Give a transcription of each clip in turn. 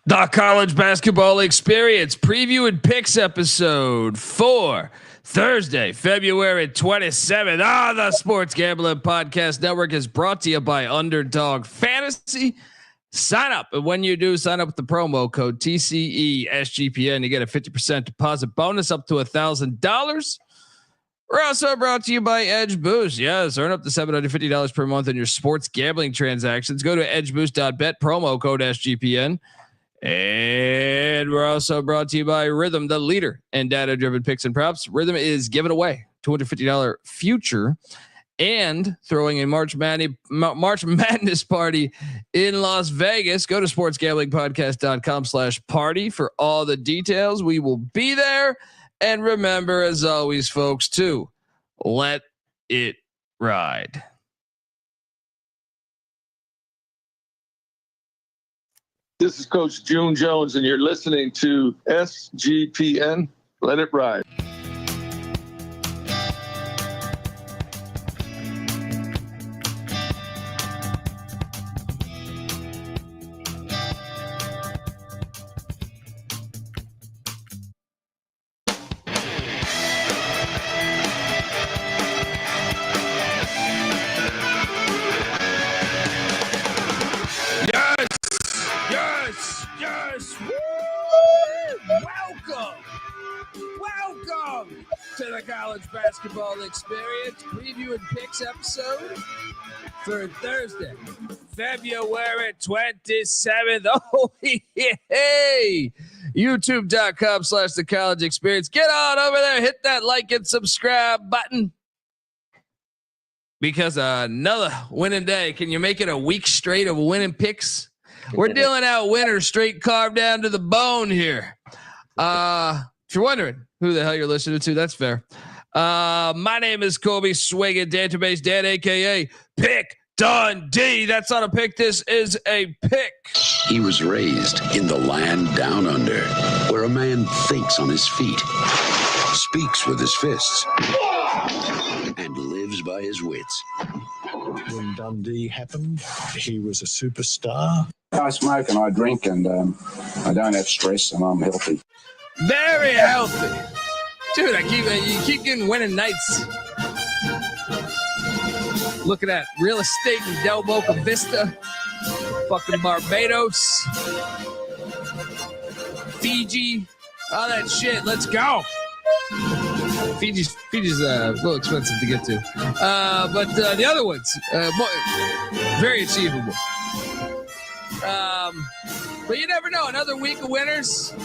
The College Basketball Experience Preview and Picks episode for Thursday, February 27th. The Sports Gambling Podcast Network is brought to you by Underdog Fantasy. Sign up, and when you do, sign up with the promo code TCESGPN. You get a 50% deposit bonus up to $1,000. We're also brought to you by Edge Boost. Yes, earn up to $750 per month on your sports gambling transactions. Go to edgeboost.bet, promo code SGPN. And we're also brought to you by Rhythm, the leader in data-driven picks and props. Rhythm is giving away $250 future and throwing a March Madness party in Las Vegas. Go to sportsgamblingpodcast.com/party for all the details. We will be there. And remember, as always, folks, to let it ride. This is Coach June Jones, and you're listening to SGPN. Let it ride. Basketball Experience Preview and Picks episode for Thursday, February 27th. Oh, hey, YouTube.com/The College Experience. Get on over there, hit that like and subscribe button. Because another winning day. Can you make it a week straight of winning picks? We're dealing out winners straight carved down to the bone here. If you're wondering who the hell you're listening to, that's fair. My name is Colby Database Dan, aka Pick Dundee. That's not a pick. This is a pick. He was raised in the land down under, where a man thinks on his feet, speaks with his fists, and lives by his wits. When Dundee happened, he was a superstar. I smoke and I drink, and I don't have stress, and I'm healthy. Very healthy. Dude, you keep getting winning nights. Look at that. Real estate in Del Boca Vista. Fucking Barbados. Fiji. All that shit. Let's go. Fiji's a little expensive to get to. But the other ones, very achievable. But you never know. Another week of winners.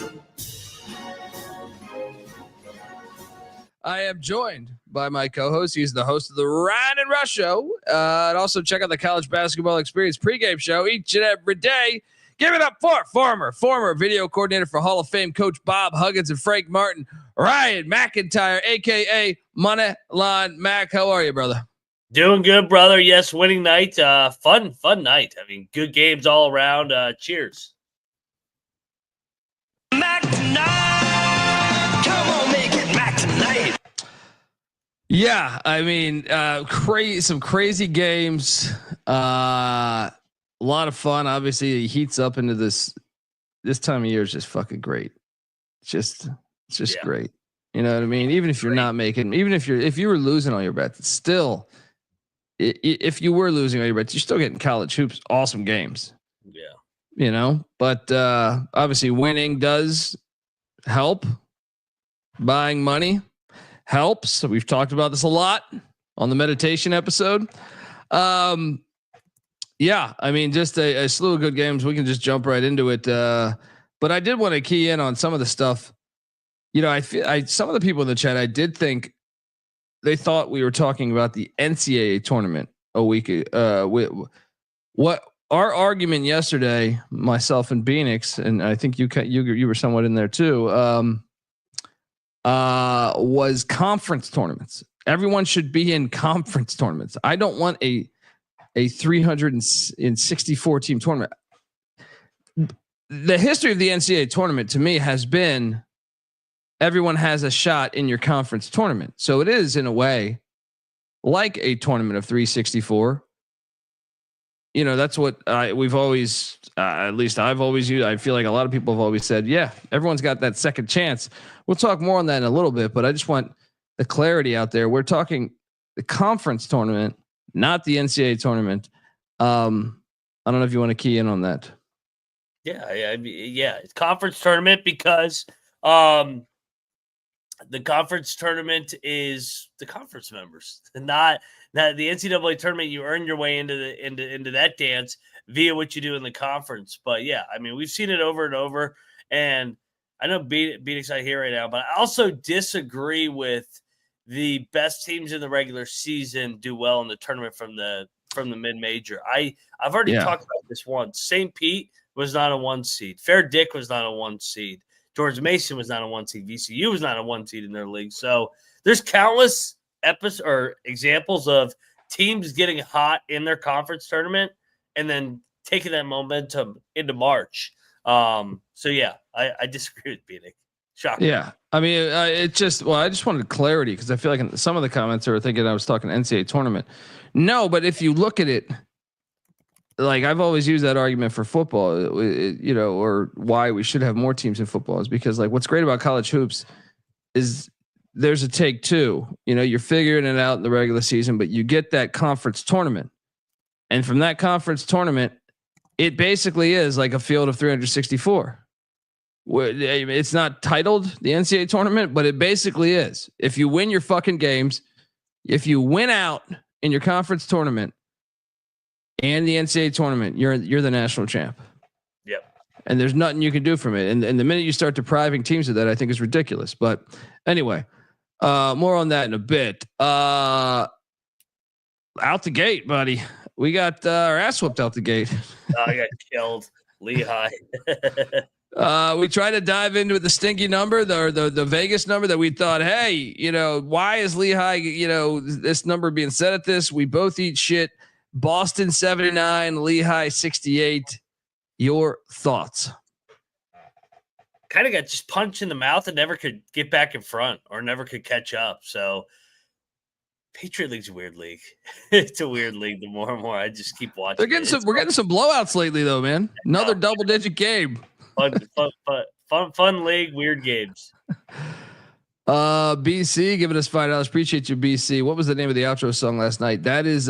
I am joined by my co-host. He's the host of the Ryan and Rush Show. And also check out the College Basketball Experience pregame show each and every day. Give it up for former video coordinator for Hall of Fame coach Bob Huggins and Frank Martin, Ryan McIntyre, a.k.a. Moneyline Mac. How are you, brother? Doing good, brother. Yes, winning night. Fun night. I mean, good games all around. Cheers. Mac tonight. Come on, make it Mac tonight. Yeah, I mean, some crazy games. A lot of fun. Obviously, it heats up into this time of year is just fucking great. It's just great. You know what I mean? Even if you're not making, even if you were losing all your bets, it's still, if you were losing all your bets, you're still getting college hoops, awesome games. Yeah. You know, but obviously winning does help. Buying money helps. We've talked about this a lot on the meditation episode. Yeah, I mean, just a slew of good games. We can just jump right into it. But I did want to key in on some of the stuff. You know, some of the people in the chat, I did think they thought we were talking about the NCAA tournament a week. What our argument yesterday, myself and Bieniek, and I think you were somewhat in there too, was conference tournaments. Everyone should be in conference tournaments. I don't want a 364 team tournament. The history of the NCAA tournament to me has been everyone has a shot in your conference tournament. So it is in a way like a tournament of 364. that's what we've always, at least I've always used. I feel like a lot of people have always said, yeah, everyone's got that second chance. We'll talk more on that in a little bit, but I just want the clarity out there. We're talking the conference tournament, not the NCAA tournament. I don't know if you want to key in on that. Yeah, it's conference tournament because the conference tournament is the conference members, not the NCAA tournament. You earn your way into that dance via what you do in the conference. But yeah, I mean, we've seen it over and over, and I know Bieniek's not here right now, but I also disagree with the best teams in the regular season do well in the tournament from the mid-major. I've already talked about this once. St. Pete was not a 1 seed. Fair Dick was not a 1 seed. George Mason was not a 1 seed. VCU was not a 1 seed in their league. So there's countless examples of teams getting hot in their conference tournament and then taking that momentum into March. So yeah, I disagree with Bieniek. Shocking. Yeah. I mean, I just wanted clarity because I feel like in some of the comments are thinking I was talking NCAA tournament. No, but if you look at it, like I've always used that argument for football, or why we should have more teams in football is because like what's great about college hoops is there's a take two. You're figuring it out in the regular season, but you get that conference tournament, and from that conference tournament, it basically is like a field of 364. It's not titled the NCAA tournament, but it basically is. If you win your fucking games, if you win out in your conference tournament and the NCAA tournament, you're the national champ. Yep. And there's nothing you can do from it. And the minute you start depriving teams of that, I think is ridiculous. But anyway, more on that in a bit. Out the gate, buddy. We got our ass whooped out the gate. I got killed. Lehigh. We tried to dive into the stinky number, the Vegas number that we thought, hey, why is Lehigh, this number being set at this? We both eat shit. Boston 79, Lehigh 68. Your thoughts? Kind of got just punched in the mouth and never could get back in front or never could catch up. So Patriot League's a weird league. It's a weird league. The more and more I just keep watching. We're getting some blowouts lately though, man. Another double-digit game. Fun league, weird games. BC giving us $5. Appreciate you, BC. What was the name of the outro song last night? That is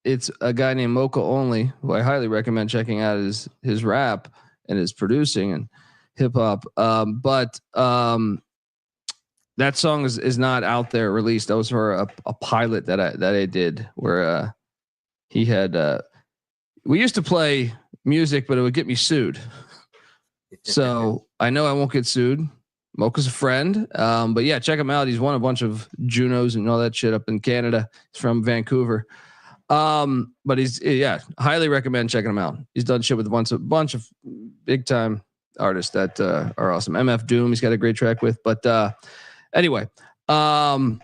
it's a guy named Mocha Only, who I highly recommend checking out his rap and his producing and hip hop. But that song is not out there released. That was for a pilot that I did where he had we used to play music, but it would get me sued. So I know I won't get sued. Mocha's a friend. But yeah, check him out. He's won a bunch of Junos and all that shit up in Canada. He's from Vancouver. But highly recommend checking him out. He's done shit with a bunch of big time artists that are awesome. MF Doom, he's got a great track with. But anyway, so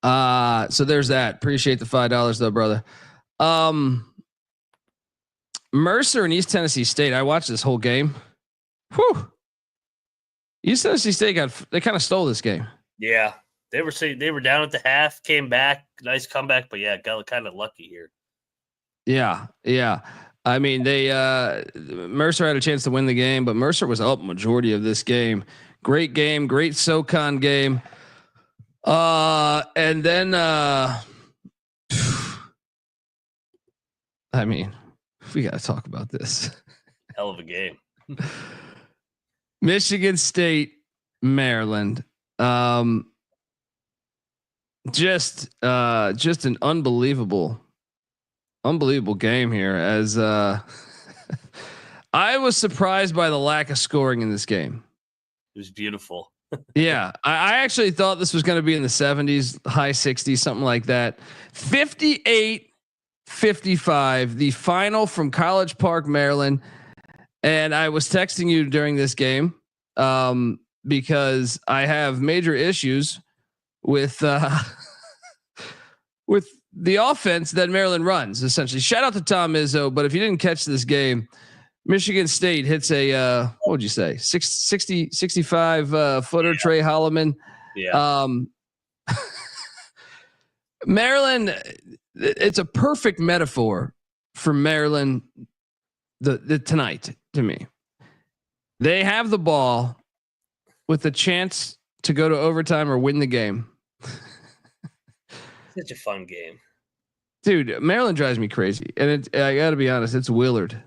there's that. Appreciate the $5 though, brother. Mercer and East Tennessee State. I watched this whole game. Whew. East Tennessee State they kind of stole this game. Yeah, they were down at the half, came back, nice comeback, but yeah, got kind of lucky here. Yeah. I mean, Mercer had a chance to win the game, but Mercer was up majority of this game. Great game, great SoCon game. And then I mean, we got to talk about this. Hell of a game. Michigan State, Maryland. Just an unbelievable game here. As I was surprised by the lack of scoring in this game. It was beautiful. Yeah, I actually thought this was going to be in the 70s, high 60s, something like that. 58-55, the final from College Park, Maryland. And I was texting you during this game because I have major issues with the offense that Maryland runs. Essentially, shout out to Tom Izzo. But if you didn't catch this game, Michigan State hits a what would you say 65 footer. Yeah. Trey Holloman. Yeah. Maryland. It's a perfect metaphor for Maryland the tonight to me. They have the ball with a chance to go to overtime or win the game. Such a fun game. Dude, Maryland drives me crazy. And I got to be honest, it's Willard.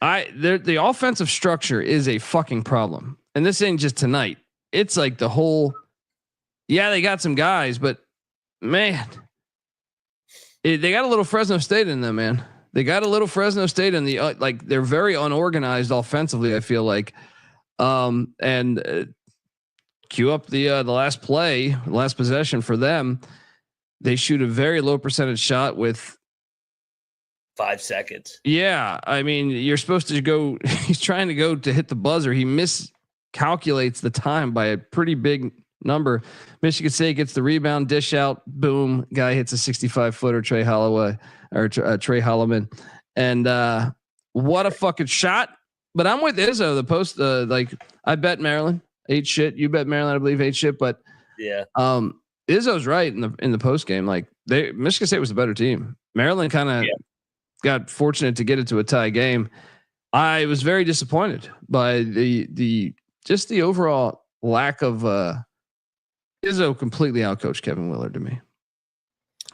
The offensive structure is a fucking problem. And this ain't just tonight. It's like the whole, they got some guys, but man, they got a little Fresno State in them, man. They got a little Fresno State in the, like they're very unorganized offensively. I feel like, cue up the last play, last possession for them. They shoot a very low percentage shot with 5 seconds. Yeah. I mean, you're supposed to go, he's trying to go to hit the buzzer. He miscalculates the time by a pretty big number. Michigan State gets the rebound, dish out, boom. Guy hits a 65-footer, Trey Holloway or Trey Holloman. And what a fucking shot. But I'm with Izzo, the post, like I bet Maryland ate shit. You bet Maryland, I believe, ate shit. But yeah, Izzo's right in the post game. Like Michigan State was the better team. Maryland kind of got fortunate to get it to a tie game. I was very disappointed by the overall lack of Izzo completely outcoached Kevin Willard to me.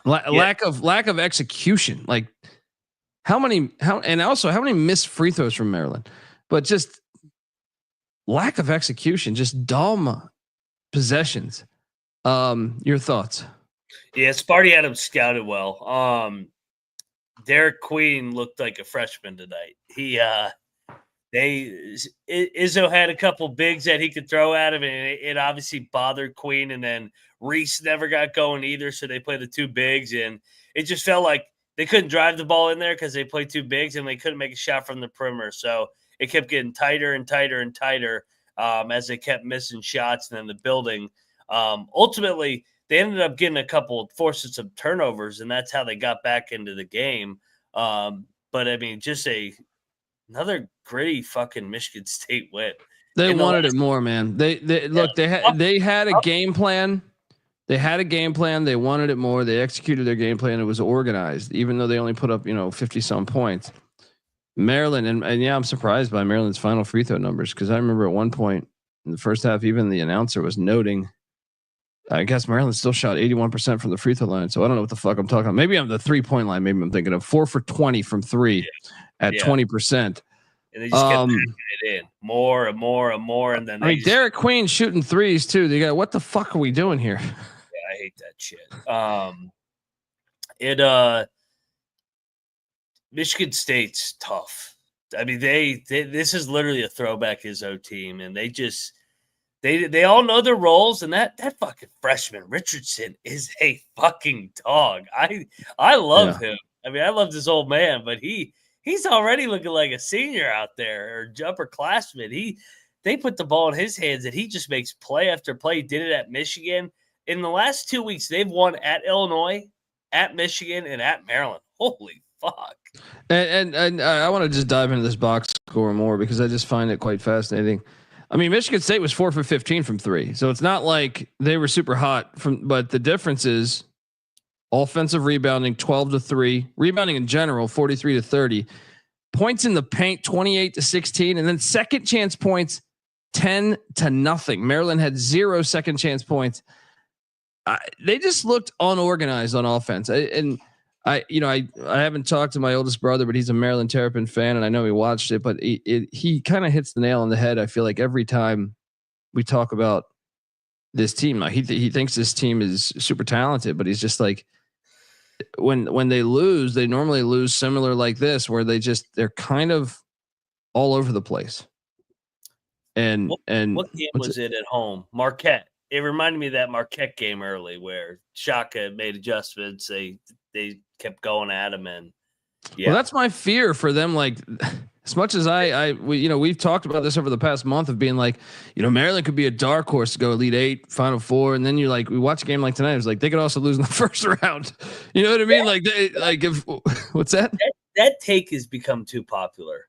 Lack of execution. Like how many missed free throws from Maryland, but just lack of execution, just dumb possessions. Your thoughts? Yeah, Sparty Adams scouted well. Derek Queen looked like a freshman tonight. Izzo had a couple bigs that he could throw at him, and it obviously bothered Queen. And then Reese never got going either, so they played the two bigs, and it just felt like they couldn't drive the ball in there because they played two bigs, and they couldn't make a shot from the perimeter. So it kept getting tighter and tighter and tighter as they kept missing shots. And then the building, ultimately, they ended up getting a couple, forcing some turnovers, and that's how they got back into the game. But I mean, just another gritty fucking Michigan State win. They wanted it more, man. They had a game plan. They had a game plan. They wanted it more. They executed their game plan. It was organized, even though they only put up 50 some points. Maryland and yeah, I'm surprised by Maryland's final free throw numbers because I remember at one point in the first half, even the announcer was noting. I guess Maryland still shot 81% from the free throw line. So I don't know what the fuck I'm talking about. Maybe I'm the 3-point line. Maybe I'm thinking of 4 for 20 from three at 20%. And they just kept packing it in more and more and more. And then Derek Queen shooting threes too. They got, what the fuck are we doing here? Yeah, I hate that shit. Michigan State's tough. I mean, this is literally a throwback Izzo team, and they all know their roles, and that fucking freshman Richardson is a fucking dog. I love him. I mean, I love this old man, but he's already looking like a senior out there or upperclassman. They put the ball in his hands, and he just makes play after play. He did it at Michigan. In the last 2 weeks, they've won at Illinois, at Michigan, and at Maryland. Holy fuck. And I want to just dive into this box score more because I just find it quite fascinating. I mean, Michigan State was 4 for 15 from three. So it's not like they were super hot but the difference is offensive rebounding 12-3, rebounding in general 43-30, points in the paint 28-16, and then second chance points 10-0. Maryland had 0 second chance points. They just looked unorganized on offense. I haven't talked to my oldest brother, but he's a Maryland Terrapin fan, and I know he watched it. But he kind of hits the nail on the head. I feel like every time we talk about this team, he thinks this team is super talented, but he's just like when they lose, they normally lose similar like this, where they're kind of all over the place. And what game was it at home? Marquette. It reminded me of that Marquette game early where Shaka made adjustments. They kept going at him, and well, that's my fear for them. Like, as much as we've talked about this over the past month of being like, Maryland could be a dark horse to go Elite Eight, Final Four, and then you're like, we watch a game like tonight. It was like they could also lose in the first round. You know what I mean? What's that? That take has become too popular.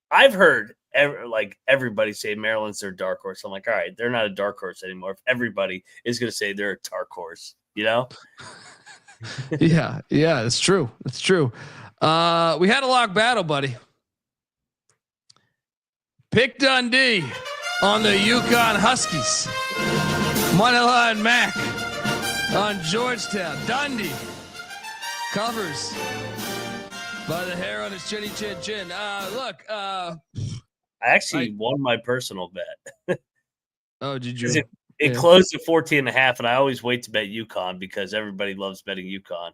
I've heard everybody say Maryland's their dark horse. I'm like, all right, they're not a dark horse anymore. If everybody is going to say they're a dark horse, Yeah, it's true. It's true. We had a lock battle, buddy. Pick Dundee on the Yukon Huskies. Moneyline Mac on Georgetown. Dundee covers by the hair on his chinny chin chin. Look, I actually won my personal bet. Oh, did you? It closed at 14.5, and I always wait to bet UConn because everybody loves betting UConn.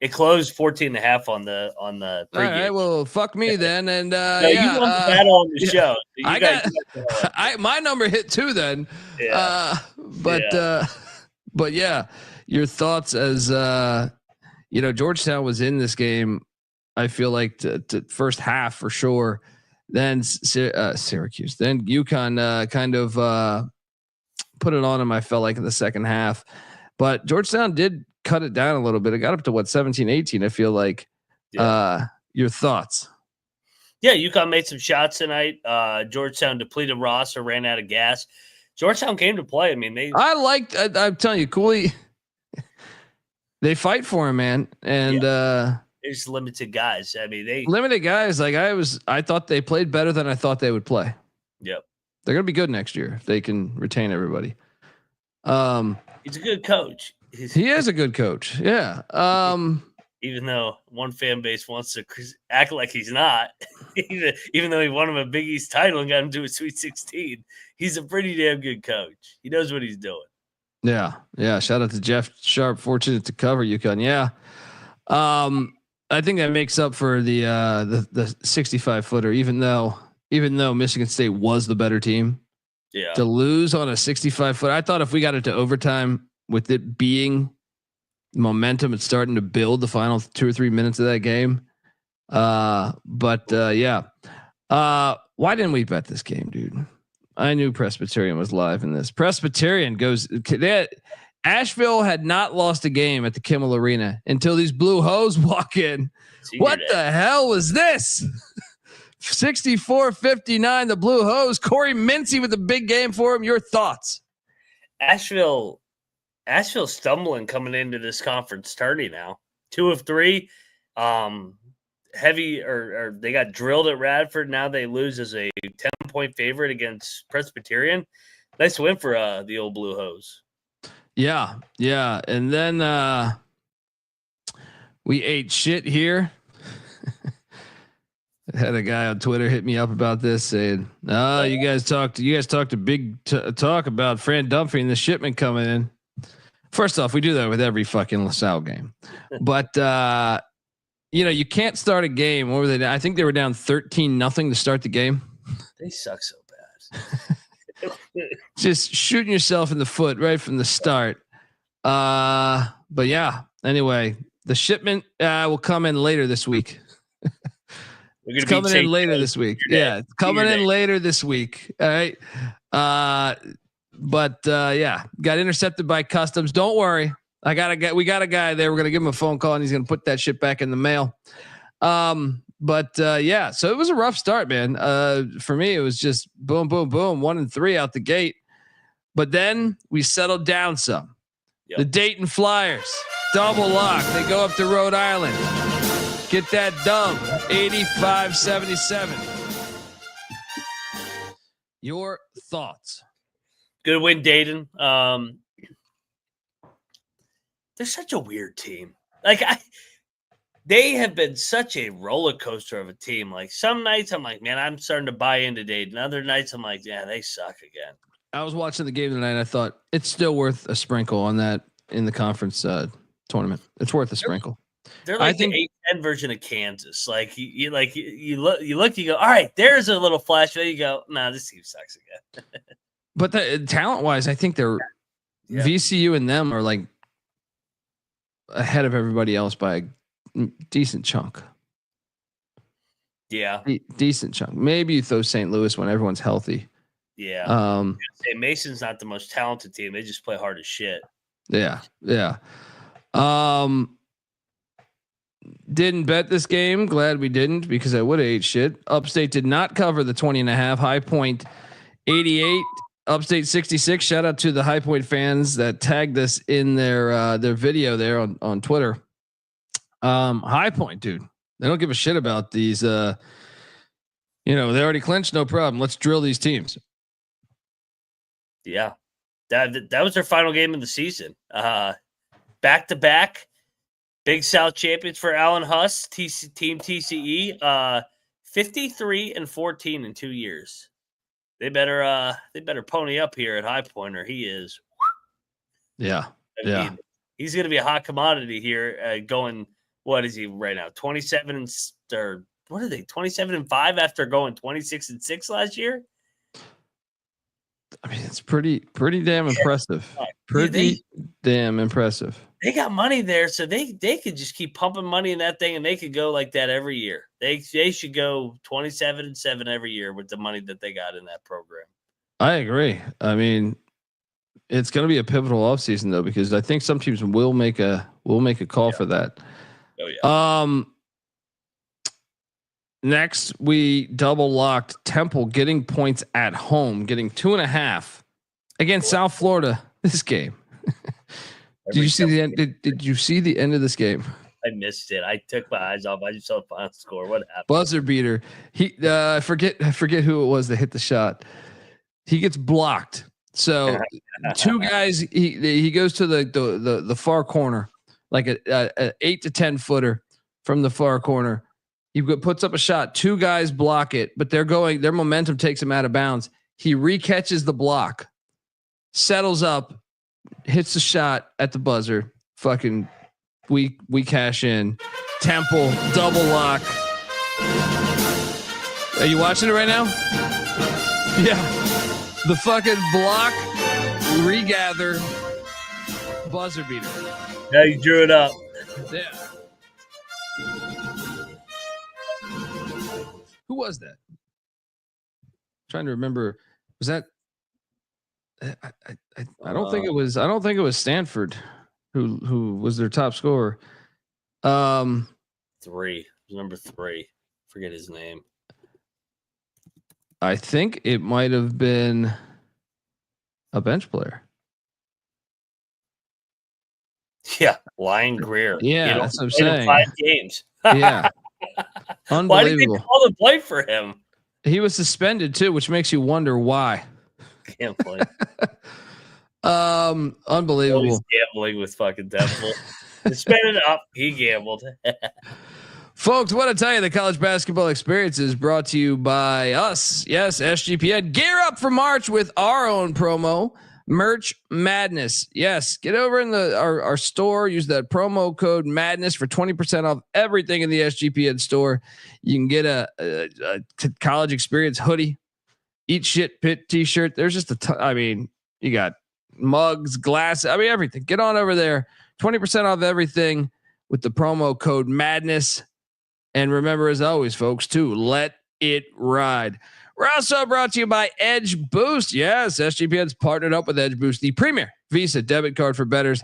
It closed 14.5 on the pregame. All right, well, fuck me then. And no, you won the battle on the show. So my number hit 2 then. Yeah. But yeah, your thoughts as Georgetown was in this game. I feel like to first half for sure. Then Syracuse, then UConn kind of put it on him. I felt like in the second half, but Georgetown did cut it down a little bit. It got up to 17-18. I feel like. Your thoughts? Yeah, UConn made some shots tonight. Georgetown depleted roster, ran out of gas. Georgetown came to play. I mean, I'm telling you, Cooley. They fight for him, man, and there's limited guys. I mean, limited guys. Like I thought they played better than I thought they would play. Yep, they're gonna be good next year if they can retain everybody. He's a good coach. He is a good coach. Yeah. Even though one fan base wants to act like he's not, even though he won him a Big East title and got him to a Sweet 16, he's a pretty damn good coach. He knows what he's doing. Yeah. Yeah. Shout out to Jeff Sharp. Fortunate to cover UConn. Yeah. I think that makes up for the 65-footer, even though Michigan State was the better team. Yeah. To lose on a 65-foot. I thought if we got it to overtime with it being momentum, it's starting to build the final 2 or 3 minutes of that game. Why didn't we bet this game, dude? I knew Presbyterian was live in this. Presbyterian goes. Asheville had not lost a game at the Kimmel Arena until these blue hose walk in. What the hell was this? 64-59, the blue hose. Corey Mincy with a big game for him. Your thoughts? Asheville stumbling coming into this conference tourney now. 2 of 3. Heavy or they got drilled at Radford. Now they lose as a 10-point favorite against Presbyterian. Nice win for the old blue hose. Yeah. Yeah. And then we ate shit here. I had a guy on Twitter hit me up about this saying, you guys talked a big talk about Fran Dunphy and the shipment coming in. First off, we do that with every fucking LaSalle game, but you can't start a game. What were they? I think they were down 13-0 to start the game. They suck so bad. Just shooting yourself in the foot right from the start. But yeah. Anyway, the shipment will come in later this week. It's coming in later this week. Yeah, it's coming in later this week. All right. Got intercepted by customs. Don't worry. We got a guy there. We're going to give him a phone call and he's going to put that shit back in the mail. So it was a rough start, man. For me, it was just boom, boom, boom, 1-3 out the gate. But then we settled down some. Yep. The Dayton Flyers, double lock. They go up to Rhode Island. Get that dub, 85-77. Your thoughts? Good win, Dayton. They're such a weird team. They have been such a roller coaster of a team. Like some nights I'm like, man, I'm starting to buy into Dayton. Other nights I'm like, yeah, they suck again. I was watching the game tonight and I thought it's still worth a sprinkle on that in the conference tournament. It's worth a sprinkle. They're like the 8-10 version of Kansas. Like you look, you go, all right, there's a little flash. Then you go, nah, this team sucks again. But talent wise, I think they're VCU and them are like ahead of everybody else by a decent chunk. Yeah. Decent chunk. Maybe you throw St. Louis when everyone's healthy. Yeah. Mason's not the most talented team. They just play hard as shit. Yeah. Yeah. Didn't bet this game. Glad we didn't because I would have ate shit. Upstate did not cover the 20.5. High Point 88. Upstate 66. Shout out to the High Point fans that tagged us in their video there on Twitter. High Point, dude. They don't give a shit about these. They already clinched. No problem. Let's drill these teams. Yeah, that was their final game of the season. Back to back, Big South champions for Allen Huss, Team TCE. 53-14 in 2 years. They better pony up here at High Point, or he is. Yeah, he's going to be a hot commodity here. Going, what is he right now? 27 or what are they? 27-5 after going 26-6 last year. I mean, it's pretty damn impressive. Damn impressive. They got money there, so they could just keep pumping money in that thing, and they could go like that every year. They should go 27-7 every year with the money that they got in that program. I agree. I mean, it's going to be a pivotal offseason though, because I think some teams will make a call for that. Oh yeah. Next, we double locked Temple getting points at home, getting 2.5 against South Florida. This game. Did you see the end? Did you see the end of this game? I missed it. I took my eyes off. I just saw the final score. What happened? Buzzer beater. I forget who it was that hit the shot. He gets blocked. So two guys. He goes to the far corner, like a 8 to 10 footer from the far corner. He puts up a shot. Two guys block it, but their momentum takes him out of bounds. He recatches the block, settles up, hits the shot at the buzzer. Fucking, we cash in. Temple double lock. Are you watching it right now? Yeah. The fucking block, regather, buzzer beater. Yeah, you drew it up. Yeah. Who was that? Trying to remember. Was that? I don't think it was. I don't think it was Stanford, who was their top scorer. 3, number 3. Forget his name. I think it might have been a bench player. Yeah, Lion Greer. Yeah, that's what I'm saying. 5 games. Yeah, unbelievable. Why did they call the play for him? He was suspended too, which makes you wonder why. Can't play. Unbelievable. He's gambling with fucking Temple. Suspended up. He gambled. Folks, what I tell you, the college basketball experience is brought to you by us. Yes, SGPN. Gear up for March with our own promo, Merch Madness. Yes, get over in our store. Use that promo code Madness for 20% off everything in the SGPN store. You can get a college experience hoodie, Eat Shit Pit t-shirt. There's just you got mugs, glasses. I mean, everything. Get on over there. 20% off everything with the promo code Madness. And remember, as always, folks, to let it ride. We're also brought to you by Edge Boost. Yes, SGPN's partnered up with Edge Boost, the premier Visa debit card for bettors.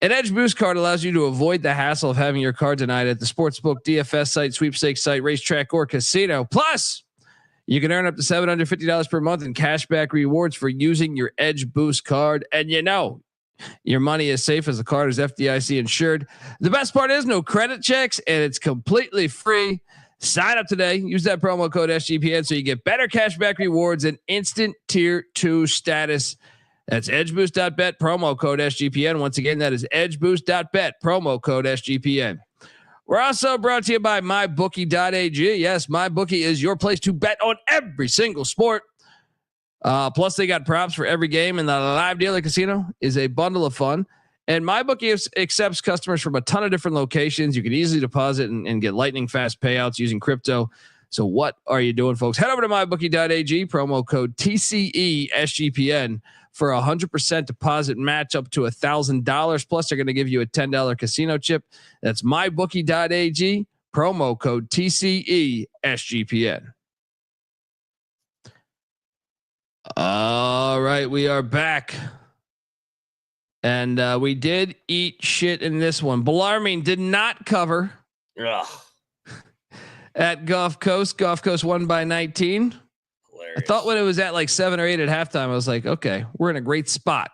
An Edge Boost card allows you to avoid the hassle of having your card denied at the sportsbook, DFS site, sweepstakes site, racetrack, or casino. Plus, you can earn up to $750 per month in cashback rewards for using your Edge Boost card. And your money is safe as the card is FDIC insured. The best part is no credit checks, and it's completely free. Sign up today. Use that promo code SGPN so you get better cashback rewards and instant tier 2 status. That's edgeboost.bet, promo code SGPN. Once again, that is edgeboost.bet, promo code SGPN. We're also brought to you by mybookie.ag. Yes, MyBookie is your place to bet on every single sport. Plus, they got props for every game, and the live dealer casino is a bundle of fun. And MyBookie accepts customers from a ton of different locations. You can easily deposit and get lightning fast payouts using crypto. So what are you doing, folks? Head over to mybookie.ag, promo code TCESGPN for 100% deposit match up to $1,000. Plus, they're going to give you a $10 casino chip. That's mybookie.ag, promo code TCESGPN. All right, we are back. And we did eat shit in this one. Bellarmine did not cover at Gulf Coast. Gulf Coast won by 19. Hilarious. I thought when it was at like 7 or 8 at halftime, I was like, okay, we're in a great spot.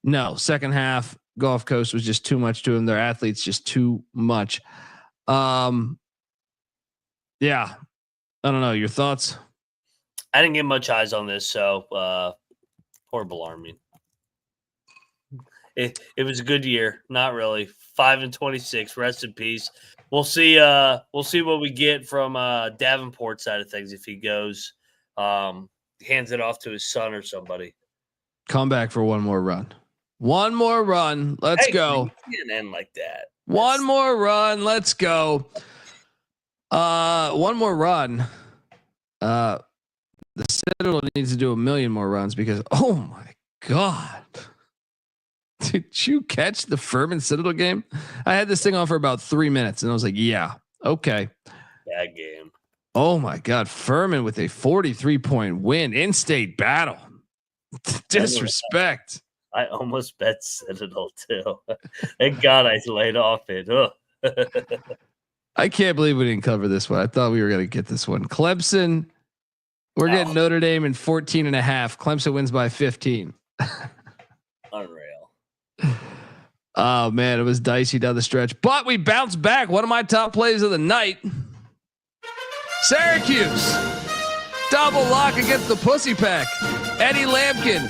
No, second half, Gulf Coast was just too much to them. Their athletes just too much. Yeah, I don't know. Your thoughts? I didn't get much eyes on this, so horrible alarming. It was a good year. Not really. 5-26. Rest in peace. We'll see. We'll see what we get from Davenport side of things if he goes, hands it off to his son or somebody. Come back for one more run. One more run. Let's go. You can't end like that. One more run. Let's go. One more run. The Citadel needs to do 1 million more runs because oh my god. Did you catch the Furman Citadel game? I had this thing on for about 3 minutes and I was like, yeah, okay. Bad game. Oh my God. Furman with a 43-point win, in-state battle. Disrespect. I almost bet Citadel too. Thank God I laid off it. I can't believe we didn't cover this one. I thought we were going to get this one. Clemson. We're getting Notre Dame in 14.5. Clemson wins by 15. Unreal. Oh man, it was dicey down the stretch, but we bounced back. One of my top plays of the night. Syracuse double lock against the Pussy Pack. Eddie Lampkin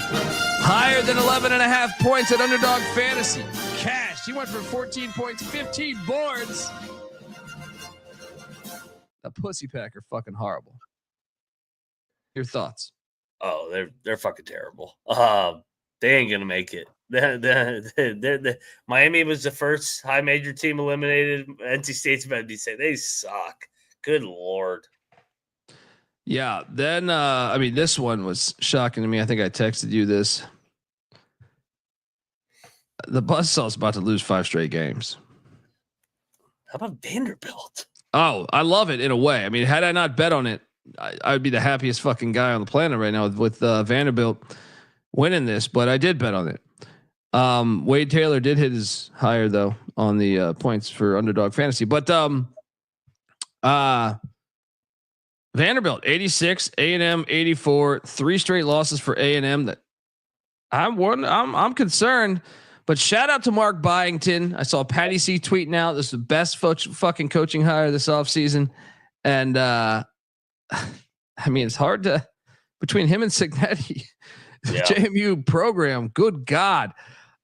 higher than 11.5 points at Underdog Fantasy. Cash. He went for 14 points, 15 boards. The Pussy Pack are fucking horrible. Your thoughts? Oh, they're fucking terrible. They ain't gonna make it. Miami was the first high major team eliminated. NC State's about to be saying they suck. Good Lord. Yeah. Then, I mean, this one was shocking to me. I think I texted you this. The Buzzsaw's about to lose 5 straight games. How about Vanderbilt? Oh, I love it in a way. I mean, had I not bet on it, I would be the happiest fucking guy on the planet right now with Vanderbilt winning this, but I did bet on it. Wade Taylor did hit his higher though on the points for Underdog Fantasy, but Vanderbilt 86, A&M 84, 3 straight losses for A&M. That I'm concerned, but shout out to Mark Byington. I saw Patty C tweeting out this is the best fucking coaching hire this offseason, and I mean it's hard to between him and Signetti. Yeah. JMU program. Good God.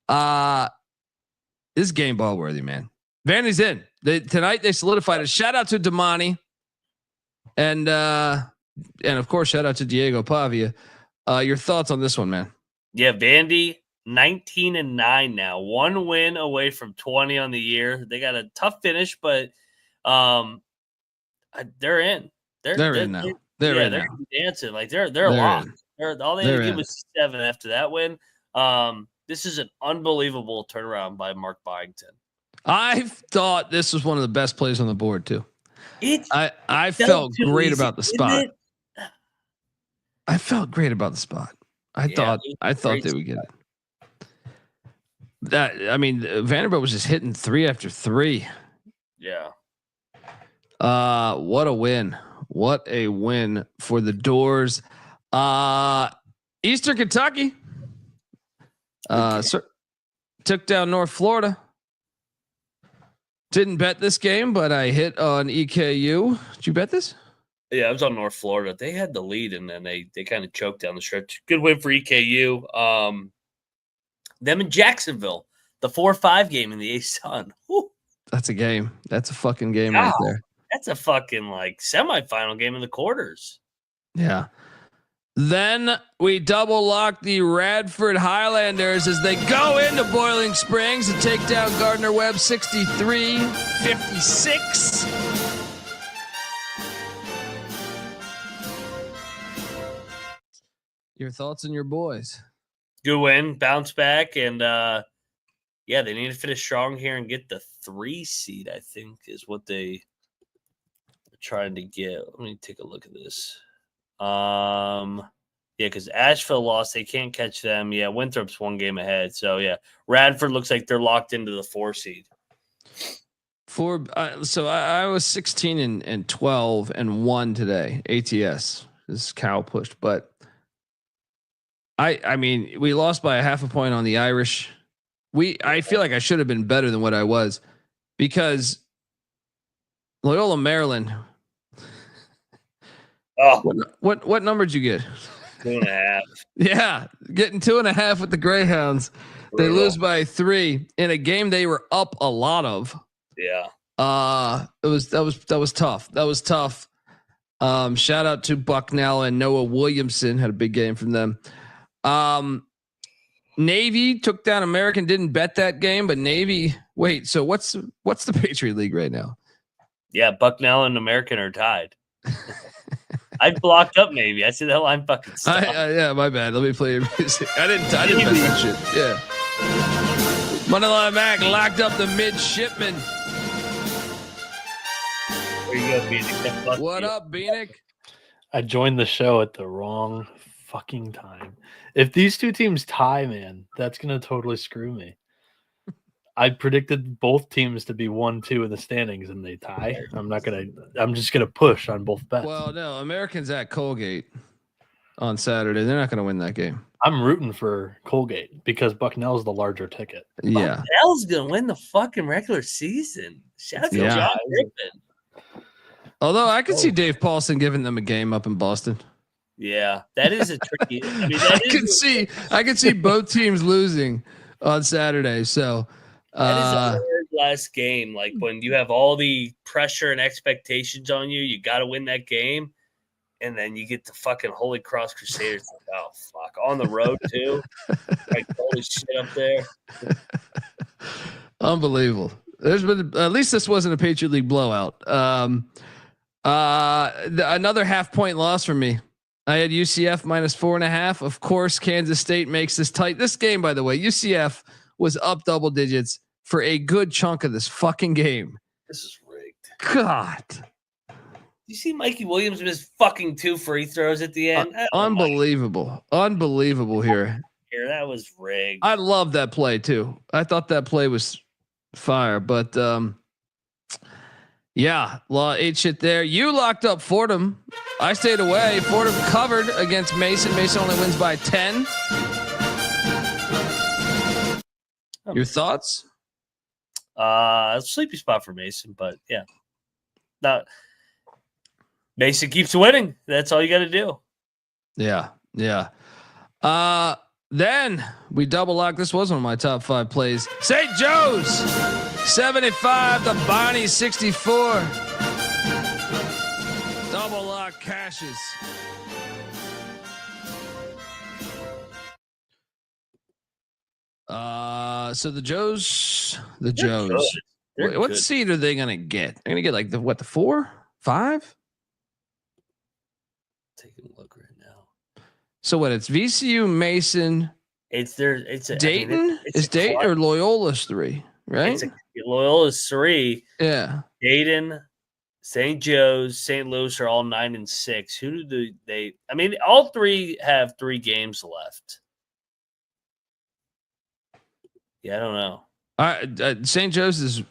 This is game ball worthy, man. Vandy's in. Tonight they solidified it. Shout out to Damani. And of course, shout out to Diego Pavia. Your thoughts on this one, man? Yeah, Vandy 19-9 now. 1 win away from 20 on the year. They got a tough finish, but they're in. They're in now. They're dancing. Like they're locked. All they had to give was 7 after that win. This is an unbelievable turnaround by Mark Byington. I thought this was one of the best plays on the board too. I felt great about the spot. I felt great about the spot. I thought they would get it. That I mean, Vanderbilt was just hitting 3 after 3. Yeah. What a win! What a win for the Doors. Eastern Kentucky took down North Florida. Didn't bet this game, but I hit on EKU. Did you bet this? Yeah, I was on North Florida. They had the lead, and then they kind of choked down the stretch. Good win for EKU. Them in Jacksonville, the 4-5 game in the A-Sun. That's a game. That's a fucking game right there. That's a fucking like semifinal game in the quarters. Yeah. Then we double lock the Radford Highlanders as they go into Boiling Springs to take down Gardner Webb 63-56. Your thoughts and your boys? Good win, bounce back, and they need to finish strong here and get the 3 seed, I think, is what they are trying to get. Let me take a look at this. Because Asheville lost. They can't catch them. Yeah, Winthrop's 1 game ahead. So, yeah, Radford looks like they're locked into the 4 seed. So I was 16 and 12 and 1 today. ATS. This is Cal pushed. But, I mean, we lost by a 0.5 point on the Irish. I feel like I should have been better than what I was because Loyola, Maryland. Oh, What number did you get? 2.5. Yeah, getting 2.5 with the Greyhounds. They lose by 3 in a game they were up a lot of. Yeah. That was tough. That was tough. Shout out to Bucknell and Noah Williamson, had a big game from them. Navy took down American. Didn't bet that game, but Navy. Wait, so what's the Patriot League right now? Yeah, Bucknell and American are tied. I blocked up Navy. I said that line fucking stuff. Yeah, my bad. Let me play your music. I didn't bet that shit. Yeah. Moneyline Mac locked up the midshipman. There you go, Bieniek. What up, Bieniek? I joined the show at the wrong fucking time. If these two teams tie, man, that's gonna totally screw me. I predicted both teams to be 1-2 in the standings, and they tie. I'm just gonna push on both bets. Well, no, Americans at Colgate on Saturday. They're not gonna win that game. I'm rooting for Colgate because Bucknell's the larger ticket. Yeah, Bucknell's gonna win the fucking regular season. Shout out to John Rickman. Although I could see Dave Paulson giving them a game up in Boston. Yeah, that is a tricky. I mean, I could see both teams losing on Saturday. So that is a hard last game. Like when you have all the pressure and expectations on you, you got to win that game, and then you get the fucking Holy Cross Crusaders. Like, oh fuck, on the road too. Like holy shit up there. Unbelievable. There's been at least this wasn't a Patriot League blowout. Another 0.5 point loss for me. I had UCF -4.5. Of course, Kansas State makes this tight. This game, by the way, UCF was up double digits for a good chunk of this fucking game. This is rigged. God. You see Mikey Williams miss fucking 2 free throws at the end? Unbelievable. Unbelievable here. That was rigged. I love that play too. I thought that play was fire, but yeah, law 8 shit there. You locked up Fordham. I stayed away. Fordham covered against Mason. Mason only wins by 10. Your thoughts? Sleepy spot for Mason, but yeah. Now Mason keeps winning. That's all you got to do. Yeah. Then we double lock. This was one of my top 5 plays. St. Joe's 75, the Bonnie 64. Double lock cashes. So the Joes. What good. seed are they gonna get? They're gonna get like the 4, 5? Taking a look right now. So what? It's VCU, Mason. It's Dayton. I mean, it's Dayton or Loyola's 3, right? Loyola's 3. Yeah. Dayton, St. Joe's, St. Louis are all 9 and 6. Who do they? I mean, all 3 have 3 games left. Yeah, I don't know. St. Joe's is,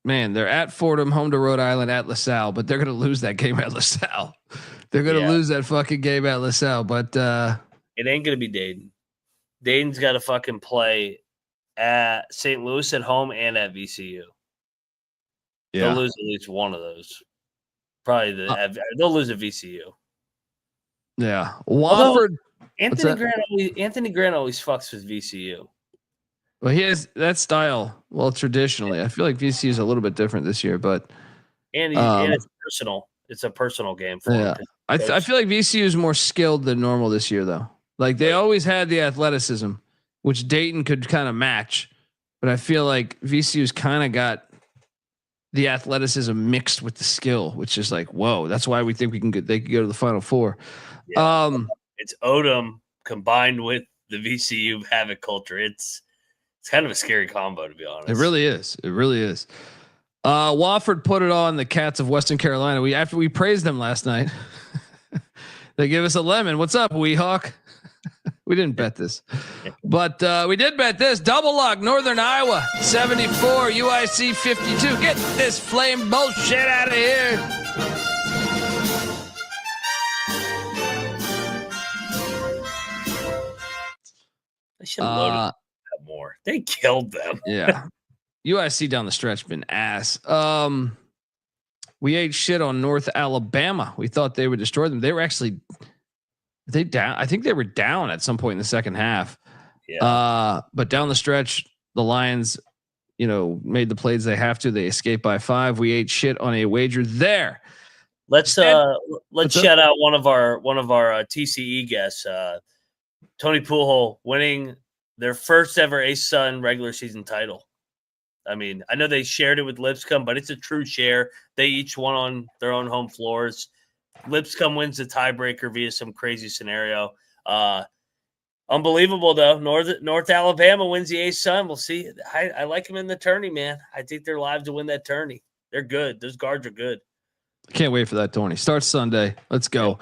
man, they're at Fordham, home to Rhode Island, at LaSalle, but they're going to lose that game at LaSalle. They're going to lose that fucking game at LaSalle, but it ain't going to be Dayton. Dayton's got to fucking play at St. Louis at home and at VCU. Yeah. They'll lose at least one of those. Probably they'll lose at VCU. Yeah. Wofford. Anthony Grant always fucks with VCU. Well, he has that style. Well, traditionally, I feel like VCU is a little bit different this year, but and it's personal. It's a personal game for him. I feel like VCU is more skilled than normal this year, though. Like they always had the athleticism, which Dayton could kind of match, but I feel like VCU's kind of got the athleticism mixed with the skill, which is like, whoa. That's why we think they could go to the Final Four. Yeah. It's Odom combined with the VCU Havoc culture. It's kind of a scary combo, to be honest. It really is. Wofford put it on the Cats of Western Carolina. After we praised them last night, they give us a lemon. What's up, Weehawk? We didn't bet this, but we did bet this. Double lock, Northern Iowa 74, UIC 52. Get this flame bullshit out of here. I should have loaded that more. They killed them. Yeah. UIC down the stretch been ass. We ate shit on North Alabama. We thought they would destroy them. They were actually down. I think they were down at some point in the second half. Yeah. But down the stretch, the Lions, made the plays they have to. They escaped by 5. We ate shit on a wager there. Let's shout out one of our TCE guests, Tony Poolhole, winning their first ever ASUN regular season title. I mean, I know they shared it with Lipscomb, but it's a true share. They each won on their own home floors. Lipscomb wins the tiebreaker via some crazy scenario. Unbelievable though. North Alabama wins the ASUN. We'll see. I like them in the tourney, man. I think they're live to win that tourney. They're good. Those guards are good. Can't wait for that tourney. Starts Sunday. Let's go.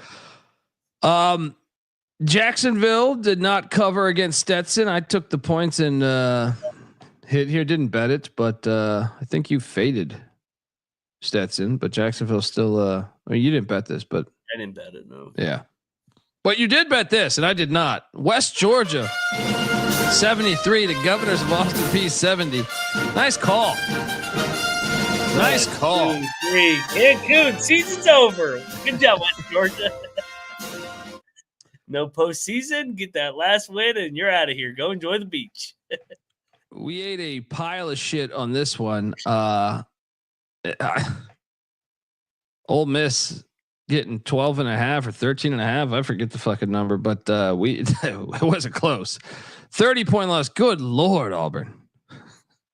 Jacksonville did not cover against Stetson. I took the points and hit here. Didn't bet it, but I think you faded Stetson. But Jacksonville still. You didn't bet this, but I didn't bet it. No. Yeah. But you did bet this, and I did not. West Georgia, 73 to Governors of Austin Peay 70. Nice call. Nice call. 2, 3. Cancun, season's over. Good job, West Georgia. No postseason. Get that last win, and you're out of here. Go enjoy the beach. We ate a pile of shit on this one. Ole Miss getting 12.5 or 13.5. I forget the fucking number, but it wasn't close. 30-point loss. Good Lord, Auburn.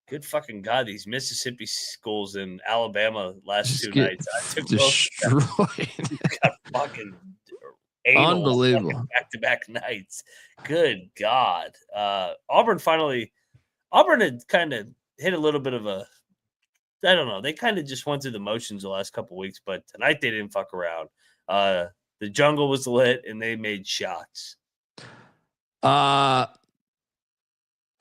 Good fucking God. These Mississippi schools in Alabama last Just 2 get nights. I took destroyed. got fucking Unbelievable. Back-to-back nights. Good God. Auburn had kind of hit a little bit of a, I don't know. They kind of just went through the motions the last couple of weeks, but tonight they didn't fuck around. The jungle was lit and they made shots.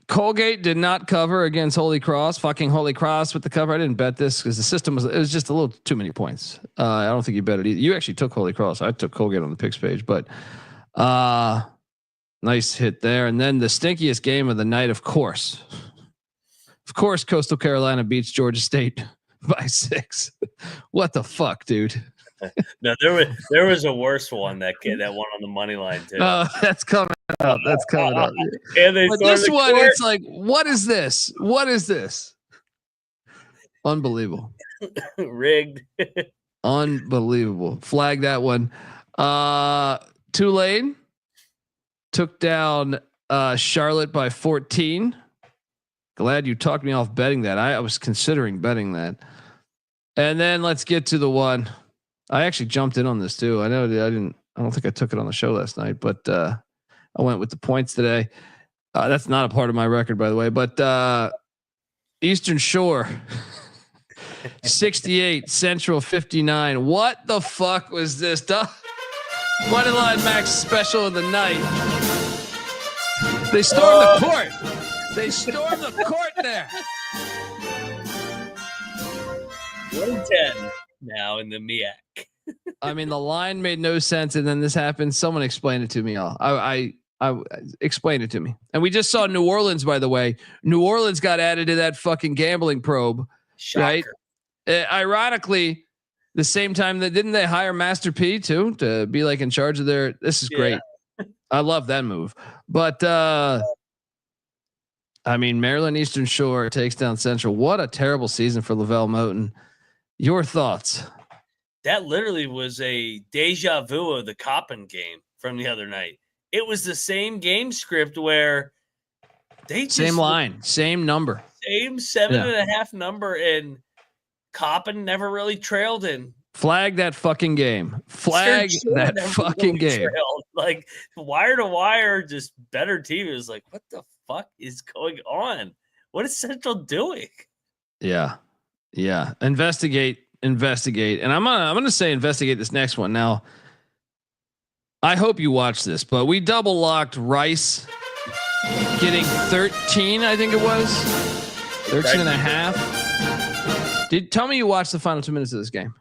Colgate did not cover against Holy Cross. Fucking Holy Cross with the cover. I didn't bet this because the system was just a little too many points. I don't think you bet it either. You actually took Holy Cross. I took Colgate on the picks page, but nice hit there. And then the stinkiest game of the night, of course, Coastal Carolina beats Georgia State by 6. What the fuck, dude? No, there was a worse one that one on the money line too. That's coming up. That's coming up. And but this one, it's like, what is this? What is this? Unbelievable. Rigged. Unbelievable. Flag that one. Tulane took down Charlotte by 14. Glad you talked me off betting that. I was considering betting that. And then let's get to the one. I actually jumped in on this too. I know that I don't think I took it on the show last night, but I went with the points today. That's not a part of my record, by the way, but Eastern Shore 68, Central 59. What the fuck was this? Money line max special of the night. They stormed the court. They stormed the court there. 110 now in the MEAC. I mean, the line made no sense, and then this happened. Someone explained it to me. I explained it to me. And we just saw New Orleans, by the way. New Orleans got added to that fucking gambling probe, Shocker. right? Ironically, the same time that didn't they hire Master P too to be like in charge of their? This is great. I love that move, but. I mean, Maryland Eastern Shore takes down Central. What a terrible season for Lavelle Moten. Your thoughts? That literally was a deja vu of the Coppin game from the other night. It was the same game script where they just same line, same number, same 7.5 number, and Coppin never really trailed in. Flag that fucking game. Flag that fucking game. Trailed. Like wire to wire, just better team. It was like, what the fuck is going on? What is Central doing? Yeah. Investigate. And I'm gonna say investigate this next one. Now, I hope you watch this, but we double locked Rice getting 13, I think it was 13.5. Tell me you watched the final 2 minutes of this game.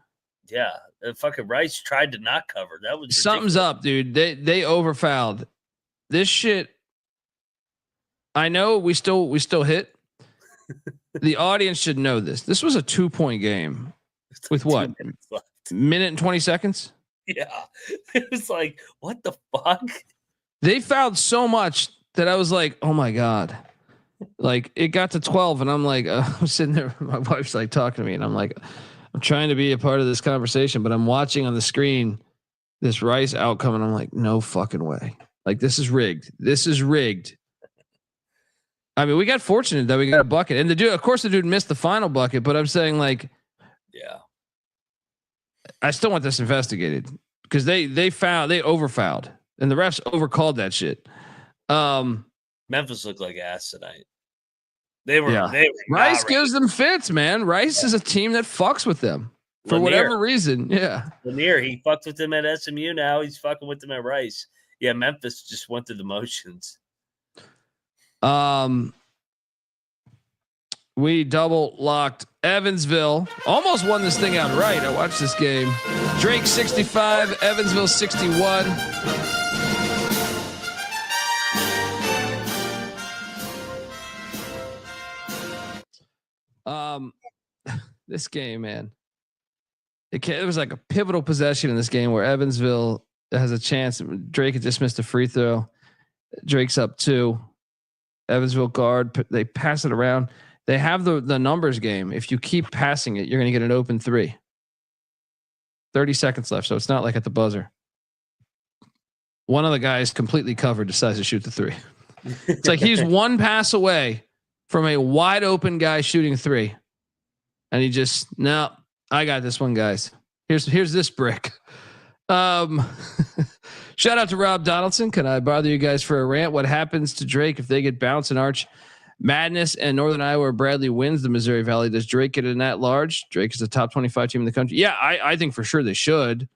Yeah, fucking Rice tried to not cover. That was something's ridiculous. Up, dude. They overfouled. This shit. I know we still hit. The audience should know this. This was a 2-point game. With what? Minute and 20 seconds? Yeah. It was like, what the fuck? They fouled so much that I was like, oh my God. Like it got to 12 and I'm like, I'm sitting there. My wife's like talking to me and I'm like, I'm trying to be a part of this conversation, but I'm watching on the screen this Rice outcome and I'm like, no fucking way. Like this is rigged. This is rigged. I mean, we got fortunate that we got a bucket and the dude missed the final bucket, but I'm saying like, yeah, I still want this investigated because they overfouled and the refs overcalled that shit. Memphis looked like ass tonight. They were Rice gives them fits, man. Rice is a team that fucks with them for whatever reason. Yeah. Lanier, he fucked with them at SMU. Now he's fucking with them at Rice. Yeah. Memphis just went through the motions. We double locked Evansville. Almost won this thing outright. I watched this game. Drake 65, Evansville 61. This game, man. It was like a pivotal possession in this game where Evansville has a chance. Drake had just missed a free throw. Drake's up 2. Evansville guard. They pass it around. They have the numbers game. If you keep passing it, you're going to get an open 3. 30 seconds left, so it's not like at the buzzer. One of the guys completely covered decides to shoot the 3. It's like he's one pass away from a wide open guy shooting 3. And he just, no, I got this one, guys. Here's this brick. Shout out to Rob Donaldson. Can I bother you guys for a rant? What happens to Drake if they get bounced in Arch Madness and Northern Iowa where Bradley wins the Missouri Valley? Does Drake get in that large? Drake is a top 25 team in the country. Yeah, I think for sure they should.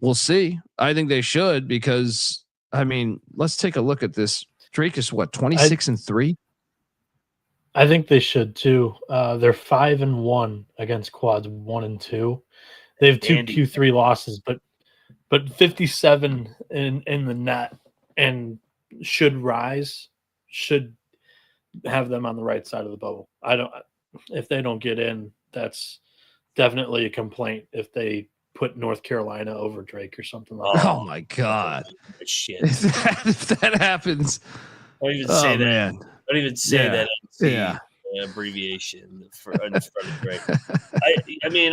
We'll see. I think they should because, I mean, let's take a look at this. Drake is what, 26-3? I think they should too. They're 5-1 against quads 1 and 2. They have 2 Q3 losses, but 57 in the net and should have them on the right side of the bubble. If they don't get in, that's definitely a complaint if they put North Carolina over Drake or something like that. Oh my God. Shit. If that happens. Don't even say that. Man. Don't even say that. Yeah. Abbreviation for in front of Drake. I mean,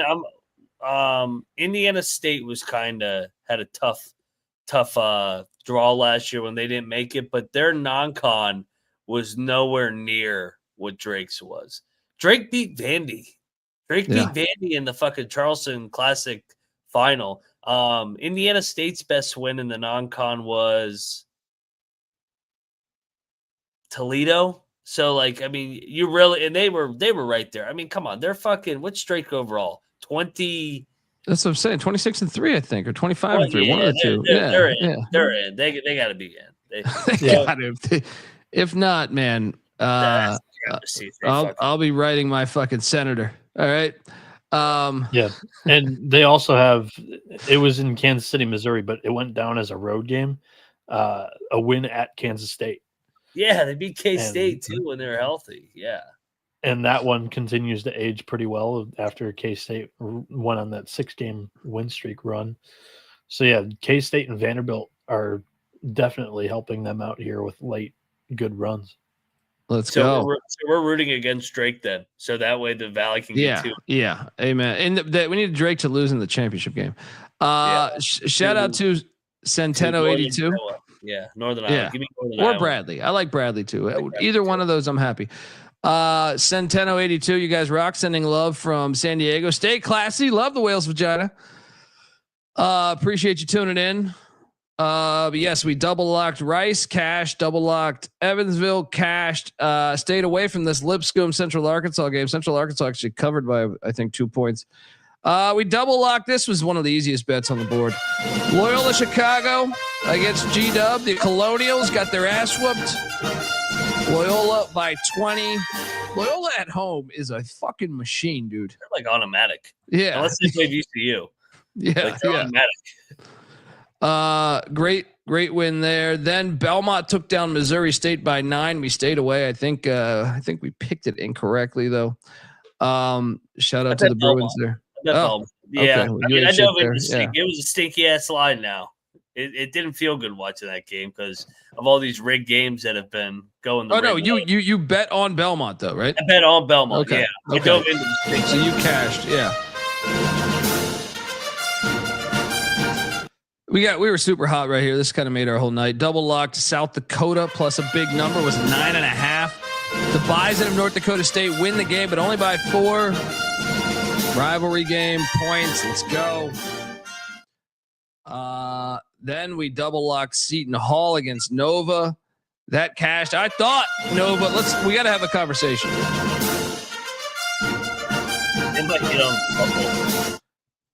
Indiana State was had a tough draw last year when they didn't make it, but their non-con was nowhere near what Drake's was. Drake beat Vandy. Beat Vandy in the fucking Charleston Classic final. Indiana State's best win in the non-con was Toledo. So, like, I mean, you really, and they were right there. I mean, come on, they're fucking, what's Drake overall? 20. That's what I'm saying. 26-3, I think, or 25-3. One of the two. They're in. They're in. They got to be in. They got to. If not, man, I'll be writing my fucking senator. All right. Yeah, and they also have. It was in Kansas City, Missouri, but it went down as a road game. A win at Kansas State. Yeah, they beat K-State too when they were healthy. Yeah. And that one continues to age pretty well after K-State went on that 6-game win streak run. So, yeah, K-State and Vanderbilt are definitely helping them out here with late good runs. Let's go. We're rooting against Drake then. So that way the Valley can get 2. Yeah. Amen. And we need Drake to lose in the championship game. Shout out to Centeno 82. Yeah, Northern Iowa. Give me Northern Iowa. Iowa. Bradley. I like Bradley too. Either one of those, I'm happy. Centeno 82, you guys rock. Sending love from San Diego. Stay classy. Love the whale's vagina. Appreciate you tuning in. But yes, we double locked Rice, cashed, double locked Evansville, cashed. Stayed away from this Lipscomb Central Arkansas game. Central Arkansas actually covered by, I think, 2 points. We double locked. This was one of the easiest bets on the board. Loyola Chicago against G-Dub. The Colonials got their ass whooped. Loyola by 20. Loyola at home is a fucking machine, dude. They're like automatic. Yeah. Unless they played VCU. Yeah. Automatic. Great win there. Then Belmont took down Missouri State by 9. We stayed away. I think we picked it incorrectly though. Shout out to the Bruins there. Oh, yeah. okay. Well, I you mean, ate I shit know there. it was a stinky ass line. Now it didn't feel good watching that game because of all these rigged games that have been going. Oh no, you bet on Belmont though, right? I bet on Belmont. Okay. Yeah, I Okay. dove into the stinky. So you cashed, yeah. We were super hot right here. This kind of made our whole night. Double locked South Dakota plus a big number was 9.5. The Bison of North Dakota State win the game, but only by 4. Rivalry game points. Let's go. Then we double locked Seton Hall against Nova. That cashed. I thought Nova. We got to have a conversation.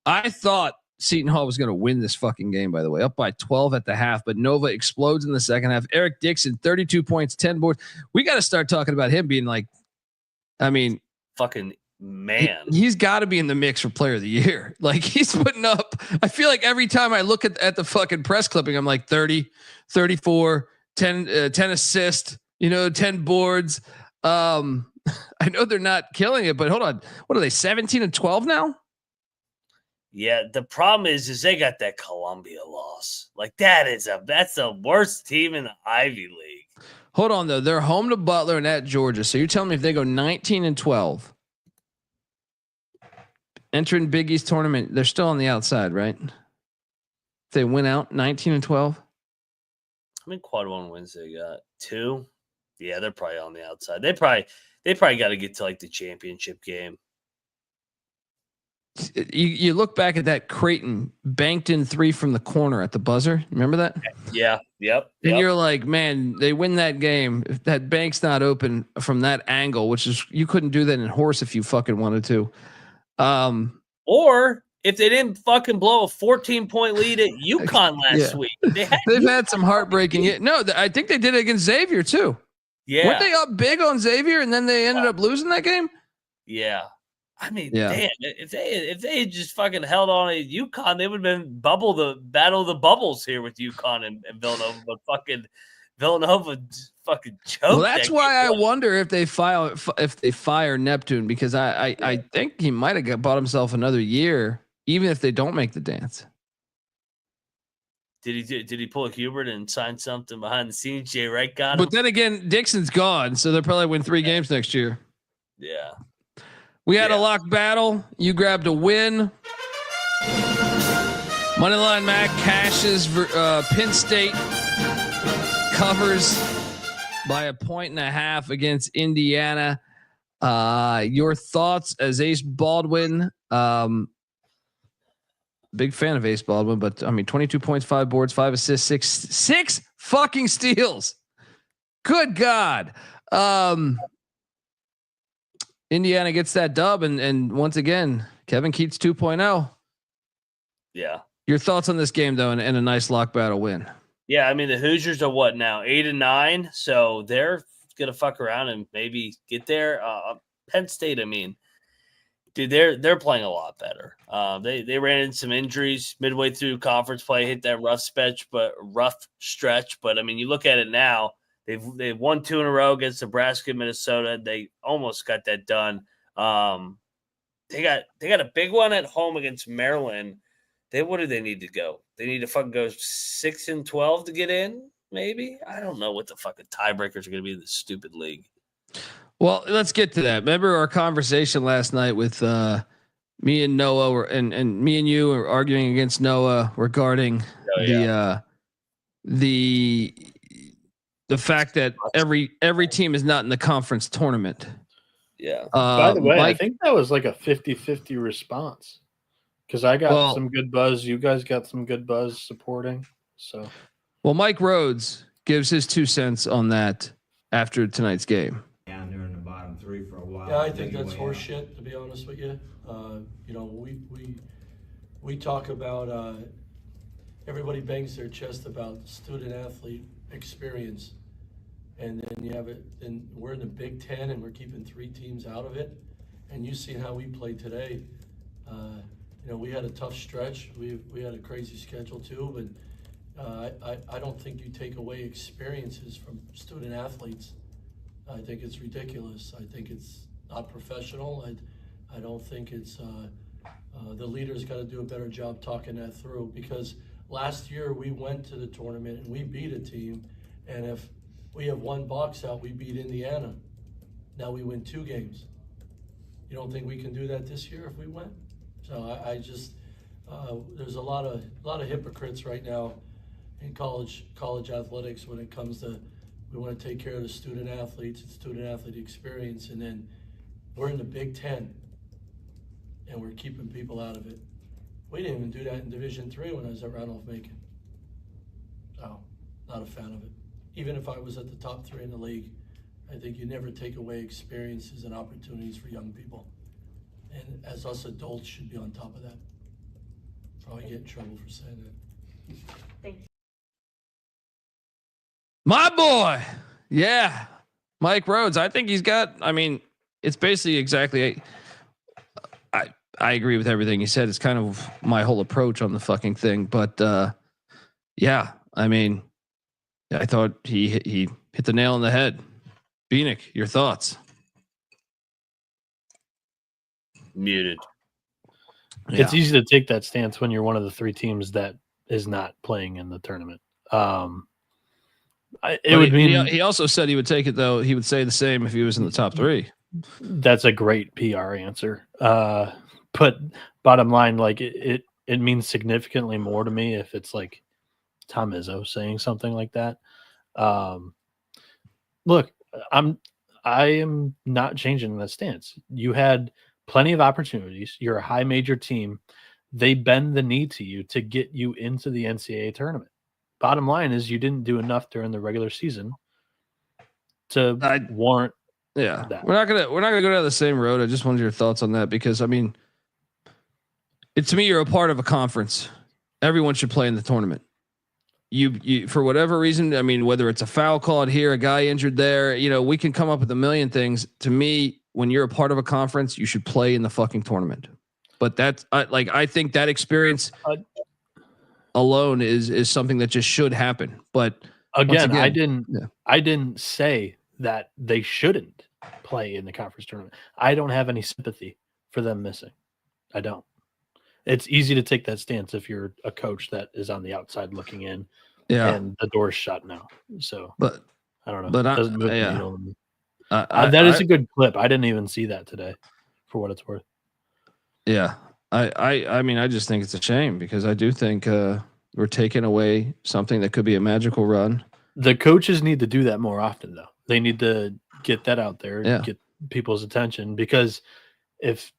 I thought Seton Hall was going to win this fucking game, by the way, up by 12 at the half, but Nova explodes in the second half. Eric Dixon, 32 points, 10 boards. We got to start talking about him being like, I mean, fucking man. He's got to be in the mix for player of the year. Like he's putting up, I feel like every time I look at the fucking press clipping, I'm like 30, 34, 10 assists, 10 boards. I know they're not killing it, but hold on. What are they? 17 and 12 now? Yeah, the problem is they got that Columbia loss. Like that's the worst team in the Ivy League. Hold on though. They're home to Butler and at Georgia. So you're telling me if they go 19 and 12, entering Big East tournament, they're still on the outside, right? If they win out 19 and 12. How many quad one wins they got? 2. Yeah, they're probably on the outside. They probably got to get to like the championship game. You look back at that Creighton banked in 3 from the corner at the buzzer. Remember that? Yeah. Yep. And you're like, man, they win that game. If that bank's not open from that angle, which is you couldn't do that in horse if you fucking wanted to. Or if they didn't fucking blow a 14-point lead at UConn last week, they've had some heartbreaking. No, I think they did it against Xavier too. Yeah, weren't they up big on Xavier and then they ended up losing that game? Yeah, I mean, damn, if they had just fucking held on at UConn, they would have been battle of the bubbles here with UConn and Villanova, but fucking Villanova fucking choked. Well, that's why I wonder if they fire Neptune, because I think he might have bought himself another year, even if they don't make the dance. Did he pull a Hubert and sign something behind the scenes? Jay Wright got him. But then again, Dixon's gone, so they'll probably win 3 games next year. Yeah. We had a lock battle. You grabbed a win. Moneyline Mac cashes. Penn State covers by 1.5 against Indiana. Your thoughts as Ace Baldwin? Big fan of Ace Baldwin, but I mean, 22 points, 5 boards, 5 assists, six fucking steals. Good God. Indiana gets that dub, and once again, Kevin Keats 2.0. Yeah. Your thoughts on this game though, and a nice lock battle win. Yeah, I mean the Hoosiers are what now 8-9, so they're gonna fuck around and maybe get there. Penn State, I mean, dude, they're playing a lot better. They ran into some injuries midway through conference play, hit that rough stretch. But I mean, you look at it now. They've won 2 in a row against Nebraska and Minnesota. They almost got that done. They got a big one at home against Maryland. What do they need to go? They need to fucking go 6-12 to get in, maybe? I don't know what the fucking tiebreakers are going to be in this stupid league. Well, let's get to that. Remember our conversation last night with me and Noah, and me and you were arguing against Noah regarding the fact that every team is not in the conference tournament. Yeah. By the way, I think that was like a 50-50 response. Because I got some good buzz. You guys got some good buzz supporting. So, well, Mike Rhodes gives his 2 cents on that after tonight's game. Down there in the bottom 3 for a while. Yeah, I think that's horseshit, to be honest with you. We talk about everybody bangs their chest about student athlete experience, and then you have it. And we're in the Big Ten, and we're keeping 3 teams out of it. And you see how we played today. We had a tough stretch. We had a crazy schedule too, but I don't think you take away experiences from student athletes. I think it's ridiculous. I think it's not professional. I don't think it's The leaders got to do a better job talking that through, because last year we went to the tournament and we beat a team, and if we have one box out, we beat Indiana. Now we win 2 games. You don't think we can do that this year if we win? So I just there's a lot of hypocrites right now in college athletics when it comes to, we want to take care of the student athletes and student athlete experience, and then we're in the Big Ten and we're keeping people out of it. We didn't even do that in Division III when I was at Randolph-Macon. So, not a fan of it. Even if I was at the top 3 in the league, I think you never take away experiences and opportunities for young people. And as us adults should be on top of that. Probably get in trouble for saying that. Thanks. My boy. Yeah. Mike Rhodes. I think he's got, I mean, it's basically exactly, I agree with everything he said. It's kind of my whole approach on the fucking thing. But yeah, I mean, I thought he hit the nail on the head. Bieniek, your thoughts? Muted. Yeah. It's easy to take that stance when you're one of the 3 teams that is not playing in the tournament. It would mean he also said he would take it, though. He would say the same if he was in the top 3. That's a great PR answer. But bottom line, like it means significantly more to me if it's like Tom Izzo saying something like that. Look, I am not changing that stance. You had plenty of opportunities. You're a high major team. They bend the knee to you to get you into the NCAA tournament. Bottom line is you didn't do enough during the regular season to warrant. Yeah, that. we're not gonna go down the same road. I just wanted your thoughts on that because I mean, to me, you're a part of a conference. Everyone should play in the tournament. You for whatever reason, I mean, whether it's a foul called here, a guy injured there, we can come up with a million things. To me, when you're a part of a conference, you should play in the fucking tournament. But that's I think that experience alone is something that just should happen. But again, I didn't say that they shouldn't play in the conference tournament. I don't have any sympathy for them missing. I don't. It's easy to take that stance if you're a coach that is on the outside looking in, and the door's shut now. So, but I don't know. But it doesn't move the needle. that is a good clip. I didn't even see that today, for what it's worth. Yeah, I mean, I just think it's a shame because I do think we're taking away something that could be a magical run. The coaches need to do that more often, though. They need to get that out there, get people's attention, because if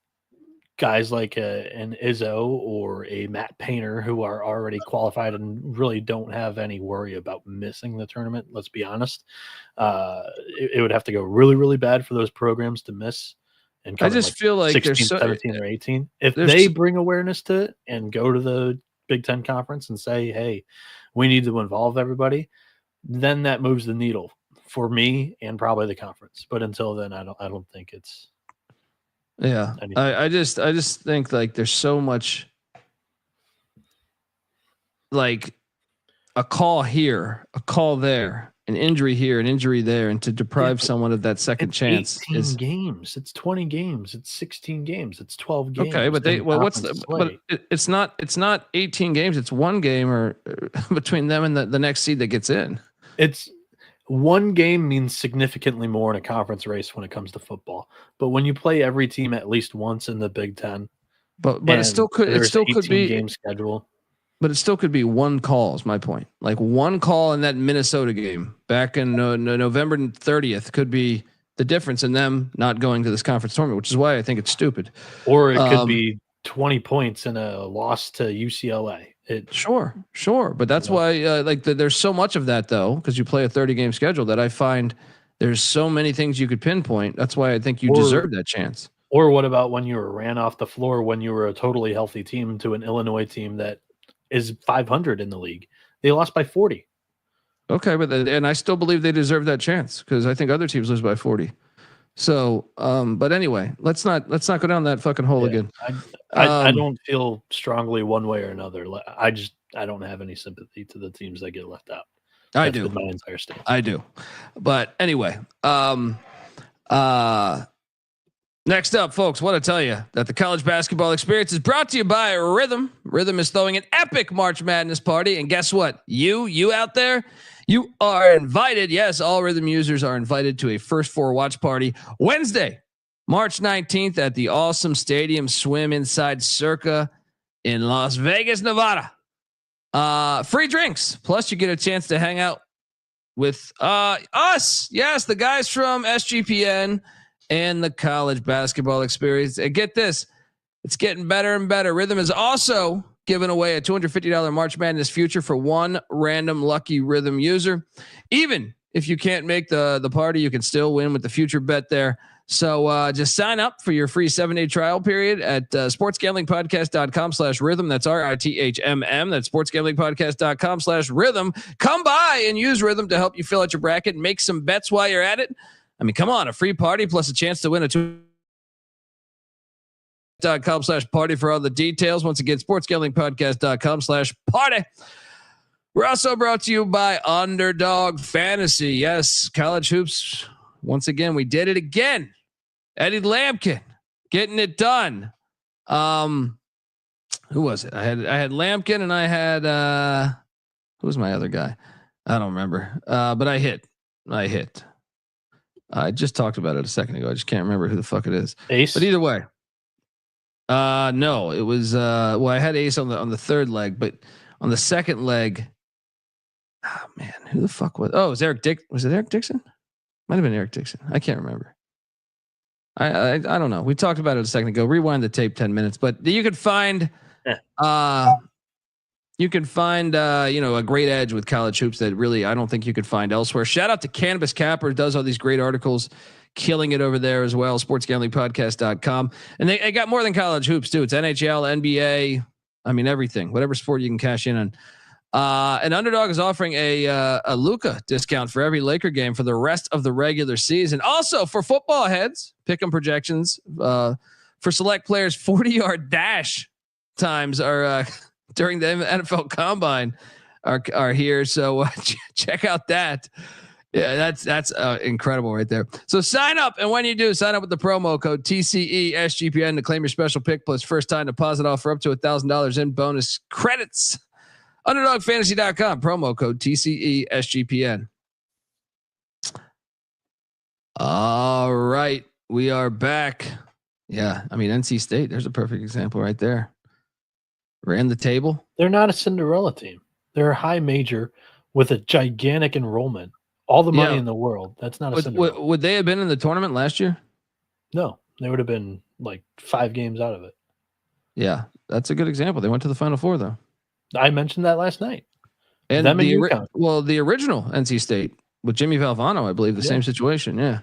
guys like an Izzo or a Matt Painter who are already qualified and really don't have any worry about missing the tournament, let's be honest, it would have to go really, really bad for those programs to miss. And I just feel like 16, 17, or 18. If they bring awareness to it and go to the Big Ten conference and say, hey, we need to involve everybody, then that moves the needle for me and probably the conference. But until then, I don't think it's anything. I just think like there's so much like a call here, a call there, an injury here, an injury there, and to deprive someone of that second chance 18 is games. It's 20 games. It's 16 games. It's 12 games. okay. But it's not 18 games. It's one game or between them and the next seed that gets in. It's one game means significantly more in a conference race when it comes to football. But when you play every team at least once in the Big Ten, but it still could be game schedule. But it still could be one call is my point. Like one call in that Minnesota game back in November 30th could be the difference in them not going to this conference tournament, which is why I think it's stupid. Or it could be 20 points in a loss to UCLA. Sure. But that's why there's so much of that though, because you play a 30-game schedule that I find there's so many things you could pinpoint. That's why I think you deserve that chance. Or what about when you were ran off the floor when you were a totally healthy team to an Illinois team that is 500 in the league? They lost by 40. Okay, and I still believe they deserve that chance because I think other teams lose by 40. So, but anyway, let's not go down that fucking hole again. I don't feel strongly one way or another. I don't have any sympathy to the teams that get left out. I do. My entire stance. I do. But anyway, Next up, folks, want to tell you that the college basketball experience is brought to you by Rhythm. Rhythm is throwing an epic March Madness party. And guess what? You out there, you are invited. Yes, all Rhythm users are invited to a First Four watch party Wednesday, March 19th at the awesome Stadium Swim Inside Circa in Las Vegas, Nevada. Free drinks. Plus you get a chance to hang out with us. Yes, the guys from SGPN and the college basketball experience. And get this, it's getting better and better. Rhythm is also giving away a $250 March Madness future for one random lucky Rhythm user. Even if you can't make the party, you can still win with the future bet there. So just sign up for your free 7-day trial period at sportsgamblingpodcast.com/rhythm. That's RITHMM. That's sportsgamblingpodcast.com/rhythm. Come by and use Rhythm to help you fill out your bracket and make some bets while you're at it. I mean, come on, a free party plus a chance to win a .com/party for all the details. Once again, sportsgamblingpodcast.com/party. We're also brought to you by Underdog Fantasy. Yes, college hoops. Once again, we did it again. Eddie Lampkin getting it done. Who was it? I had Lampkin and I had who was my other guy? I don't remember. But I hit. I just talked about it a second ago. I just can't remember who the fuck it is. Ace. But either way. No, it was well, I had Ace on the third leg, but on the second leg, oh man, who the fuck was? Oh, it was Eric Dick. Was it Eric Dixon? Might have been Eric Dixon. I can't remember. I don't know. We talked about it a second ago. Rewind the tape 10 minutes, but you could find a great edge with college hoops that really I don't think you could find elsewhere. Shout out to Cannabis Capper, does all these great articles, killing it over there as well. sportsgamblingpodcast.com. And they got more than college hoops too. It's NHL, NBA, I mean everything, whatever sport you can cash in on. And Underdog is offering a Luka discount for every Laker game for the rest of the regular season. Also for football heads, pick 'em projections for select players. 40-yard dash times are during the NFL Combine are here. So check out that. Yeah, that's incredible right there. So sign up, and when you do, sign up with the promo code TCESGPN to claim your special pick plus first time deposit offer up to $1,000 in bonus credits. UnderdogFantasy.com, promo code TCESGPN. All right, we are back. Yeah, I mean, NC State, there's a perfect example right there. Ran the table. They're not a Cinderella team. They're a high major with a gigantic enrollment. All the money in the world. That's not a Cinderella. Would they have been in the tournament last year? No, they would have been like 5 games out of it. Yeah, that's a good example. They went to the Final Four, though. I mentioned that last night. And the original NC State with Jimmy Valvano, I believe, the same situation. Yeah.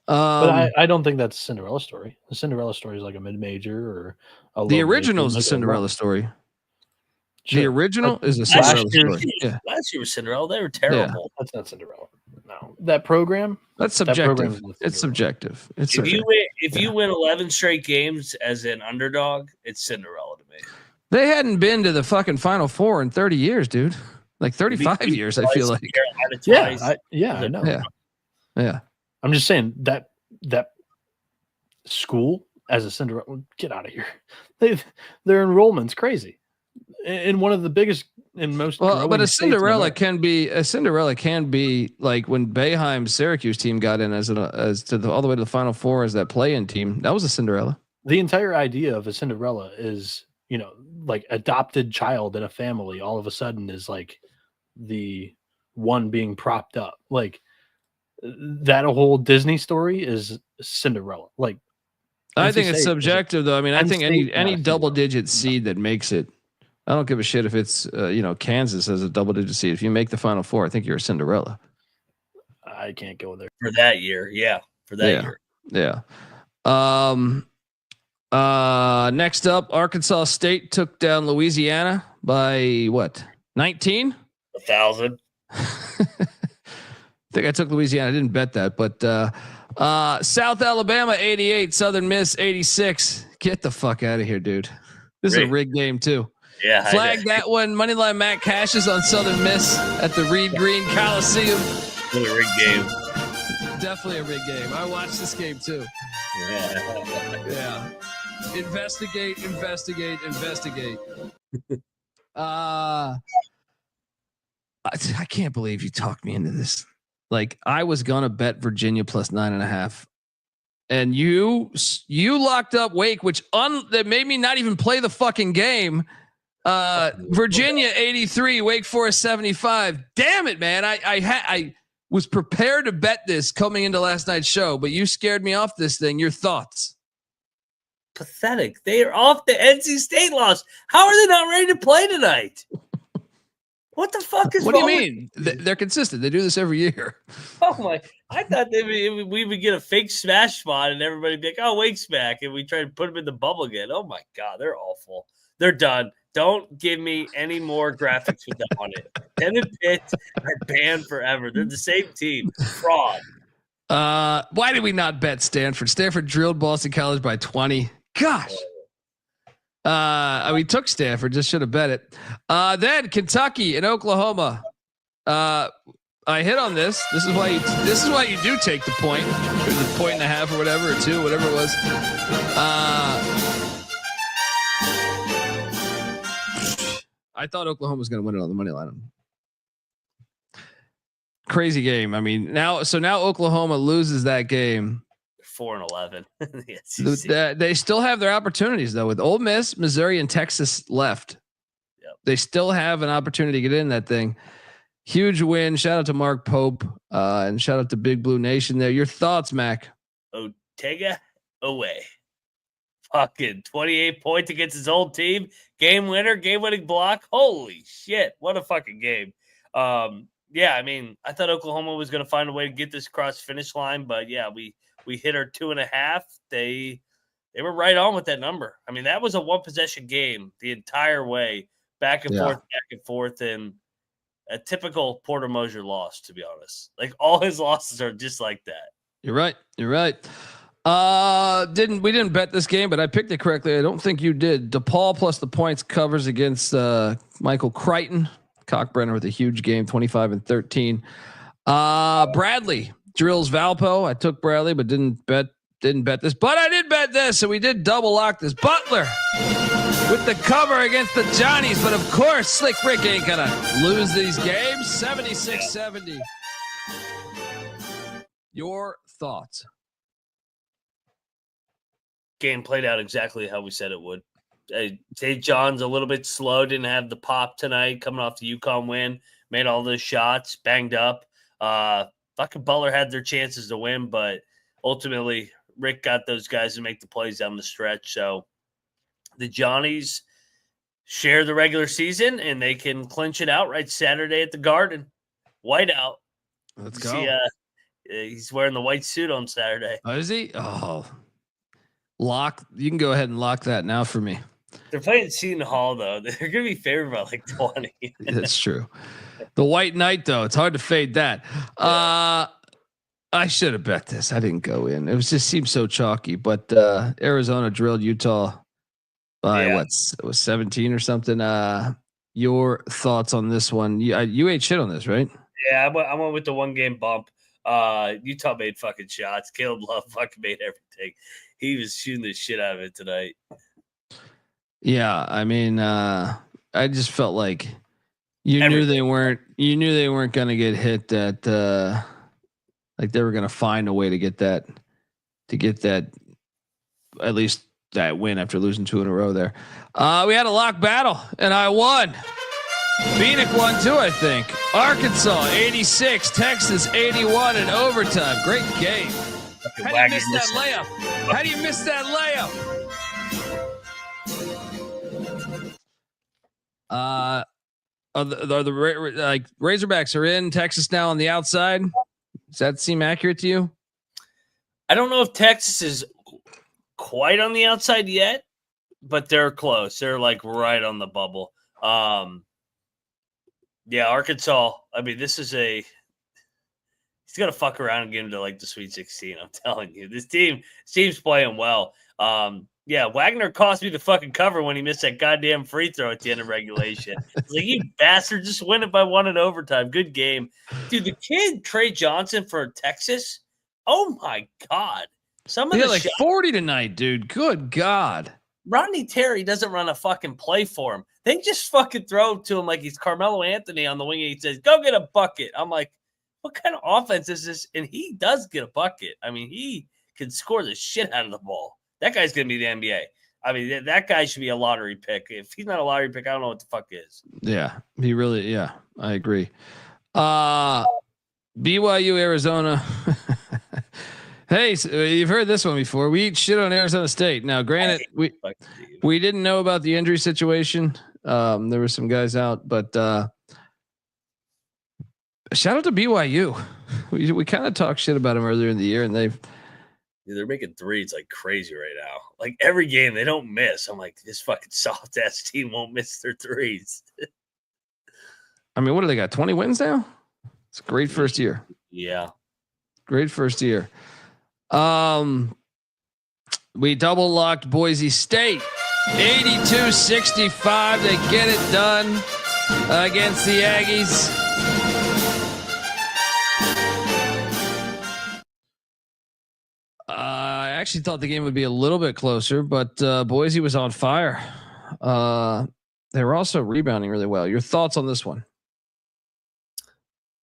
But I don't think that's a Cinderella story. The Cinderella story is like a mid-major or the original is a Cinderella story. Sure. The original is a Cinderella story. Yeah. Last year was Cinderella. They were terrible. Yeah. That's not Cinderella. No, that program. That's subjective. It's subjective. It's if you win 11 straight games as an underdog, it's Cinderella to me. They hadn't been to the fucking Final Four in 30 years, dude. Like 35 years, I feel like. I know. Yeah. I'm just saying that school as a Cinderella, get out of here. Their enrollment's crazy. In one of the biggest and most but a Cinderella can be like when Boeheim's Syracuse team got in all the way to the Final Four as that play-in team. That was a Cinderella. The entire idea of a Cinderella is, like adopted child in a family all of a sudden is like the one being propped up. Like that whole Disney story is Cinderella. Like I think it's subjective though. I mean, I think any double-digit seed that makes it, I don't give a shit if it's Kansas as a double-digit seed. If you make the Final Four, I think you're a Cinderella. I can't go there for that year. Yeah, for that year. Yeah. Next up, Arkansas State took down Louisiana by what? 19? 1,000. I think I took Louisiana. I didn't bet that, but South Alabama 88, Southern Miss 86. Get the fuck out of here, dude. This is a rigged game too. Yeah, flag that one. Moneyline Matt cashes on Southern Miss at the Reed Green Coliseum. Really rigged game. definitely a rigged game. I watched this game too. Yeah. Investigate. I can't believe you talked me into this. Like, I was gonna bet Virginia plus 9.5, and you locked up Wake, which that made me not even play the fucking game. Virginia 83, Wake Forest 75. Damn it, man! I was prepared to bet this coming into last night's show, but you scared me off this thing. Your thoughts? Pathetic. They are off the NC State loss. How are they not ready to play tonight? What the fuck is? What do you mean? They're consistent. They do this every year. Oh my! I thought we would get a fake smash spot and everybody would be like, "Oh, Wake's back," and we try to put them in the bubble again. Oh my god, they're awful. They're done. Don't give me any more graphics with them on it. Them and Pitt are banned forever. They're the same team. Fraud. Why did we not bet Stanford? Stanford drilled Boston College by 20. Gosh. We took Stanford, just should have bet it. Then Kentucky and Oklahoma. I hit on this. This is why you do take the point, or the 1.5 or whatever, or 2, whatever it was. I thought Oklahoma was going to win it on the money line. Crazy game. I mean, now Oklahoma loses that game. 4-11. They still have their opportunities though, with Ole Miss, Missouri, and Texas left. Yep. They still have an opportunity to get in that thing. Huge win. Shout out to Mark Pope, and shout out to Big Blue Nation there. Your thoughts, Mac? Ortega away. Fucking 28 points against his old team. Game winner, game winning block. Holy shit. What a fucking game. Yeah, I mean, I thought Oklahoma was going to find a way to get this across the finish line, but yeah, we hit our 2.5. They were right on with that number. I mean, that was a one possession game the entire way, back and forth, and a typical Porter Moser loss, to be honest. Like, all his losses are just like that. You're right. We didn't bet this game, but I picked it correctly. I don't think you did. DePaul plus the points covers against Michael Crichton. Cockbrenner with a huge game, 25-13. Bradley drills Valpo. I took Bradley, but didn't bet this. But I did bet this, so we did double lock this. Butler with the cover against the Johnnies, but of course, Slick Rick ain't gonna lose these games. 76-70. Your thoughts? Game played out exactly how we said it would. St. John's a little bit slow, didn't have the pop tonight, coming off the UConn win, made all those shots, banged up. Fucking Butler had their chances to win, but ultimately Rick got those guys to make the plays down the stretch. So the Johnnies share the regular season, and they can clinch it outright Saturday at the Garden. White out. Let's go. See, he's wearing the white suit on Saturday. Oh, is he? Oh, lock. You can go ahead and lock that now for me. They're playing Seton Hall, though. They're going to be favored by like 20. That's true. The White Knight, though, it's hard to fade that. I should have bet this. I didn't go in. It was just seemed so chalky. But Arizona drilled Utah by it was 17 or something. Your thoughts on this one? You ate shit on this, right? Yeah, I went with the 1 game bump. Utah made fucking shots. Caleb Love fucking made everything. He was shooting the shit out of it tonight. Yeah, I mean, I just felt like you knew they weren't going to get hit. That like they were going to find a way to get that at least that win after losing 2 in a row there. We had a lock battle and I won. Bieniek won too, I think. Arkansas 86, Texas 81 in overtime. Great game. How do you miss that layup? How do you miss that layup? Are the like Razorbacks are in Texas now on the outside? Does that seem accurate to you? I don't know if Texas is quite on the outside yet, but they're close. They're like right on the bubble. Yeah, Arkansas. I mean, this is he's gonna fuck around and get into like the Sweet 16. I'm telling you, this team's playing well. Yeah, Wagner cost me the fucking cover when he missed that goddamn free throw at the end of regulation. It's like, you bastard, just win it by 1 in overtime. Good game. Dude, the kid, Trey Johnson for Texas, Oh my God. Some of He had the like 40 tonight, dude. Good God. Rodney Terry doesn't run a fucking play for him. They just fucking throw to him like he's Carmelo Anthony on the wing. And he says, go get a bucket. I'm like, what kind of offense is this? And he does get a bucket. I mean, he can score the shit out of the ball. That guy's going to be the NBA. I mean, that guy should be a lottery pick. If he's not a lottery pick, I don't know what the fuck is. Yeah, he really, yeah, I agree. BYU, Arizona. Hey, so you've heard this one before. We eat shit on Arizona State. Now, granted, we didn't know about the injury situation. There were some guys out, but shout out to BYU. We kind of talked shit about them earlier in the year, and they're making threes like crazy right now. Like every game, they don't miss. I'm like, this fucking soft ass team won't miss their threes. I mean, what do they got? 20 wins now? It's a great first year. Yeah, great first year. We double locked Boise State, 82-65. They get it done against the Aggies. I actually thought the game would be a little bit closer, but Boise was on fire. They were also rebounding really well. Your thoughts on this one?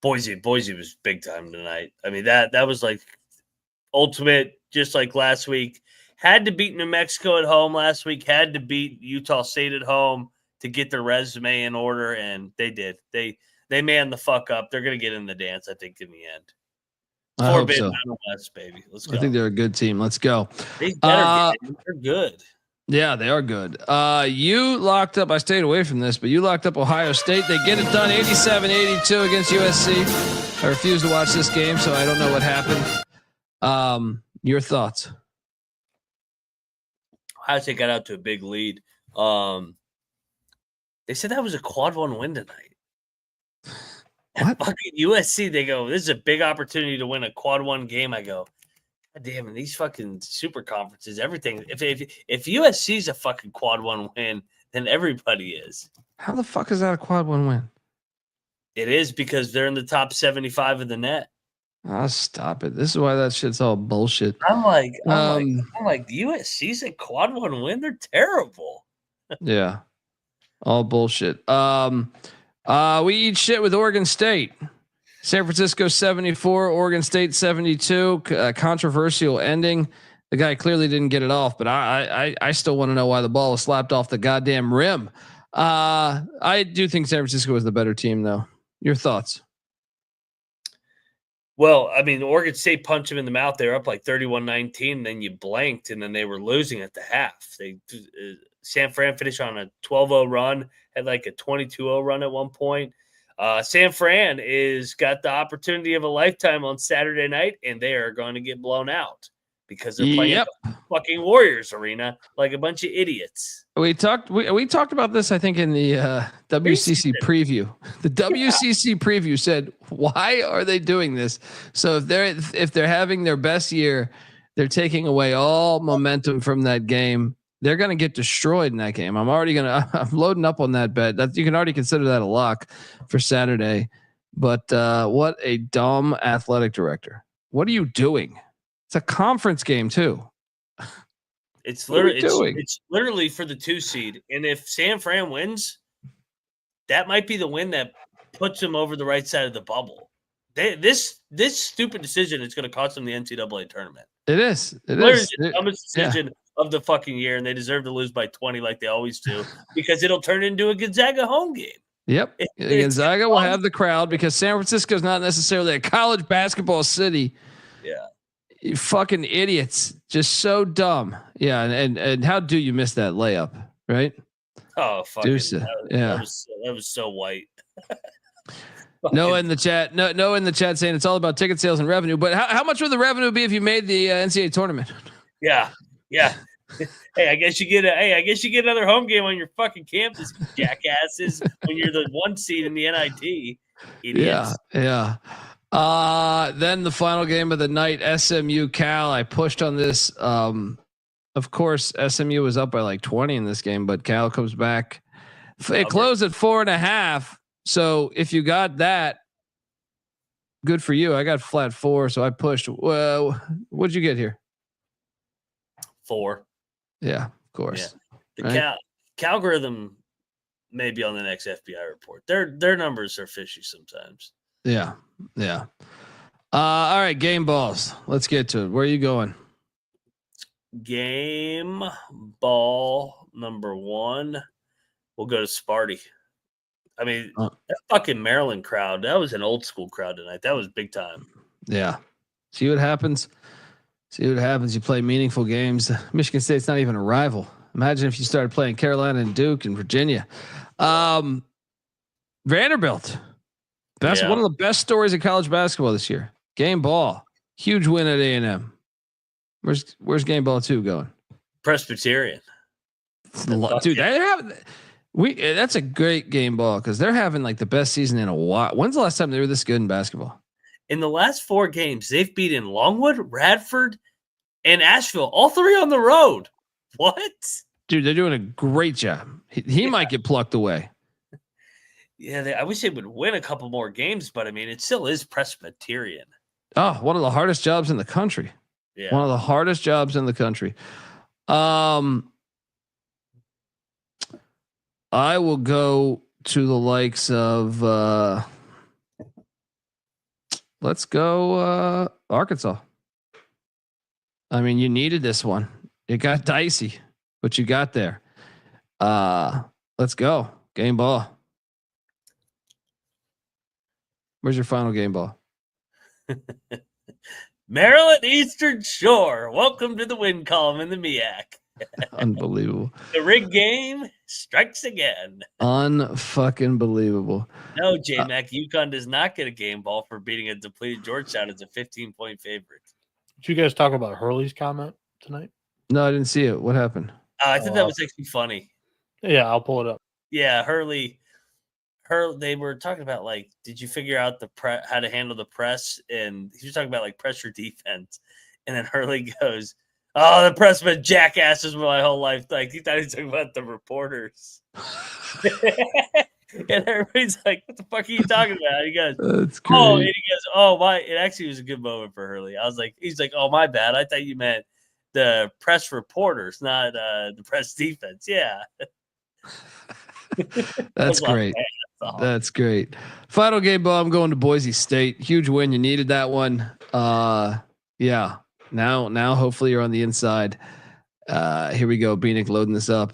Boise was big time tonight. I mean, that was like ultimate, just like last week. Had to beat New Mexico at home last week. Had to beat Utah State at home to get their resume in order, and they did. They manned the fuck up. They're gonna get in the dance, I think, in the end. I hope so. West, baby. Let's go. I think they're a good team. Let's go. They're good. Yeah, they are good. You locked up. I stayed away from this, but you locked up Ohio State. They get it done 87-82 against USC. I refuse to watch this game, so I don't know what happened. Your thoughts? Ohio State got out to a big lead. They said that was a quad one win tonight. What? Fucking USC, they go, this is a big opportunity to win a quad one game. I go, God damn it, these fucking super conferences, everything. If USC's a fucking quad one win, then everybody is. How the fuck is that a quad one win? It is because they're in the top 75 of the net. Oh, stop it. This is why that shit's all bullshit. I'm like, USC's a quad one win? They're terrible. Yeah. All bullshit. We eat shit with Oregon State. San Francisco 74, Oregon State 72. Controversial ending. The guy clearly didn't get it off, but I still want to know why the ball was slapped off the goddamn rim. I do think San Francisco was the better team, though. Your thoughts? Well, I mean, Oregon State punched them in the mouth. They were up like 31-19. Then you blanked, and then they were losing at the half. San Fran finished on a 12-0 run, had like a 22-0 run at one point. San Fran got the opportunity of a lifetime on Saturday night, and they are going to get blown out because they're playing the fucking Warriors arena like a bunch of idiots. We talked about this, I think, in the WCC preview. The WCC preview said, "Why are they doing this?" So if they're having their best year, they're taking away all momentum from that game. They're going to get destroyed in that game. I'm loading up on that bet. That you can already consider that a lock for Saturday. But what a dumb athletic director. What are you doing? It's a conference game too. It's literally for the 2 seed. And if San Fran wins, that might be the win that puts them over the right side of the bubble. This stupid decision is going to cost them the NCAA tournament. It is. It is the dumbest decision of the fucking year, and they deserve to lose by 20 like they always do because it'll turn into a Gonzaga home game. Yep. Gonzaga will have the crowd because San Francisco is not necessarily a college basketball city. Yeah. You fucking idiots. Just so dumb. Yeah. And how do you miss that layup? Right. Oh, fucking. That was so white. Noah in the chat. Noah in the chat saying it's all about ticket sales and revenue. But how much would the revenue be if you made the NCAA tournament? Yeah. Hey, I guess you get another home game on your fucking campus, jackasses. When you're the 1 seed in the NIT, idiots. Yeah. Then the final game of the night, SMU Cal. I pushed on this. Of course, SMU was up by like 20 in this game, but Cal comes back. It closed at 4.5. So if you got that, good for you. I got flat 4, so I pushed. Well, what'd you get here? 4. Yeah, of course. Yeah. The Calgoritham may be on the next FBI report. Their numbers are fishy sometimes. Yeah. All right, game balls. Let's get to it. Where are you going? Game ball number 1. We'll go to Sparty. I mean, that fucking Maryland crowd, that was an old school crowd tonight. That was big time. Yeah. See what happens. You play meaningful games. Michigan State's not even a rival. Imagine if you started playing Carolina and Duke and Virginia. Vanderbilt. One of the best stories of college basketball this year. Game ball. Huge win at A&M. Where's game ball 2 going? Presbyterian. Dude, that's a great game ball because they're having like the best season in a while. When's the last time they were this good in basketball? In the last 4 games, they've beaten Longwood, Radford, and Asheville, all 3 on the road. What? Dude, they're doing a great job. He might get plucked away. Yeah, I wish they would win a couple more games, but I mean, it still is Presbyterian. Oh, one of the hardest jobs in the country. Yeah. One of the hardest jobs in the country. I will go to the likes of let's go Arkansas. I mean, you needed this one. It got dicey, but you got there. Let's go. Game ball. Where's your final game ball? Maryland Eastern Shore. Welcome to the win column in the MEAC. Unbelievable. The rig game strikes again. Unfucking believable. No, J-Mac, UConn does not get a game ball for beating a depleted Georgetown as a 15-point favorite. Did you guys talk about Hurley's comment tonight? No, I didn't see it. What happened? I thought that was actually funny. Yeah, I'll pull it up. Yeah, Hurley, they were talking about, like, did you figure out how to handle the press? And he was talking about, like, pressure defense. And then Hurley goes, oh, the press been jackasses my whole life. Like, he thought he was talking about the reporters. And everybody's like, what the fuck are you talking about? He goes, that's great. Oh, and he goes, oh, my. It actually was a good moment for Hurley. I was like, he's like, oh, my bad. I thought you meant the press reporters, not the press defense. Yeah. That's great. That's great. Final game ball. I'm going to Boise State. Huge win. You needed that one. Yeah. Now hopefully you're on the inside. Here we go. Bieniek loading this up.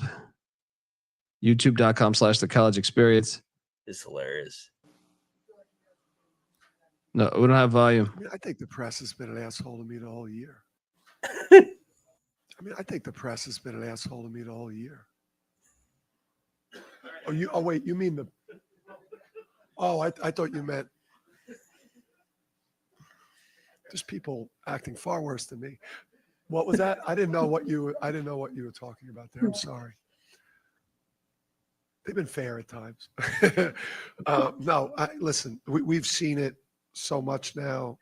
YouTube.com/the college experience. It's hilarious. No, we don't have volume. I mean, I think the press has been an asshole to me the whole year. I think the press has been an asshole to me the whole year. Wait, you mean the? Oh, I thought you meant. There's people acting far worse than me. What was that? I didn't know what you were talking about there. I'm sorry. They've been fair at times. No, listen. We've seen it so much now.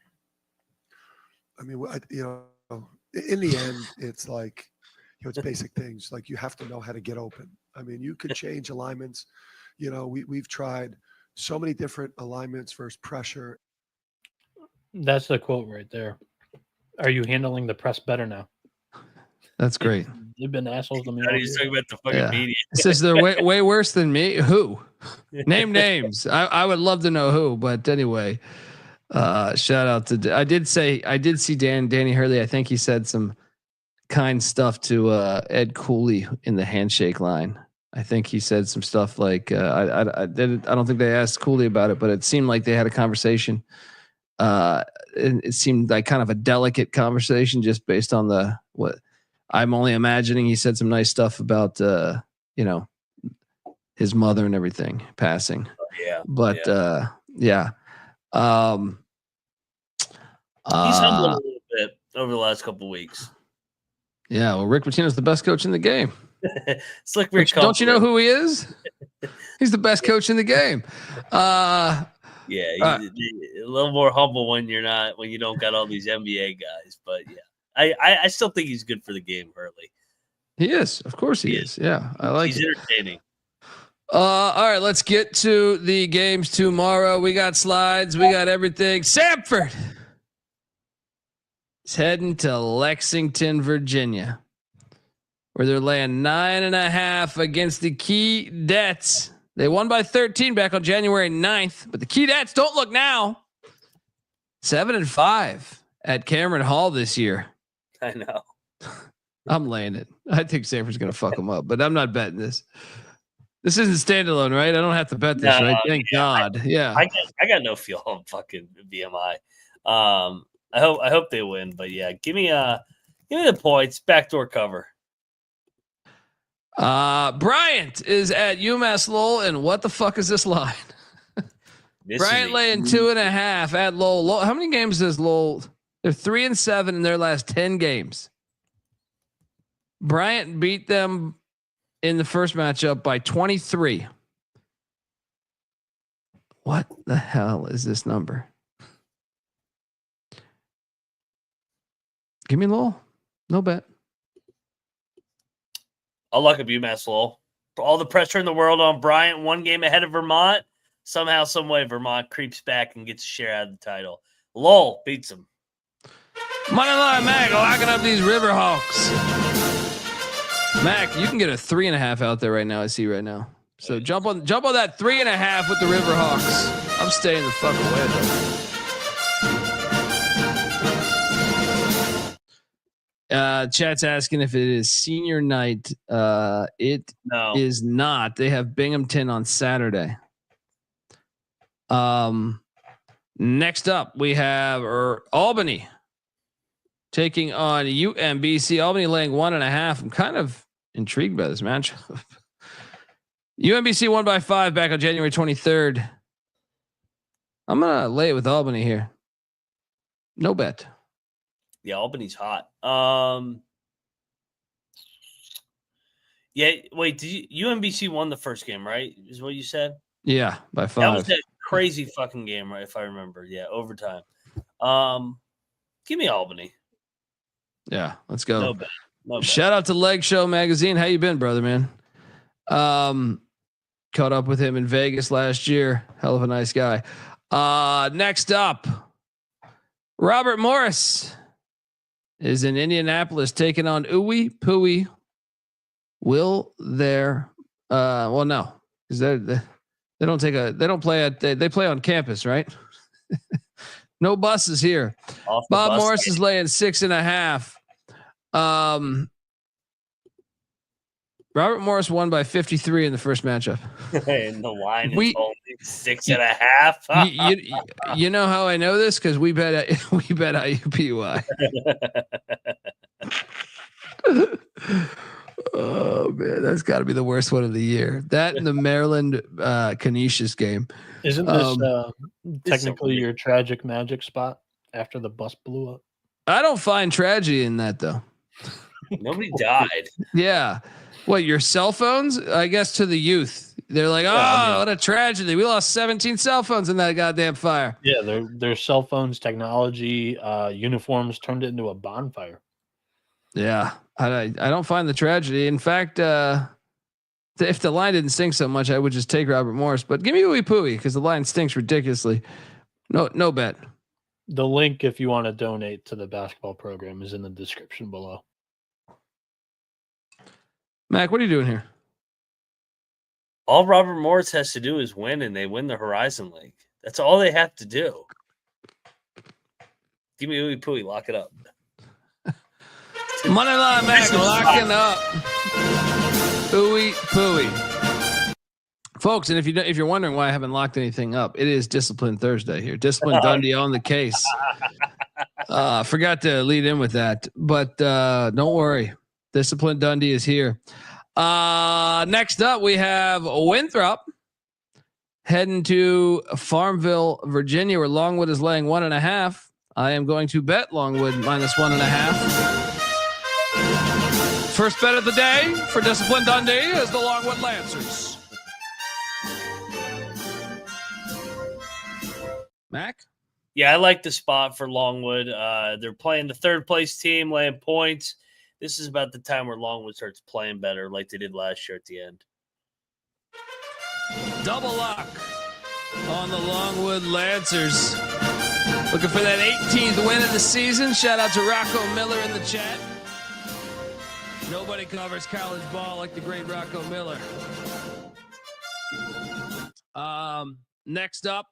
I mean, in the end, it's like, it's basic things. Like, you have to know how to get open. I mean, you could change alignments. We've tried so many different alignments versus pressure. That's the quote right there. Are you handling the press better now? That's great. You've been assholes to me. He's talking about the fucking media. It says they're way worse than me. Who? Name names. I would love to know who. But anyway, shout out to. I did see Danny Hurley. I think he said some kind stuff to Ed Cooley in the handshake line. I think he said some stuff like I don't think they asked Cooley about it, but it seemed like they had a conversation. It seemed like kind of a delicate conversation just based on what I'm only imagining. He said some nice stuff about his mother and everything passing. Yeah. But yeah. He's humbled a little bit over the last couple of weeks. Yeah, well, Rick Pitino's the best coach in the game. Slick Rick. Don't you know who he is? He's the best coach in the game. Yeah, he's a little more humble when you don't got all these NBA guys. But yeah, I still think he's good for the game, Hurley. He is, of course he is. Yeah, I like. He's entertaining. All right, let's get to the games tomorrow. We got slides. We got everything. Samford is heading to Lexington, Virginia, where they're laying 9.5 against the Keydets. They won by 13 back on January 9th, but the Keydets don't look now. 7-5 at Cameron Hall this year. I know. I'm laying it. I think Sanford's going to fuck them up, but I'm not betting this. This isn't standalone, right? I don't have to bet this, right? Thank God. I got no feel on fucking BMI. I hope they win, but yeah, give me the points. Backdoor cover. Bryant is at UMass Lowell, and what the fuck is this line? Bryant laying 2.5 at Lowell. How many games does Lowell? They're 3-7 in their last 10 games. Bryant beat them in the first matchup by 23. What the hell is this number? Give me Lowell. No bet. I'll lock up UMass Lowell. All the pressure in the world on Bryant, 1 game ahead of Vermont. Somehow, some way, Vermont creeps back and gets a share out of the title. Lowell beats them. Moneyline Mac locking up these Riverhawks. Mac, you can get a 3.5 out there right now. I see right now. So jump on that 3.5 with the Riverhawks. I'm staying the fuck away though. Chat's asking if it is senior night. It is not. They have Binghamton on Saturday. Next up we have Albany taking on UMBC. Albany laying 1.5. I'm kind of intrigued by this matchup. UMBC won by 5 back on January 23rd. I'm gonna lay it with Albany here. No bet. Yeah, Albany's hot. Yeah, wait, UMBC won the first game, right? Is what you said? Yeah, by 5. That was that crazy fucking game, right? If I remember. Yeah, overtime. Give me Albany. Yeah, let's go. No bet. Shout out to Leg Show Magazine. How you been, brother, man? Caught up with him in Vegas last year. Hell of a nice guy. Next up, Robert Morris is in Indianapolis taking on Uwe Pui. Will there? Well, no, because they don't play on campus, right? No buses here. Bob Morris is laying 6.5. Robert Morris won by 53 in the first matchup. And the line is only 6.5. You know how I know this? Because we bet IUPUI. Oh man, that's got to be the worst one of the year. That and the Maryland Canisius game. Isn't this technically your tragic magic spot after the bus blew up? I don't find tragedy in that though. Nobody died. Yeah. What, your cell phones? I guess to the youth. They're like, what a tragedy. We lost 17 cell phones in that goddamn fire. Yeah, their cell phones, technology, uniforms turned it into a bonfire. Yeah. I don't find the tragedy. In fact, if the line didn't stink so much, I would just take Robert Morris. But give me Uwe Pui because the line stinks ridiculously. No bet. The link, if you want to donate to the basketball program, is in the description below. Mac, what are you doing here? All Robert Morris has to do is win, and they win the Horizon League. That's all they have to do. Give me Uwe Pui. Lock it up. Moneyline Mac locking up Uwe Pui. Folks, and if you're wondering why I haven't locked anything up, it is Discipline Thursday here. Discipline Dundee on the case. Forgot to lead in with that, but don't worry. Discipline Dundee is here. Next up, we have Winthrop heading to Farmville, Virginia, where Longwood is laying 1.5. I am going to bet Longwood minus 1.5. First bet of the day for Discipline Dundee is the Longwood Lancers. Mac? Yeah, I like the spot for Longwood. They're playing the third place team, laying points. This is about the time where Longwood starts playing better like they did last year at the end. Double lock on the Longwood Lancers. Looking for that 18th win of the season. Shout out to Rocco Miller in the chat. Nobody covers college ball like the great Rocco Miller. Next up,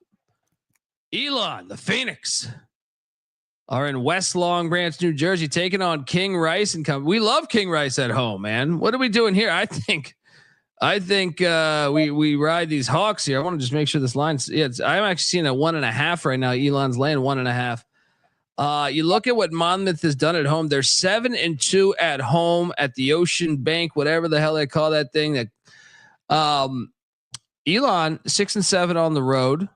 Elon, the Phoenix, are in West Long Branch, New Jersey, taking on King Rice and come. We love King Rice at home, man. What are we doing here? I think we ride these Hawks here. I want to just make sure this line's. Yeah, I'm actually seeing a 1.5 right now. Elon's laying 1.5. You look at what Monmouth has done at home. They're 7-2 at home at the Ocean Bank, whatever the hell they call that thing. That Elon 6-7 on the road.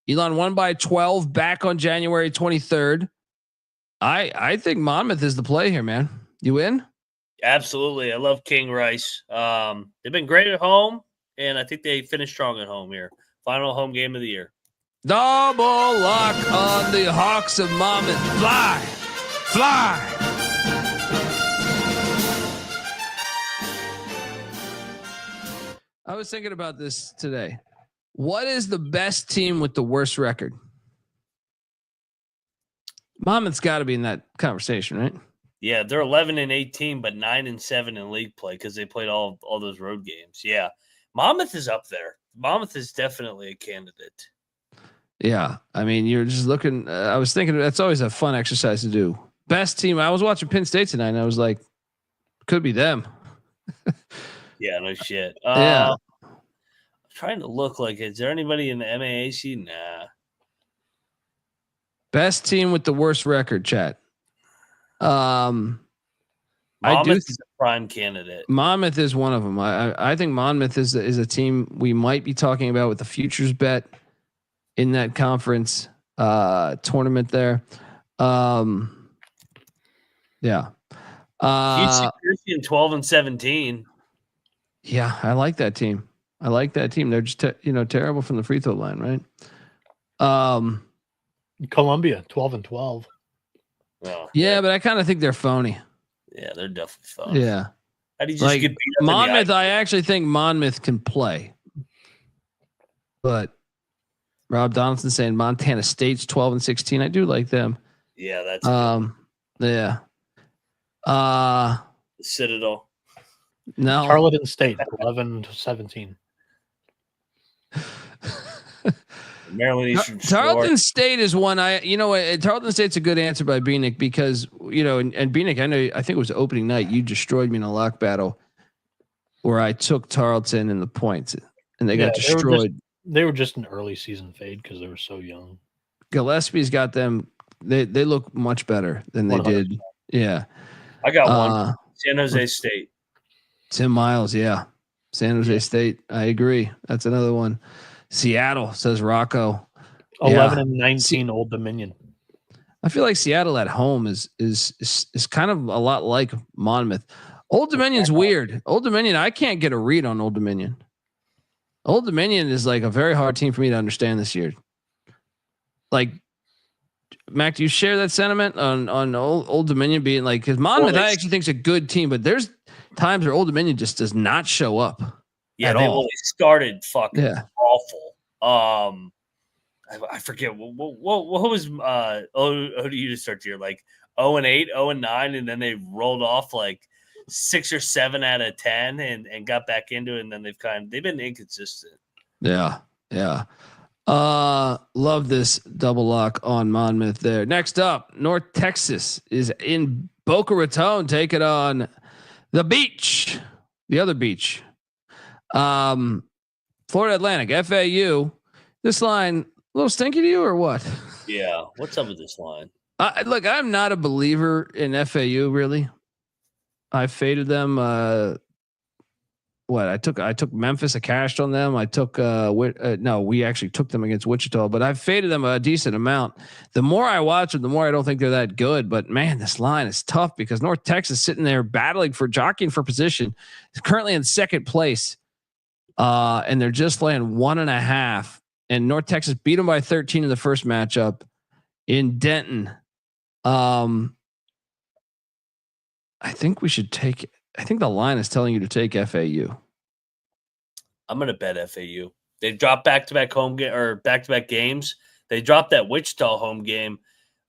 Elon won by 12 back on January 23rd. I think Monmouth is the play here, man. You in? Absolutely. I love King Rice. They've been great at home, and I think they finished strong at home here. Final home game of the year. Double lock on the Hawks of Monmouth. Fly. I was thinking about this today. What is the best team with the worst record? Monmouth's got to be in that conversation, right? Yeah, they're 11-18, but 9-7 in league play because they played all those road games. Yeah, Monmouth is up there. Monmouth is definitely a candidate. Yeah, I mean, you're just looking. I was thinking that's always a fun exercise to do. Best team. I was watching Penn State tonight, and I was like, could be them. Yeah, no shit. Yeah. I'm trying to look like, is there anybody in the MAAC? Nah. Best team with the worst record, chat. Monmouth is a prime candidate. Monmouth is one of them. I think Monmouth is a team we might be talking about with the futures bet in that conference tournament there. Yeah. Christian 12-17. Yeah, I like that team. They're just terrible from the free throw line, right? Columbia 12-12. Oh, yeah, but I kind of think they're phony. Yeah, they're definitely phony. Yeah. How do you just get beat up Monmouth? I actually think Monmouth can play, but Rob Donaldson saying Montana State's 12-16. I do like them. Yeah, that's yeah. The Citadel. No, Tarleton State 11-17. Maryland Eastern. Tarleton State is one Tarleton State's a good answer by Bieniek because and Bieniek, I think it was opening night. You destroyed me in a lock battle where I took Tarleton in the points and they got destroyed. They were just an early season fade because they were so young. Gillespie's got them. They look much better than they 100%. Did. Yeah. I got one. San Jose State. Tim Miles. Yeah. San Jose State. I agree. That's another one. Seattle, says Rocco. 11-19 Old Dominion. I feel like Seattle at home is kind of a lot like Monmouth. Old Dominion's weird. Old Dominion, I can't get a read on Old Dominion. Old Dominion is like a very hard team for me to understand this year. Like, Mac, do you share that sentiment on Old Dominion being like, because Monmouth I actually think is a good team, but there's times where Old Dominion just does not show up. Yeah, they started fucking awful. I forget what was ODU to start the year, like 0-8, 0-9, and then they rolled off like 6 or 7 out of 10 and got back into it, and then they've been inconsistent. Yeah. Love this double lock on Monmouth there. Next up, North Texas is in Boca Raton, taking on the other beach. Florida Atlantic, FAU. This line, a little stinky to you or what? Yeah. What's up with this line? Look, I'm not a believer in FAU, really. I faded them. I took Memphis, I cashed on them. I took we actually took them against Wichita, but I faded them a decent amount. The more I watch them, the more I don't think they're that good. But man, this line is tough because North Texas sitting there jockeying for position. It's currently in second place. And they're just laying 1.5. And North Texas beat them by 13 in the first matchup in Denton. I think the line is telling you to take FAU. I'm going to bet FAU. They dropped back-to-back home game or back-to-back games. They dropped that Wichita home game.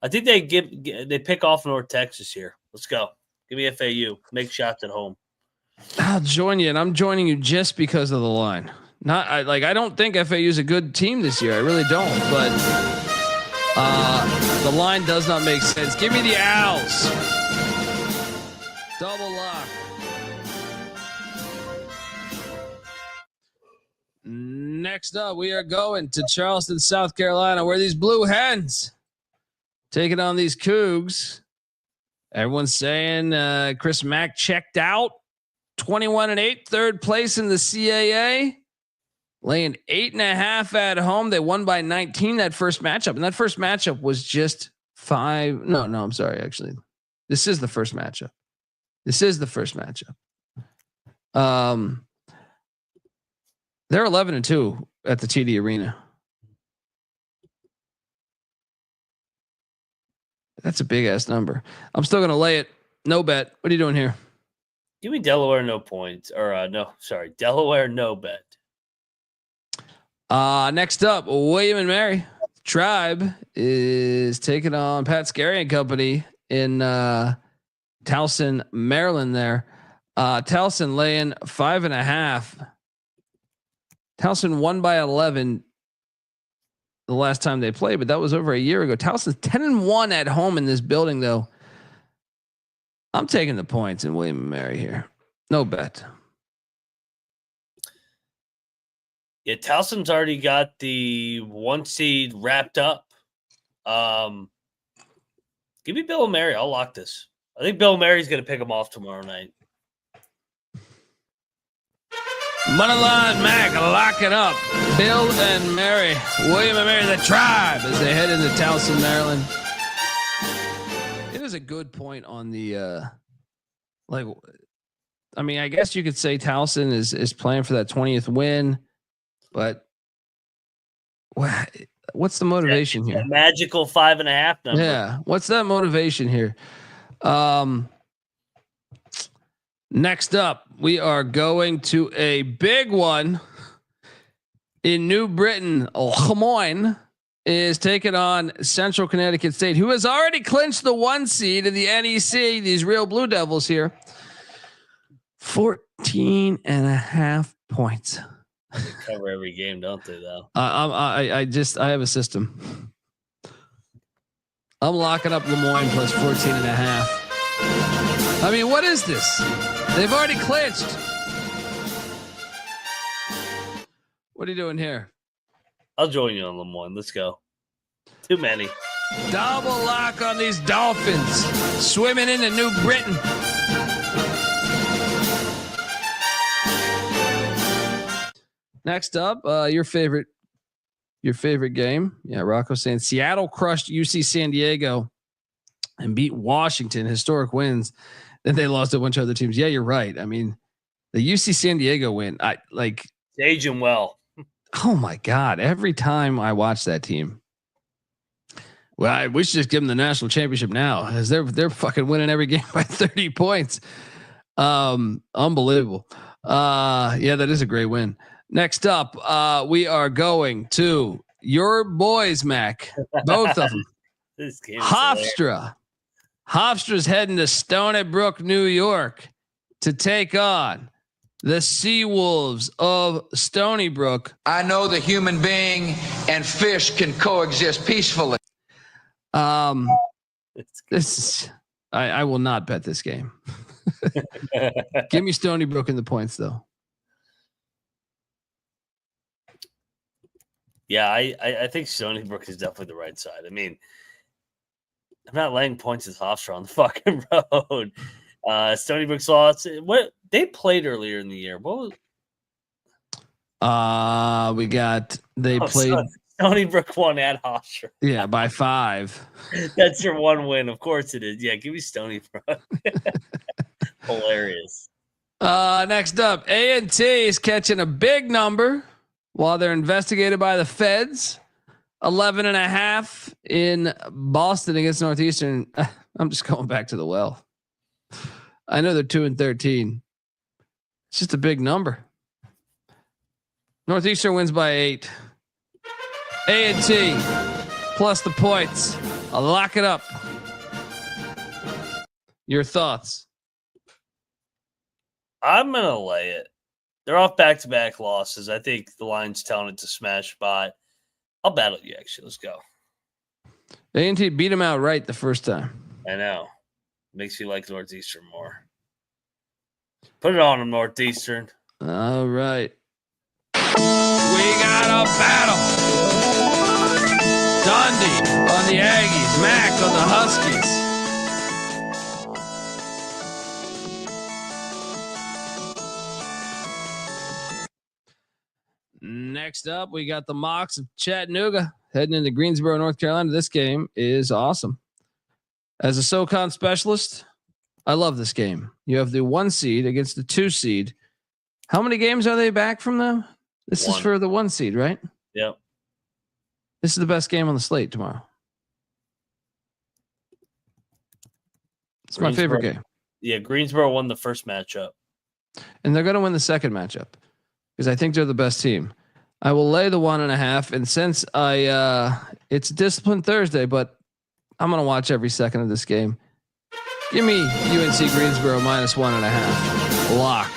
I think they pick off North Texas here. Let's go. Give me FAU. Make shots at home. I'll join you, and I'm joining you just because of the line. I don't think FAU is a good team this year. I really don't. But the line does not make sense. Give me the Owls. Double lock. Next up, we are going to Charleston, South Carolina, where these Blue Hens taking on these Cougs. Everyone's saying Chris Mack checked out. 21-8, third place in the CAA. Laying 8.5 at home. They won by 19 that first matchup. And that first matchup was just 5. No, I'm sorry. Actually, this is the first matchup. They're 11-2 at the TD Arena. That's a big ass number. I'm still going to lay it. No bet. What are you doing here? Give me Delaware no points Delaware no bet. Next up, William and Mary Tribe is taking on Pat Scary and company in Towson, Maryland. There, Towson laying 5.5. Towson won by 11 the last time they played, but that was over a year ago. Towson's 10-1 at home in this building, though. I'm taking the points in William and Mary here. No bet. Yeah, Towson's already got the 1 seed wrapped up. Give me Bill and Mary. I'll lock this. I think Bill and Mary's going to pick them off tomorrow night. Moneyline Mac, lock it up. Bill and Mary, William and Mary, the Tribe, as they head into Towson, Maryland. It is a good point on the, I guess you could say Towson is playing for that 20th win, but what's the motivation here? Magical 5.5 number. Yeah, what's that motivation here? Next up, we are going to a big one in New Britain. Lemoyne is taking on Central Connecticut State, who has already clinched the 1 seed in the NEC. These real Blue Devils here. 14.5 points. They cover every game, don't they? Though. I have a system. I'm locking up Lemoyne plus 14.5. I mean, what is this? They've already clinched. What are you doing here? I'll join you on Lemoyne. Let's go. Too many. Double lock on these Dolphins. Swimming into New Britain. Next up, your favorite game. Yeah, Rocco saying Seattle crushed UC San Diego and beat Washington. Historic wins. Then they lost to a bunch of other teams. Yeah, you're right. I mean, the UC San Diego win. Aging well. Oh my God! Every time I watch that team, we should just give them the national championship now, as they're fucking winning every game by 30 points. Unbelievable. Yeah, that is a great win. Next up, we are going to your boys, Mac. Both of them. This game Hofstra. Hofstra's heading to Stony Brook, New York, to take on the Sea Wolves of Stony Brook. I know the human being and fish can coexist peacefully. I will not bet this game. Give me Stony Brook in the points, though. Yeah, I think Stony Brook is definitely the right side. I mean, I'm not laying points as Hofstra on the fucking road. Stony Brook's lost. What they played earlier in the year? What was? They played. Stony Brook won at Hofstra. Yeah, by 5. That's your one win. Of course it is. Yeah, give me Stony Brook. Hilarious. Next up, A&T is catching a big number while they're investigated by the feds. 11.5 in Boston against Northeastern. I'm just going back to the well. I know they're 2-13. It's just a big number. Northeastern wins by 8. A&T plus the points. I'll lock it up. Your thoughts? I'm going to lay it. They're off back-to-back losses. I think the line's telling it to smash spot. I'll battle you, actually. Let's go. A&T beat them outright the first time. I know. Makes you like Northeastern more. Put it on them, Northeastern. All right. We got a battle. Dundee on the Aggies. Mac on the Huskies. Next up, we got the Mocs of Chattanooga heading into Greensboro, North Carolina. This game is awesome. As a SoCon specialist, I love this game. You have the 1 seed against the 2 seed. How many games are they back from them? This is for the 1 seed, right? Yep. This is the best game on the slate tomorrow. It's my favorite game. Yeah, Greensboro won the first matchup. And they're going to win the second matchup because I think they're the best team. I will lay the 1.5. And since it's Discipline Thursday, but I'm going to watch every second of this game. Give me UNC Greensboro minus 1.5. Lock.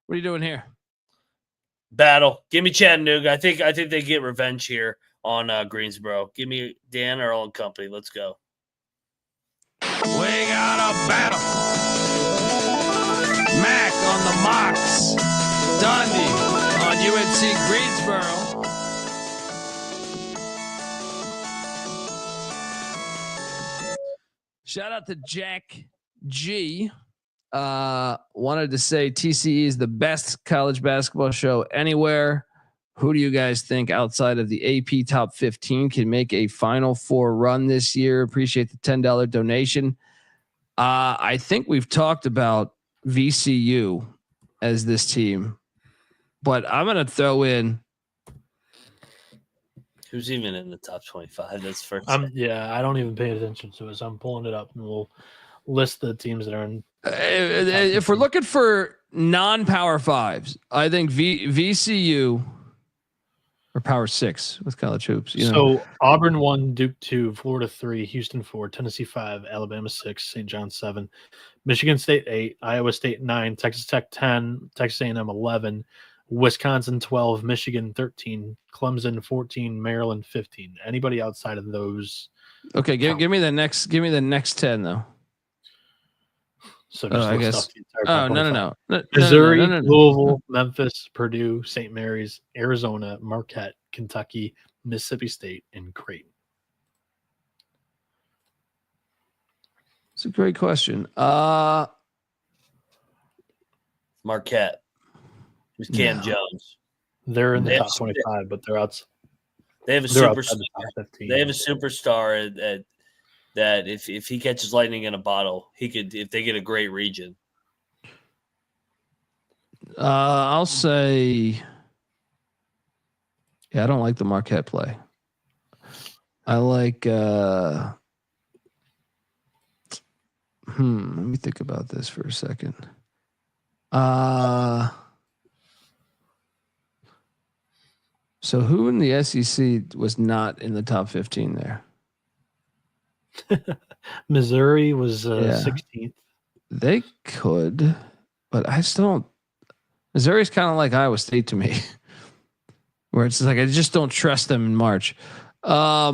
What are you doing here? Battle. Give me Chattanooga. I think they get revenge here on Greensboro. Give me Dan Earl and company. Let's go. We got a battle. Mac on the Mocs. Dundee on UNC Greensboro. Shout out to Jack G. Wanted to say TCE is the best college basketball show anywhere. Who do you guys think outside of the AP top 15 can make a Final Four run this year? Appreciate the $10 donation. I think we've talked about VCU as this team, but I'm going to throw in. Who's even in the top 25? That's first. Yeah, I don't even pay attention to it. So I'm pulling it up and we'll list the teams that are in. If we're looking for non-power fives, I think VCU or power 6 with college hoops. So Auburn 1, Duke 2, Florida 3, Houston 4, Tennessee 5, Alabama 6, St. John 7, Michigan State 8, Iowa State 9, Texas Tech 10, Texas A&M 11, Wisconsin 12, Michigan 13, Clemson 14, Maryland 15. Anybody outside of those? Okay, give me the next 10 though. So just I guess. No. Missouri, no. Louisville, Memphis, Purdue, St. Mary's, Arizona, Marquette, Kentucky, Mississippi State, and Creighton. It's a great question. Marquette. Who's Cam Jones? They're in the top 25, but they're out. They have a superstar. They have a superstar that if he catches lightning in a bottle, he could. If they get a great region, I'll say. Yeah, I don't like the Marquette play. I like. Let me think about this for a second. So who in the SEC was not in the top 15 there? Missouri was 16th. They could, but I still don't. Missouri's kind of like Iowa State to me, where it's like I just don't trust them in March. Yeah,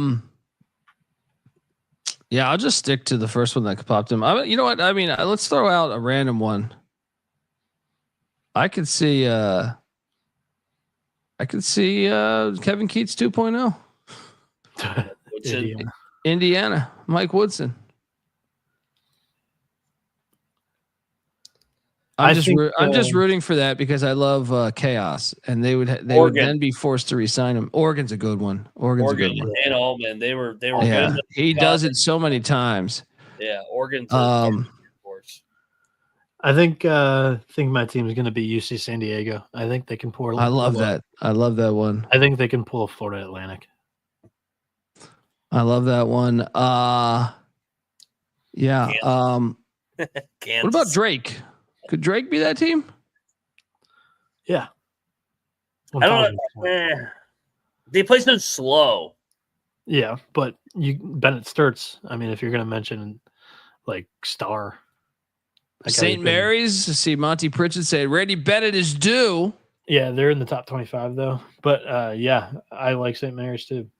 I'll just stick to the first one that popped in. You know what? I mean, let's throw out a random one. I could see Kevin Keats 2.0. Indiana, Mike Woodson. I'm just rooting for that because I love chaos, and they would then be forced to resign him. Oregon's a good one. Oregon's a good one. And Allman, they were Yeah, good. He does it so many times. Yeah, Oregon. I think my team is going to be UC San Diego. I think they can pull. I love that. I love that one. I think they can pull a Florida Atlantic. I love that one. Yeah. What about Drake? Could Drake be that team? Yeah. I don't know. They play so slow. Yeah, but Bennett Sturts. I mean, if you're going to mention like star, St. Mary's. See Monty Pritchett say Randy Bennett is due. Yeah, they're in the top 25 though. But yeah, I like St. Mary's too.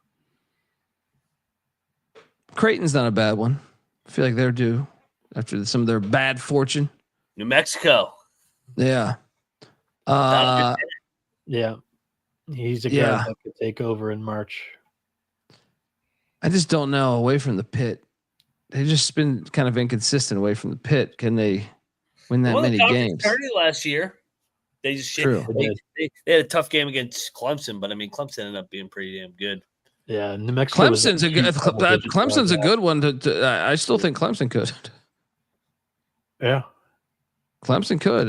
Creighton's not a bad one. I feel like they're due after some of their bad fortune. New Mexico. Yeah. Yeah. He's a guy that could take over in March. I just don't know. Away from the pit, they've just been kind of inconsistent away from the pit. Can they win that many games? Last year, they just they had a tough game against Clemson, but I mean, Clemson ended up being pretty damn good. Yeah, New Mexico. Clemson's a good one. I still think Clemson could. Yeah, Clemson could.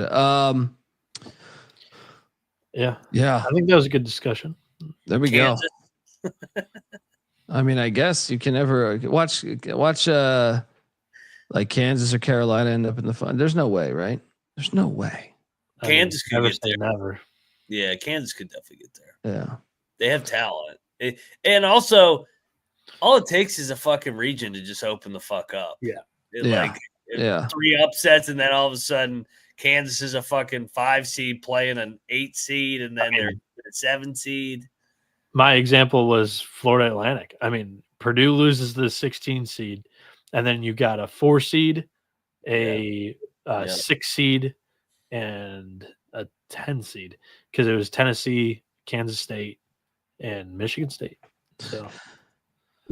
Yeah. I think that was a good discussion. There we go. I mean, I guess you can never watch like Kansas or Carolina end up in the fun. There's no way, right? There's no way. Kansas could never get there. Never. Yeah, Kansas could definitely get there. Yeah, they have talent, and also all it takes is a fucking region to just open the fuck up. Yeah, like 3 upsets, and then all of a sudden Kansas is a fucking 5 seed playing an 8 seed, and then they're a 7 seed. My example was Florida Atlantic. I mean, Purdue loses the 16 seed, and then you got a 4 seed, a 6 seed, and a 10 seed because it was Tennessee, Kansas State, and Michigan State. So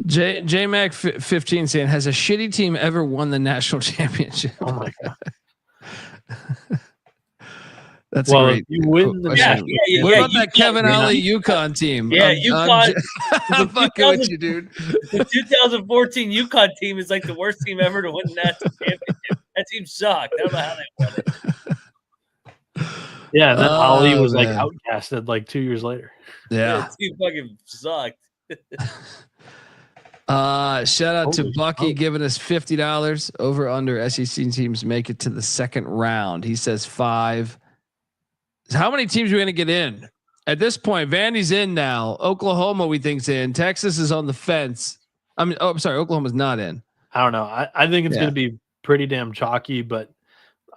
J Mac 15 saying, has a shitty team ever won the national championship? Oh my god. That's great. You win the What about that Kevin Ollie UConn team? Yeah, UConn. I'm fucking with you, dude. The 2014 UConn team is like the worst team ever to win the national championship. That team sucked. I don't know how they won it. Yeah, and then Ollie was like outcasted like 2 years later. Yeah, that team fucking sucked. Shout out to Bucky giving us $50 over under SEC teams make it to the second round. He says 5. How many teams are we going to get in at this point? Vandy's in now. Oklahoma, we think's in. Texas is on the fence. I'm sorry. Oklahoma's not in. I don't know. I think it's going to be pretty damn chalky, but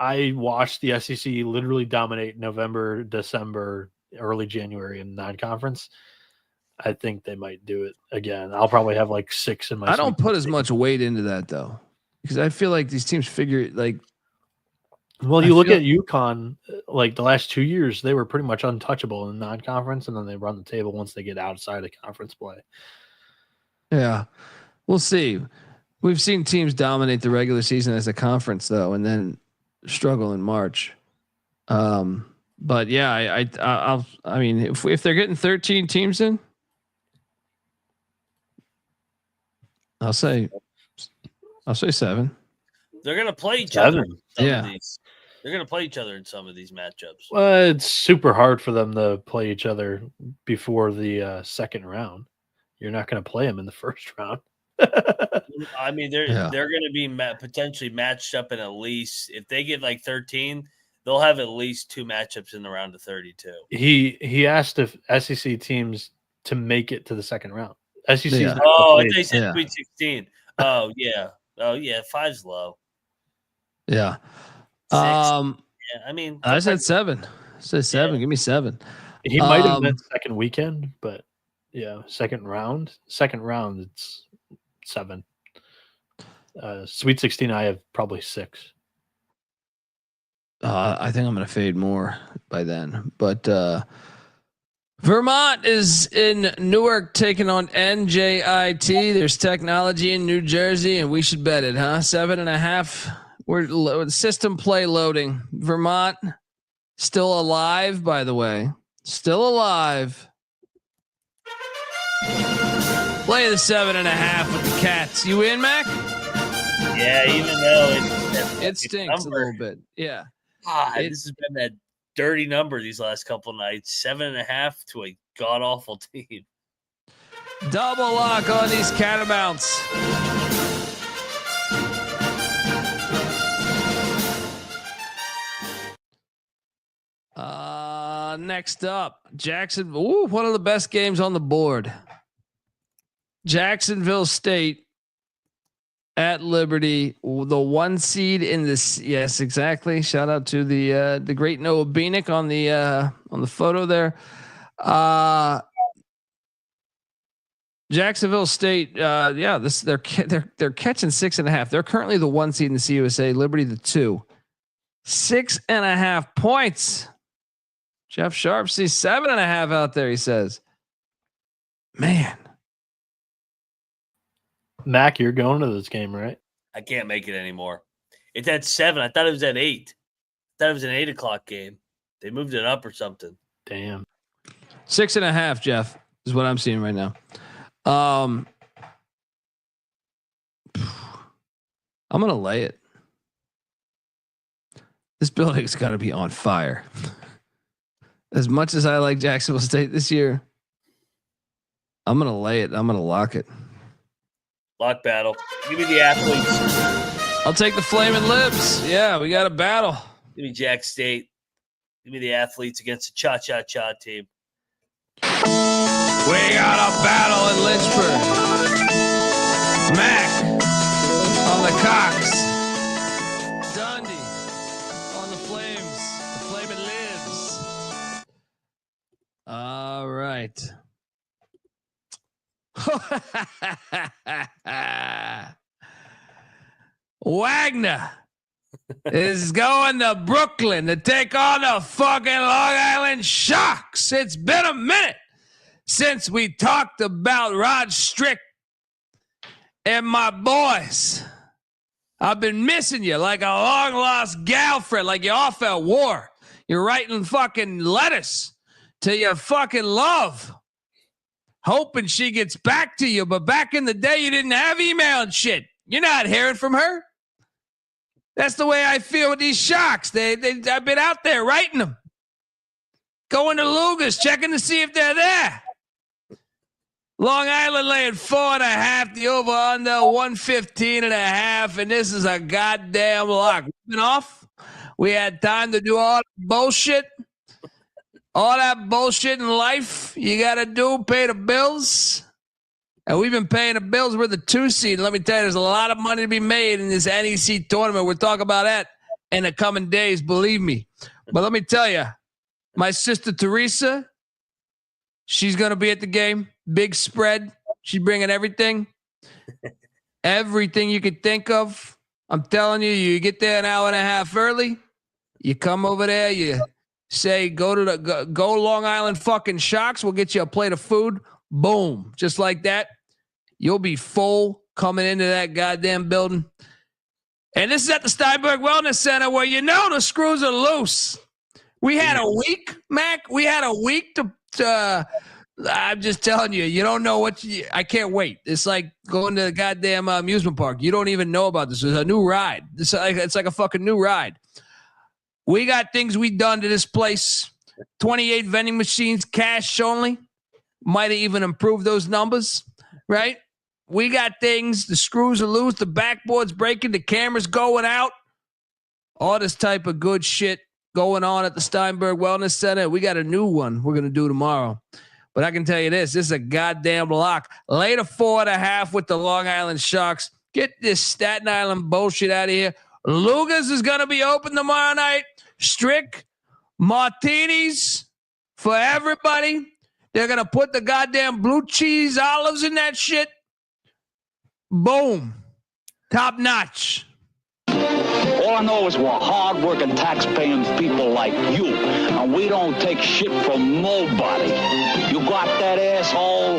I watched the SEC literally dominate November, December, early January in non-conference. I think they might do it again. I'll probably have like 6 in my. I don't put as much weight into that though, because I feel like these teams figure like. Well, you look at UConn, like the last 2 years, they were pretty much untouchable in non-conference, and then they run the table once they get outside of conference play. Yeah, we'll see. We've seen teams dominate the regular season as a conference though, and then struggle in March. But yeah, I mean, if they're getting 13 teams in, I'll say 7. They're gonna play each other. Yeah. They're going to play each other in some of these matchups. Well, it's super hard for them to play each other before the second round. You're not going to play them in the first round. I mean, they're going to be potentially matched up in at least, if they get like 13, they'll have at least 2 matchups in the round of 32. He asked if SEC teams to make it to the second round. SEC. Yeah. Oh, they said Sweet 16. Oh yeah. 5's low. Yeah. 6. Yeah, I mean, I said 7. I said 7. Give me 7. He might have been second weekend, but yeah, second round, it's 7. Sweet 16, I have probably 6. I think I'm going to fade more by then, but Vermont is in Newark taking on NJIT. There's technology in New Jersey, and we should bet it, huh? 7.5. We're system play loading. Vermont still alive, by the way. Still alive. Play the 7.5 with the Cats. You in, Mac? Yeah, even though it stinks a little bit. Yeah. This has been that dirty number these last couple of nights. 7.5 to a god awful team. Double lock on these Catamounts. Next up, Jacksonville. One of the best games on the board. Jacksonville State at Liberty, the 1 seed in this. Yes, exactly. Shout out to the great Noah Bieniek on the photo there. Jacksonville State. They're catching 6.5. They're currently the 1 seed in the CUSA. Liberty the 2. 6.5 points. Jeff Sharp sees 7.5 out there. He says, "Man, Mac, you're going to this game, right?" I can't make it anymore. It's at 7. I thought it was at 8. I thought it was an 8 o'clock game. They moved it up or something. Damn. 6.5. Jeff is what I'm seeing right now. I'm gonna lay it. This building's got to be on fire. As much as I like Jacksonville State this year, I'm gonna lay it. I'm gonna lock it. Lock battle. Give me the athletes. I'll take the Flaming Libs. Yeah, we got a battle. Give me Jack State. Give me the athletes against the cha-cha-cha team. We got a battle in Lynchburg. Mac on the Cox. Dundee on the Flames. The Flaming Libs. All right. Wagner is going to Brooklyn to take on the fucking Long Island Sharks. It's been a minute since we talked about Rod Strick and my boys. I've been missing you like a long lost girlfriend, like you're off at war. You're writing fucking letters to your fucking love, hoping she gets back to you. But back in the day, you didn't have email and shit. You're not hearing from her. That's the way I feel with these Sharks. I've been out there writing them, going to Lugas, checking to see if they're there. Long Island laying 4.5, the over under 115.5, and this is a goddamn lock. We've been off. We had time to do all the bullshit. All that bullshit in life you got to do, pay the bills. And we've been paying the bills. We're the 2 seed. Let me tell you, there's a lot of money to be made in this NEC tournament. We'll talk about that in the coming days, believe me. But let me tell you, my sister Teresa, she's going to be at the game. Big spread. She's bringing everything. Everything you could think of. I'm telling you, you get there an hour and a half early. You come over there, you say, go Long Island fucking Sharks. We'll get you a plate of food. Boom. Just like that. You'll be full coming into that goddamn building. And this is at the Steinberg Wellness Center where you know the screws are loose. We had a week, Mac. We had a week to I'm just telling you, you don't know I can't wait. It's like going to the goddamn amusement park. You don't even know about this. It's a new ride. It's like a fucking new ride. We got things we done to this place. 28 vending machines, cash only. Might have even improved those numbers, right? We got things. The screws are loose. The backboard's breaking. The camera's going out. All this type of good shit going on at the Steinberg Wellness Center. We got a new one we're going to do tomorrow. But I can tell you this is a goddamn lock. Lay the 4.5 with the Long Island Sharks. Get this Staten Island bullshit out of here. Lugas is going to be open tomorrow night. Strick martinis for everybody. They're going to put the goddamn blue cheese olives in that shit. Boom. Top notch. All I know is we're hard-working, tax-paying people like you, and we don't take shit from nobody. You got that, asshole?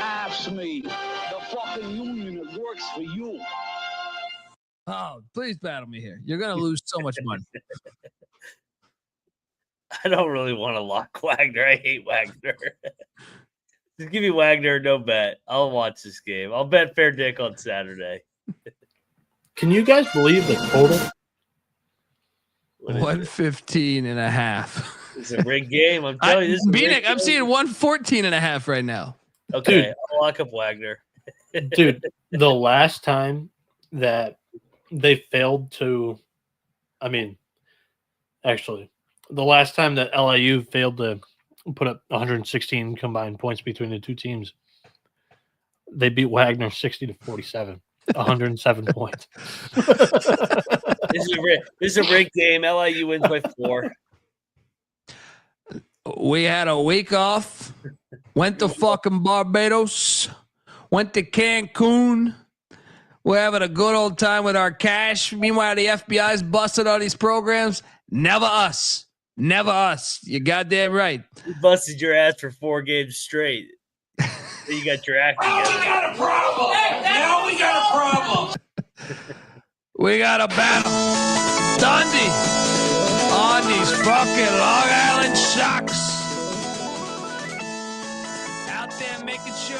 Ask me. The fucking union, it works for you. Oh, please battle me here. You're going to lose so much money. I don't really want to lock Wagner. I hate Wagner. Just give me Wagner, no bet. I'll watch this game. I'll bet fair dick on Saturday. Can you guys believe the total? 115.5. It's a rigged game. I'm telling you. Bieniek, I'm seeing 114.5 right now. Okay, Dude. I'll lock up Wagner. Dude, the last time that they failed to, actually, The last time that LIU failed to put up 116 combined points between the two teams, they beat Wagner 60-47, 107 points. This is a rigged game. LIU wins by 4. We had a week off. Went to fucking Barbados. Went to Cancun. We're having a good old time with our cash. Meanwhile, the FBI's busted all these programs. Never us. Never us. You goddamn right. You busted your ass for 4 games straight. So you got your act together. We got a problem. Now we got a problem. We got a battle. Dundee on these fucking Long Island Sharks. Out there making sure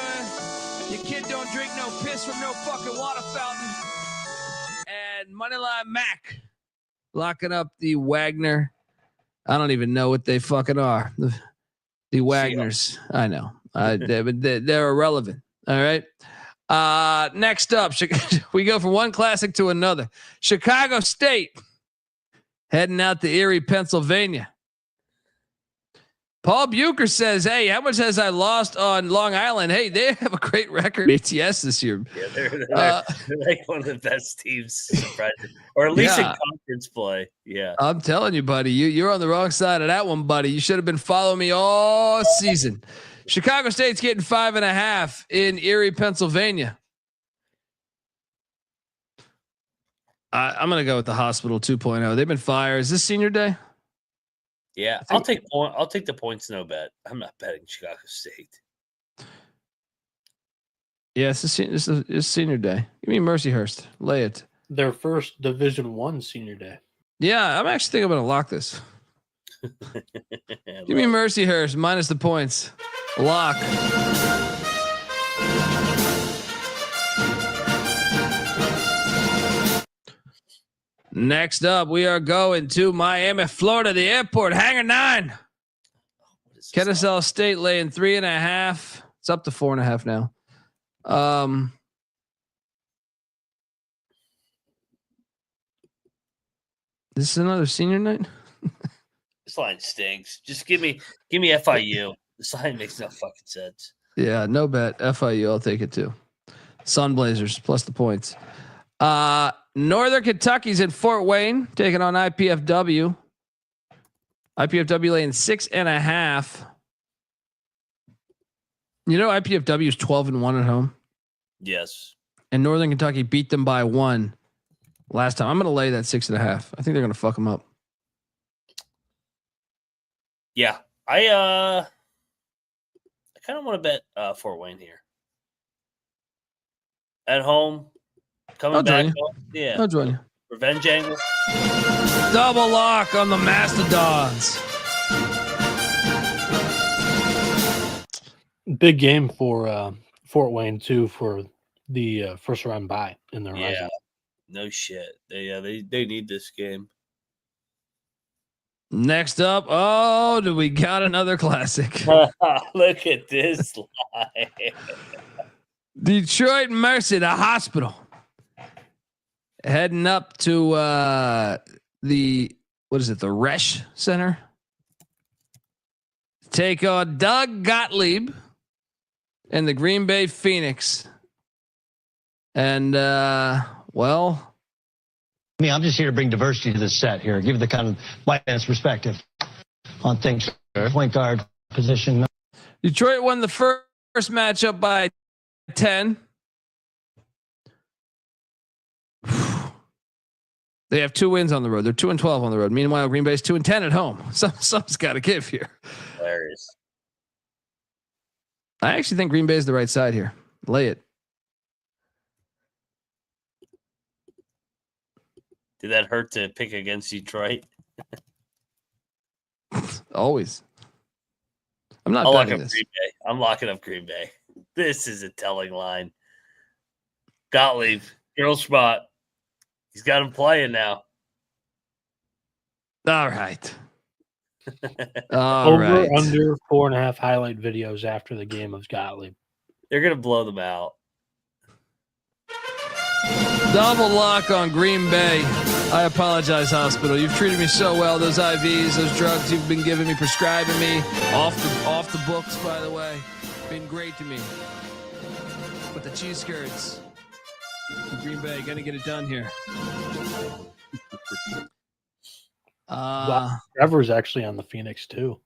your kid don't drink no piss from no fucking water fountain. And Moneyline Mac locking up the Wagner. I don't even know what they fucking are. The Wagners. I know. They're irrelevant. All right. Next up, we go from one classic to another. Chicago State heading out to Erie, Pennsylvania. Paul Bucher says, "Hey, how much has I lost on Long Island? Hey, they have a great record ATS this year. Yeah, they're like one of the best teams, surprising, or at least in conference play. Yeah, I'm telling you, buddy, you're on the wrong side of that one, buddy. You should have been following me all season." Chicago State's getting 5.5 in Erie, Pennsylvania. I'm going to go with the Hospital 2.0. They've been fired. Is this senior day? Yeah, I'll take the points. No bet. I'm not betting Chicago State. Yeah, it's senior day. Give me Mercyhurst. Lay it. Their first Division I senior day. Yeah, I'm actually thinking I'm going to lock this. Give me Mercyhurst minus the points. Lock. Next up, we are going to Miami, Florida, the airport, Hangar 9. Kennesaw State laying 3.5. It's up to 4.5 now. This is another senior night. This line stinks. Just give me FIU. This line makes no fucking sense. Yeah, no bet. FIU, I'll take it too. Sunblazers plus the points. Northern Kentucky's in Fort Wayne taking on IPFW. IPFW laying 6.5. You know, IPFW is 12-1 at home. Yes. And Northern Kentucky beat them by 1 last time. I'm going to lay that 6.5. I think they're going to fuck them up. Yeah, I kind of want to bet Fort Wayne here. At home, coming back home. Yeah, I'll join you. Revenge angle. Double lock on the Mastodons. Big game for Fort Wayne too for the first round bye in their Yeah, rising. no shit. They need this game. Next up, do we got another classic? Look at this line. Detroit Mercy, the Hospital, heading up to the Resch Center. Take on Doug Gottlieb and the Green Bay Phoenix. And I'm just here to bring diversity to this set here, give the kind of white man's perspective on things. Point guard position. Detroit won the first matchup by 10. They have 2 wins on the road. They're 2-12 on the road. Meanwhile, Green Bay's 2-10 at home. Something's got to give here. Hilarious. I actually think Green Bay is the right side here. Lay it. Did that hurt to pick against Detroit? Always. I'm not I'll lock betting up this. Green Bay. I'm locking up Green Bay. This is a telling line. Gottlieb, girl spot. He's got him playing now. All right. Over under 4.5 highlight videos after the game of Gottlieb. They're gonna blow them out. Double lock on Green Bay. I apologize, hospital. You've treated me so well. Those IVs, those drugs you've been giving me, prescribing me off the books, by the way, been great to me. But the cheese curds, Green Bay, gonna get it done here. Trevor's actually on the Phoenix too.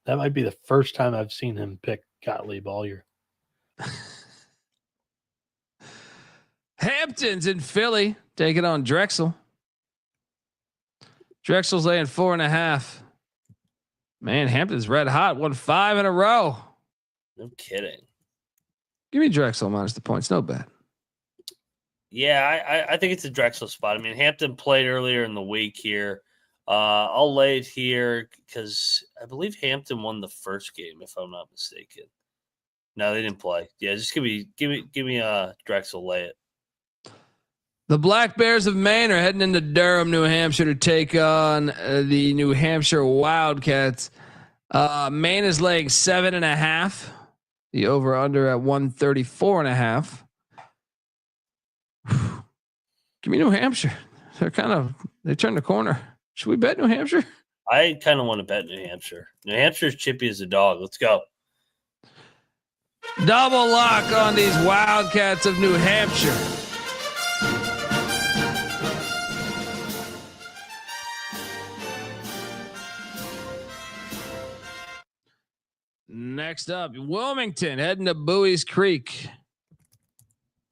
That might be the first time I've seen him pick Gottlieb all year. Hampton's in Philly, taking on Drexel. Drexel's laying 4.5. Man, Hampton's red hot. Won 5 in a row. No kidding. Give me Drexel minus the points. No bad. Yeah, I think it's a Drexel spot. I mean, Hampton played earlier in the week here. I'll lay it here because I believe Hampton won the first game, if I'm not mistaken. No, they didn't play. Yeah, just give me Drexel. Lay it. The Black Bears of Maine are heading into Durham, New Hampshire to take on the New Hampshire Wildcats. Maine is laying 7.5. The over under at 134.5. Give me New Hampshire. They turned the corner. Should we bet New Hampshire? I kind of want to bet New Hampshire. New Hampshire's chippy as a dog. Let's go. Double lock on these Wildcats of New Hampshire. Next up, Wilmington heading to Bowie's Creek.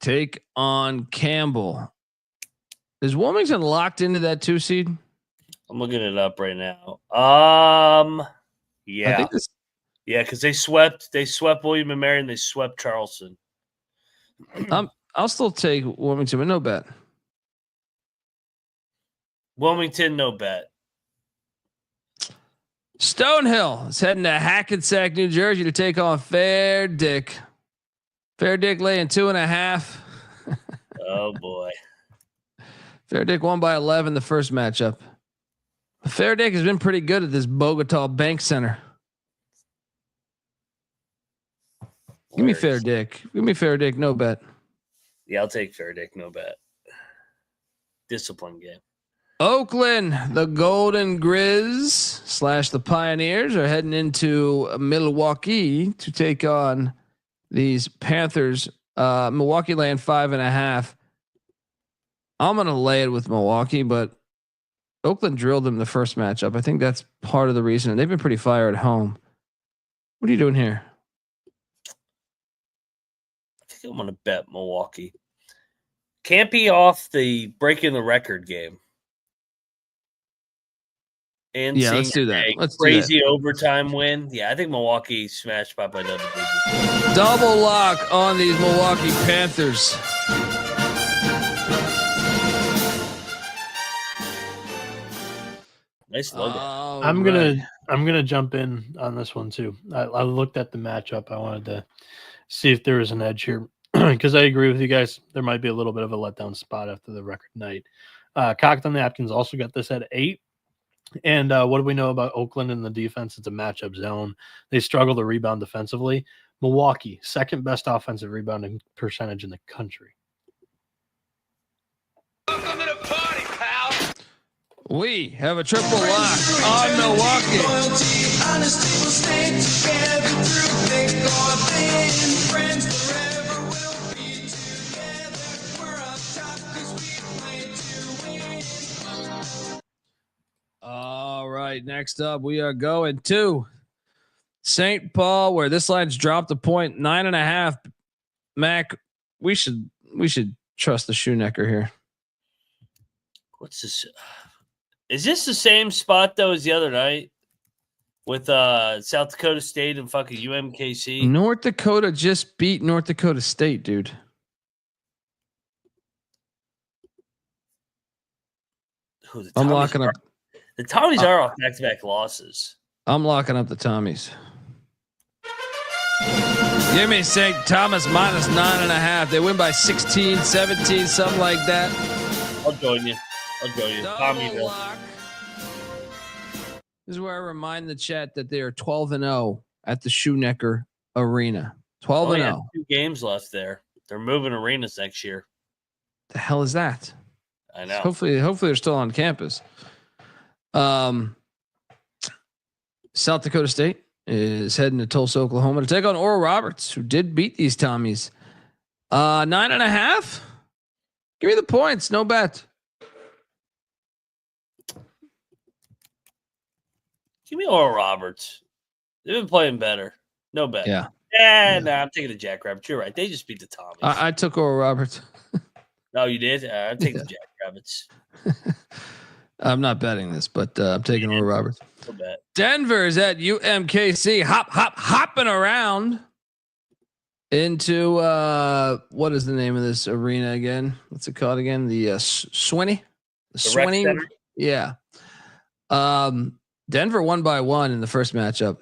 Take on Campbell. Is Wilmington locked into that 2 seed? I'm looking it up right now. Yeah. Yeah, because they swept William and Mary and they swept Charleston. I'll still take Wilmington, but no bet. Wilmington, no bet. Stonehill is heading to Hackensack, New Jersey to take on Fair Dick. Fair Dick laying 2.5. Oh boy. Fair Dick won by 11 the first matchup. Fair Dick has been pretty good at this Bogota Bank Center. Give me Fair Dick. Give me Fair Dick, no bet. Yeah, I'll take Fair Dick, no bet. Discipline game. Oakland, the Golden Grizz / the Pioneers are heading into Milwaukee to take on these Panthers. Milwaukee laying 5.5. I'm going to lay it with Milwaukee, but Oakland drilled them the first matchup. I think that's part of the reason. And they've been pretty fire at home. What are you doing here? I think I'm going to bet Milwaukee. Can't be off the breaking the record game. And yeah, let's do that. Let's crazy overtime win. Yeah, I think Milwaukee smashed by double digits. Double lock on these Milwaukee Panthers. Nice logo. I'm gonna jump in on this one too. I looked at the matchup. I wanted to see if there was an edge here because I agree with you guys. There might be a little bit of a letdown spot after the record night. Cocked on Napkins also got this at 8. And what do we know about Oakland in the defense? It's a matchup zone. They struggle to rebound defensively. Milwaukee, second best offensive rebounding percentage in the country. Welcome to the party, pal. We have a triple lock on Milwaukee. All right, next up we are going to St. Paul, where this line's dropped a point, 9.5. Mac, we should trust the Shoenecker here. What's this? Is this the same spot though as the other night with South Dakota State and fucking UMKC? North Dakota just beat North Dakota State, dude. I'm locking up. The Tommies are off back-to-back losses. I'm locking up the Tommies. Give me St. Thomas minus 9.5. They win by 16, 17, something like that. I'll join you. Tommyville. This is where I remind the chat that they are 12-0 at the Shoenecker Arena. 12-0. 2 games left there. They're moving arenas next year. The hell is that? I know. Hopefully they're still on campus. South Dakota State is heading to Tulsa, Oklahoma to take on Oral Roberts, who did beat these Tommies. 9.5. Give me the points. No bet. Give me Oral Roberts. They've been playing better. No bet. Yeah. I'm taking the Jackrabbits. You're right. They just beat the Tommies. I took Oral Roberts. No, you did? I'm taking the Jackrabbits. I'm not betting this, but I'm taking Oral Roberts. No bet. Denver is at UMKC. Hopping around into what is the name of this arena again? What's it called again? The Swinney. The Swinney. Yeah. Denver won by 1 in the first matchup.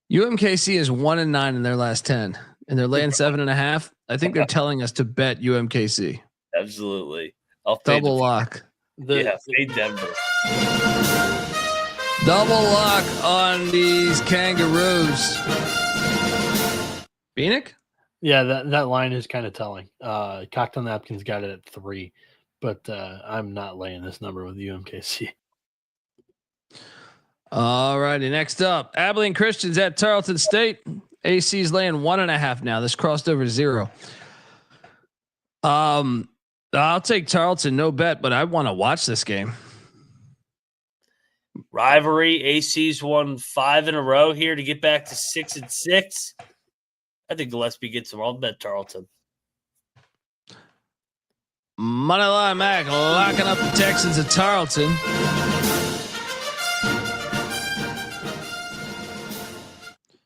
UMKC is 1-9 in their last 10, and they're laying 7.5. I think they're telling us to bet UMKC. Absolutely. I'll double lock. Fade Denver. Double lock on these Kangaroos. Bieniek? Yeah, that line is kind of telling. Cocktail Napkins got it at 3, but I'm not laying this number with UMKC. All righty. Next up, Abilene Christians at Tarleton State. AC's laying 1.5 now. This crossed over 0. I'll take Tarleton, no bet, but I want to watch this game. Rivalry. AC's won 5 in a row here to get back to 6-6. I think Gillespie gets them. I'll bet Tarleton. Moneyline Mac locking up the Texans at Tarleton.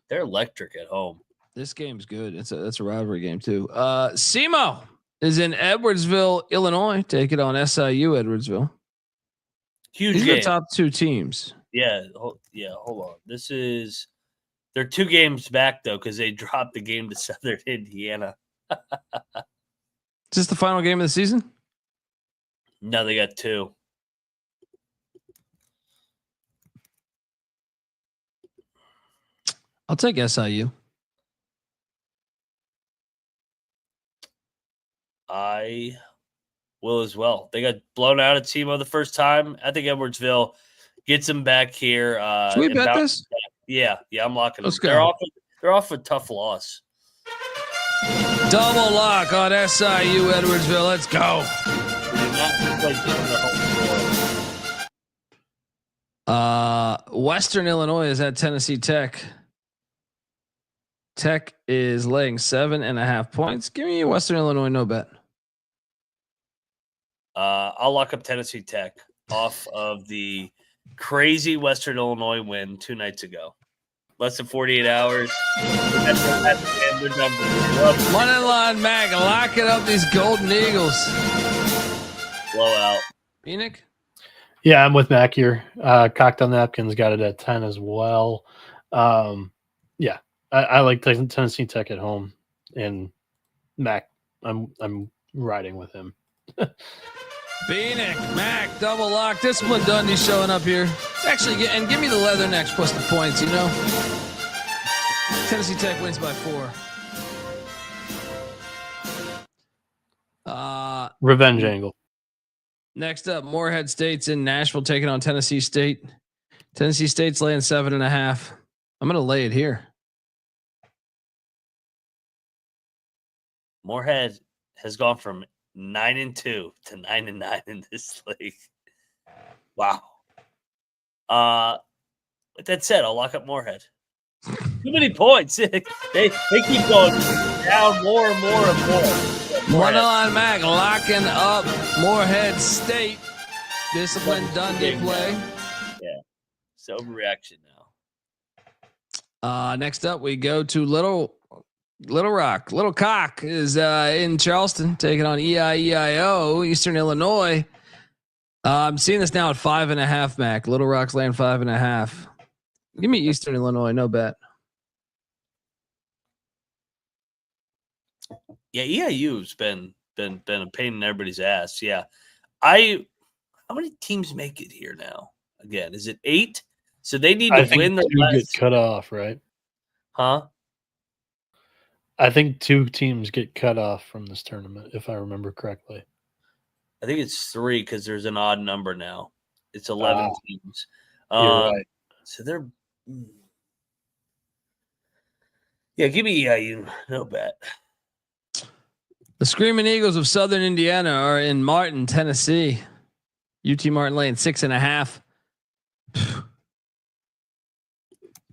They're electric at home. This game's good. It's a rivalry game too. SEMO is in Edwardsville, Illinois. Take it on SIU Edwardsville. Huge These game. are the top 2 teams. Yeah. Hold on. They're 2 games back though because they dropped the game to Southern Indiana. Is this the final game of the season? No, they got 2. I'll take SIU. I will as well. They got blown out at SEMO the first time. I think Edwardsville gets them back here. Should we bet this? Yeah, I'm locking Let's them. go. They're off a tough loss. Double lock on SIU Edwardsville. Let's go. Western Illinois is at Tennessee Tech. Tech is laying 7.5 points. Give me Western Illinois, no bet. I'll lock up Tennessee Tech off of the crazy Western Illinois win 2 nights ago. Less than 48 hours. Moneyline Mac locking up these Golden Eagles. Blowout. Bieniek? Yeah, I'm with Mac here. Cocktail Napkins got it at 10 as well. Yeah, I like Tennessee Tech at home, and Mac, I'm riding with him. Bieniek, Mac, double lock. Discipline Dundee showing up here. Actually, give me the Leathernecks plus the points, you know. Tennessee Tech wins by 4. Revenge angle. Next up, Morehead State's in Nashville taking on Tennessee State. Tennessee State's laying 7.5. I'm going to lay it here. Morehead has gone from 9-2 to 9-9 in this league. Wow. With that said, I'll lock up Morehead. Too many points. they keep going down more and more and more. Moneyline Mac locking up Morehead State. Discipline Dundee play. Yeah. It's overreaction now. Next up, we go to Little Rock. Little Cock is in Charleston taking on EIEIO, Eastern Illinois. I'm seeing this now at 5.5, Mac. Little Rock's laying 5.5. Give me Eastern Illinois, no bet. Yeah, EIU's been a pain in everybody's ass. Yeah. How many teams make it here now? Again, is it 8? So they need to win the last. Get cut off, right? Huh? I think 2 teams get cut off from this tournament, if I remember correctly. I think it's 3 because there's an odd number now. It's 11 teams. You're right. So they're give me no bet. The Screaming Eagles of Southern Indiana are in Martin, Tennessee. UT Martin laying 6.5.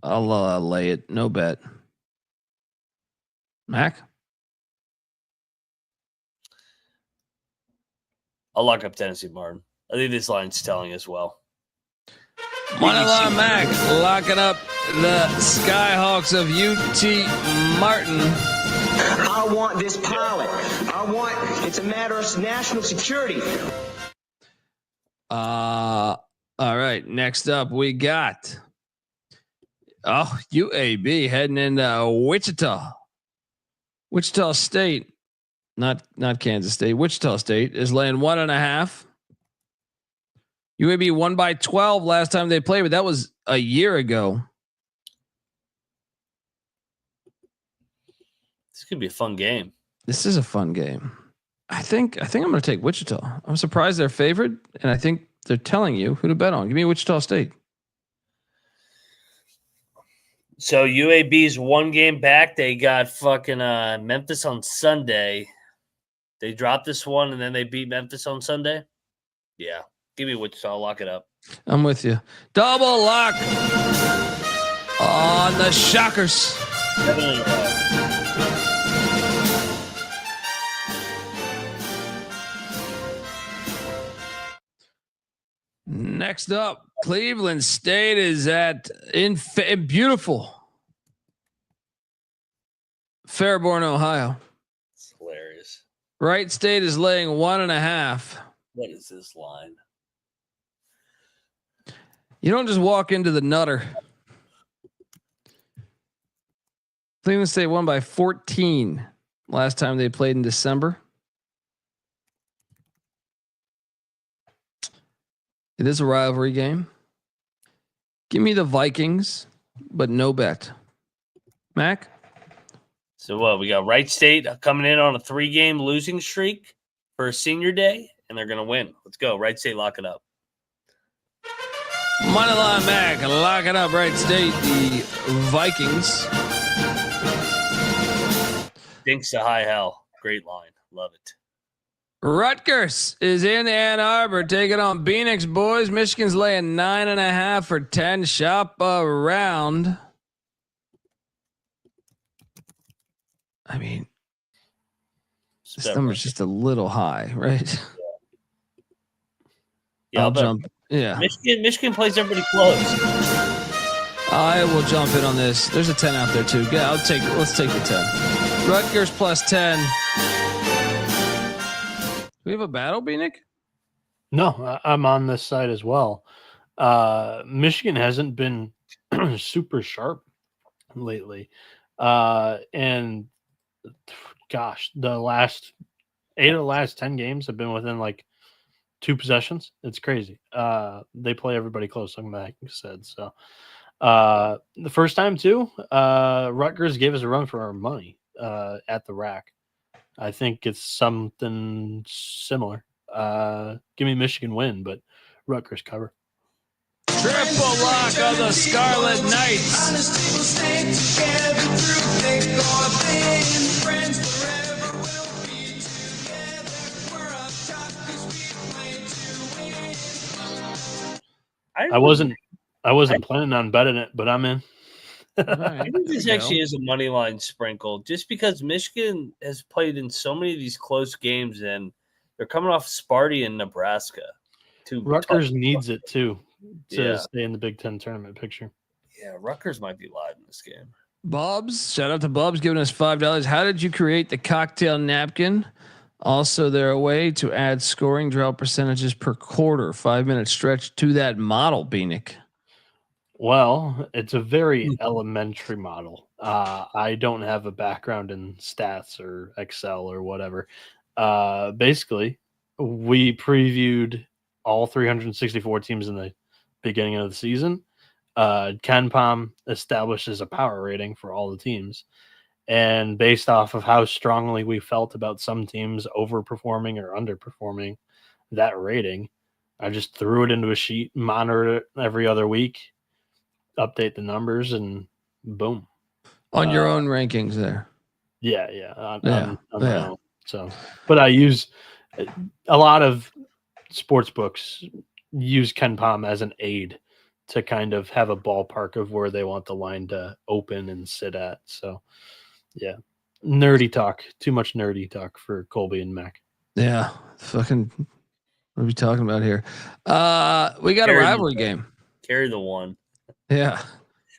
I'll lay it. No bet. Mac? I'll lock up Tennessee Martin. I think this line's telling as well. Money line Mac locking up the Skyhawks of UT Martin. I want this pilot. It's a matter of national security. All right. Next up, we got UAB heading into Wichita. Wichita State, not Kansas State. Wichita State is laying 1.5. UAB won by 12 last time they played, but that was a year ago. This could be a fun game. This is a fun game. I think I'm going to take Wichita. I'm surprised they're favored, and I think they're telling you who to bet on. Give me Wichita State. So UAB's 1 game back. They got fucking Memphis on Sunday. They dropped this one, and then they beat Memphis on Sunday. Yeah. Give me Wichita. I'll lock it up. I'm with you. Double lock on the Shockers. Next up, Cleveland State is in beautiful Fairborn, Ohio. It's hilarious. Wright State is laying 1.5. What is this line? You don't just walk into the nutter. Cleveland State won by 14 last time they played in December. It is a rivalry game. Give me the Vikings, but no bet. Mac? So what? We got Wright State coming in on a 3-game losing streak for senior day, and they're going to win. Let's go. Wright State, lock it up. Moneyline Mac, lock it up. Wright State, the Vikings. Dinks to high hell. Great line. Love it. Rutgers is in Ann Arbor taking on Bieniek's boys. Michigan's laying 9.5 for 10. Shop around. I mean, this number's just a little high, right? Yeah, I'll jump. Yeah. Michigan plays everybody close. I will jump in on this. There's a 10 out there too. Yeah, let's take the 10. Rutgers plus 10. Do we have a battle, Bieniek? No, I'm on this side as well. Michigan hasn't been super sharp lately. And gosh, the last 8 of the last 10 games have been within like 2 possessions. It's crazy. They play everybody close, like Mac said. So the first time too, Rutgers gave us a run for our money at the rack. I think it's something similar. Give me Michigan win, but Rutgers cover. Triple lock of the Scarlet Knights. I wasn't planning on betting it, but I'm in. I think this actually is a money line sprinkle, just because Michigan has played in so many of these close games, and they're coming off Sparty and Nebraska. Rutgers needs it too to stay in the Big Ten tournament picture. Yeah, Rutgers might be live in this game. Bubs, shout out to Bubs giving us $5. How did you create the cocktail napkin? Also, there a way to add scoring drought percentages per quarter, 5-minute stretch to that model, Bieniek? Well, it's a very elementary model. I don't have a background in stats or Excel or whatever. Basically, we previewed all 364 teams in the beginning of the season. KenPom establishes a power rating for all the teams. And based off of how strongly we felt about some teams overperforming or underperforming that rating, I just threw it into a sheet, monitor it every other week, update the numbers, and boom. On your own rankings there. Yeah. On Yeah. my own. So, but I use a lot of sports books use KenPom as an aid to kind of have a ballpark of where they want the line to open and sit at. So, yeah, nerdy talk. Too much nerdy talk for Colby and Mac. Yeah, fucking. What are we talking about here? We got a rivalry game. Carry the one. Yeah.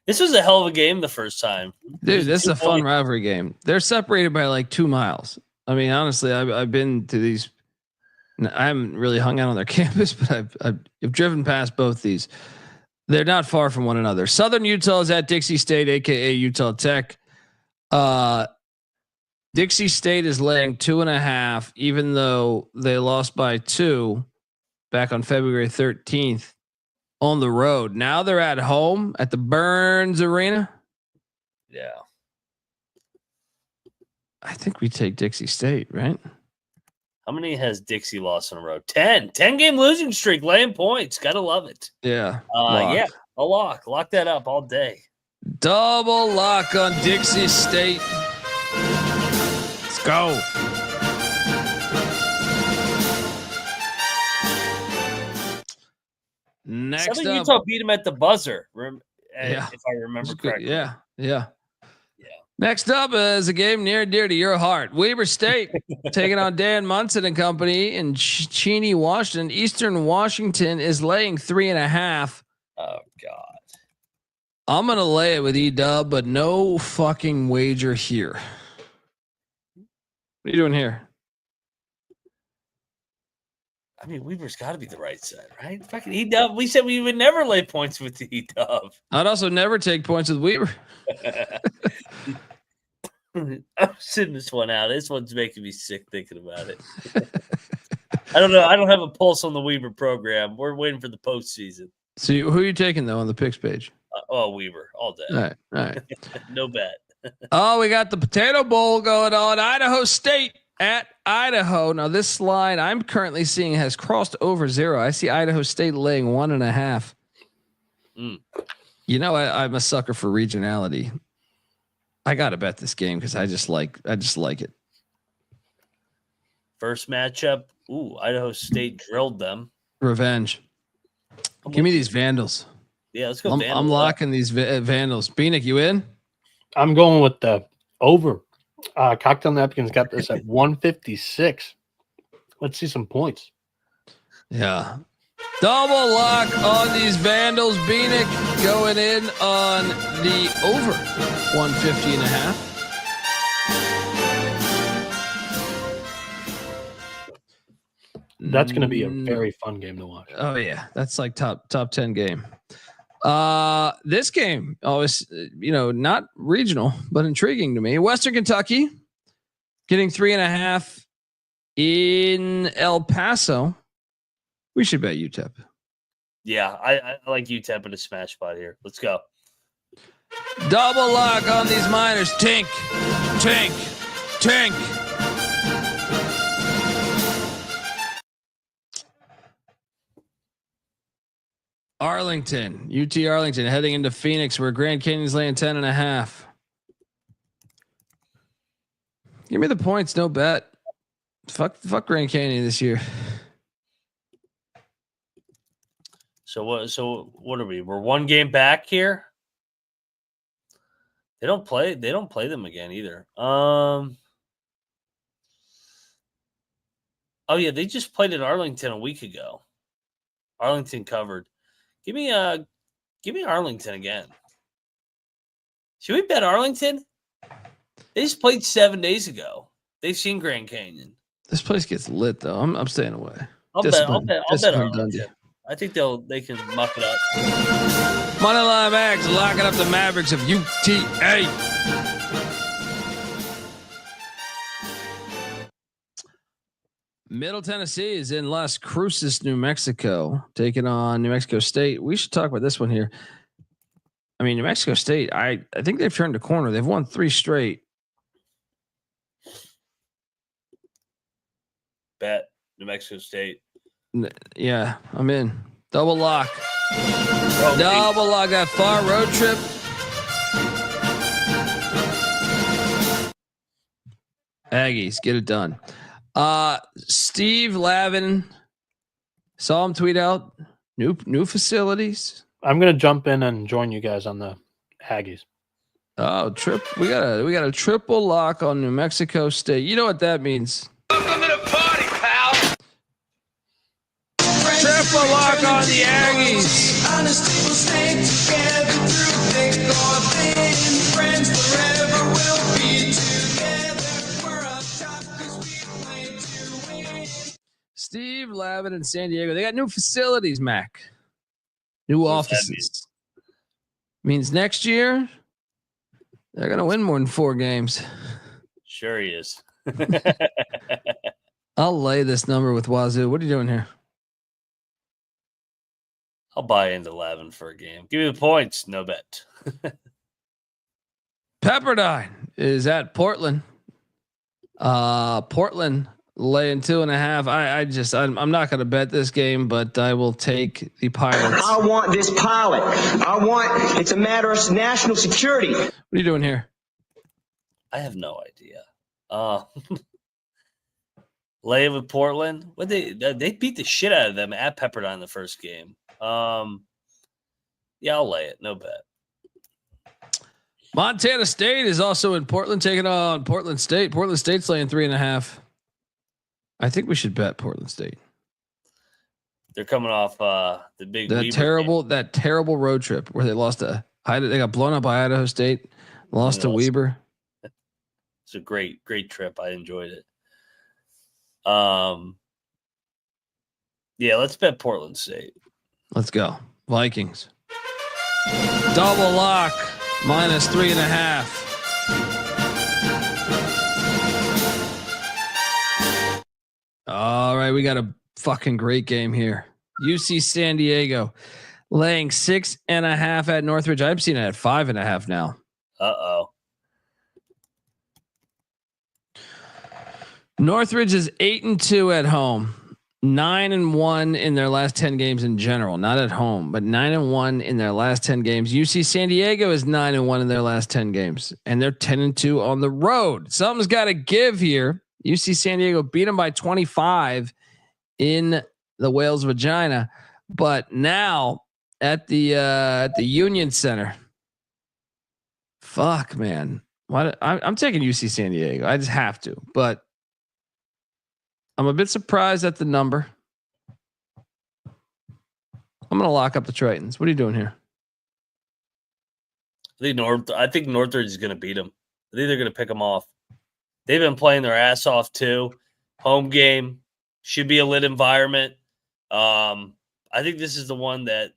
This was a hell of a game the first time. Dude, this is a fun rivalry game. They're separated by like 2 miles. I mean, honestly, I've been to these. I haven't really hung out on their campus, but I've driven past both these. They're not far from one another. Southern Utah is at Dixie State, aka Utah Tech. Dixie State is laying 2.5, even though they lost by 2 back on February 13th on the road. Now they're at home at the Burns Arena. Yeah. I think we take Dixie State, right? How many has Dixie lost in a row? 10 game losing streak, laying points. Gotta love it. Yeah. Yeah, a lock. Lock that up all day. Double lock on Dixie State. Let's go. Next Southern up, Utah beat him at the buzzer. Yeah. If I remember correctly. Yeah. Next up is a game near and dear to your heart. Weber State taking on Dan Munson and company in Cheney, Washington. Eastern Washington is laying 3.5. Oh God. I'm gonna lay it with E-Dub, but no fucking wager here. What are you doing here? I mean, Weber's got to be the right side, right? Fucking E-Dub. We said we would never lay points with the E-Dub. I'd also never take points with Weber. I'm sitting this one out. This one's making me sick thinking about it. I don't know. I don't have a pulse on the Weber program. We're waiting for the postseason. So who are you taking though on the picks page? Weber all day. All right. No bet. Oh, we got the Potato Bowl going on. Idaho State at Idaho. Now this line I'm currently seeing has crossed over 0. I see Idaho State laying 1.5. You know, I'm a sucker for regionality. I got to bet this game because I just like it. First matchup. Ooh, Idaho State drilled them. Revenge. Give me these Vandals. Yeah, let's go. I'm locking these Vandals. Bieniek, you in? I'm going with the over. Cocktail Napkins got this at 156. Let's see some points. Yeah. Double lock on these Vandals. Bieniek going in on the over 150.5. That's going to be a very fun game to watch. Oh yeah, that's like top 10 game. This game always, not regional, but intriguing to me. Western Kentucky getting 3.5 in El Paso. We should bet UTEP. Yeah, I like UTEP in a smash spot here. Let's go. Double lock on these Miners. Tink. Arlington, UT Arlington heading into Phoenix where Grand Canyon's laying 10.5. Give me the points, no bet. Fuck Grand Canyon this year. So what are we? We're 1 game back here. They don't play them again either. Oh yeah, they just played at Arlington a week ago. Arlington covered. Give me Arlington again. Should we bet Arlington? They just played 7 days ago. They've seen Grand Canyon. This place gets lit though. I'm staying away. I'll bet Arlington. Dundee. I think they can muck it up. Moneyline Max locking up the Mavericks of UTA. Middle Tennessee is in Las Cruces, New Mexico, taking on New Mexico State. We should talk about this one here. I mean, New Mexico State, I think they've turned a corner. They've won 3 straight. Bet New Mexico State. Yeah, I'm in. Double lock. Double lock. That far road trip. Aggies, get it done. Steve Lavin, saw him tweet out new facilities. I'm gonna jump in and join you guys on the Aggies. Oh, we got a triple lock on New Mexico State. You know what that means? Welcome to the party, pal. Triple lock on the Aggies. Steve Lavin in San Diego. They got new facilities, Mac. New offices. Means next year they're gonna win more than 4 games. Sure he is. I'll lay this number with Wazoo. What are you doing here? I'll buy into Lavin for a game. Give me the points. No bet. Pepperdine is at Portland. Portland laying 2.5. I'm not going to bet this game, but I will take the Pirates. I want this pilot. It's a matter of national security. What are you doing here? I have no idea. Lay it with Portland. What they beat the shit out of them at Pepperdine in the first game. Yeah, I'll lay it. No bet. Montana State is also in Portland, taking on Portland State. Portland State's laying 3.5. I think we should bet Portland State. They're coming off the big that terrible road trip where they lost to they got blown up by Idaho State, lost to Weber. It's a great trip. I enjoyed it. Yeah, let's bet Portland State. Let's go. Vikings. Double lock. Minus 3.5. All right, we got a fucking great game here. UC San Diego laying 6.5 at Northridge. I've seen it at 5.5 now. Northridge is 8-2 at home. 9-1 in their last 10 games in general, not at home, but 9-1 in their last 10 games. UC San Diego is 9-1 in their last 10 games, and they're 10-2 on the road. Something's got to give here. UC San Diego beat them by 25 in the Whale's Vagina, but now at the Union Center. Fuck, man. I'm taking UC San Diego. I just have to, but I'm a bit surprised at the number. I'm going to lock up the Tritons. What are you doing here? I think Northridge is going to beat them. I think they're going to pick them off. They've been playing their ass off too. Home game should be a lit environment. I think this is the one that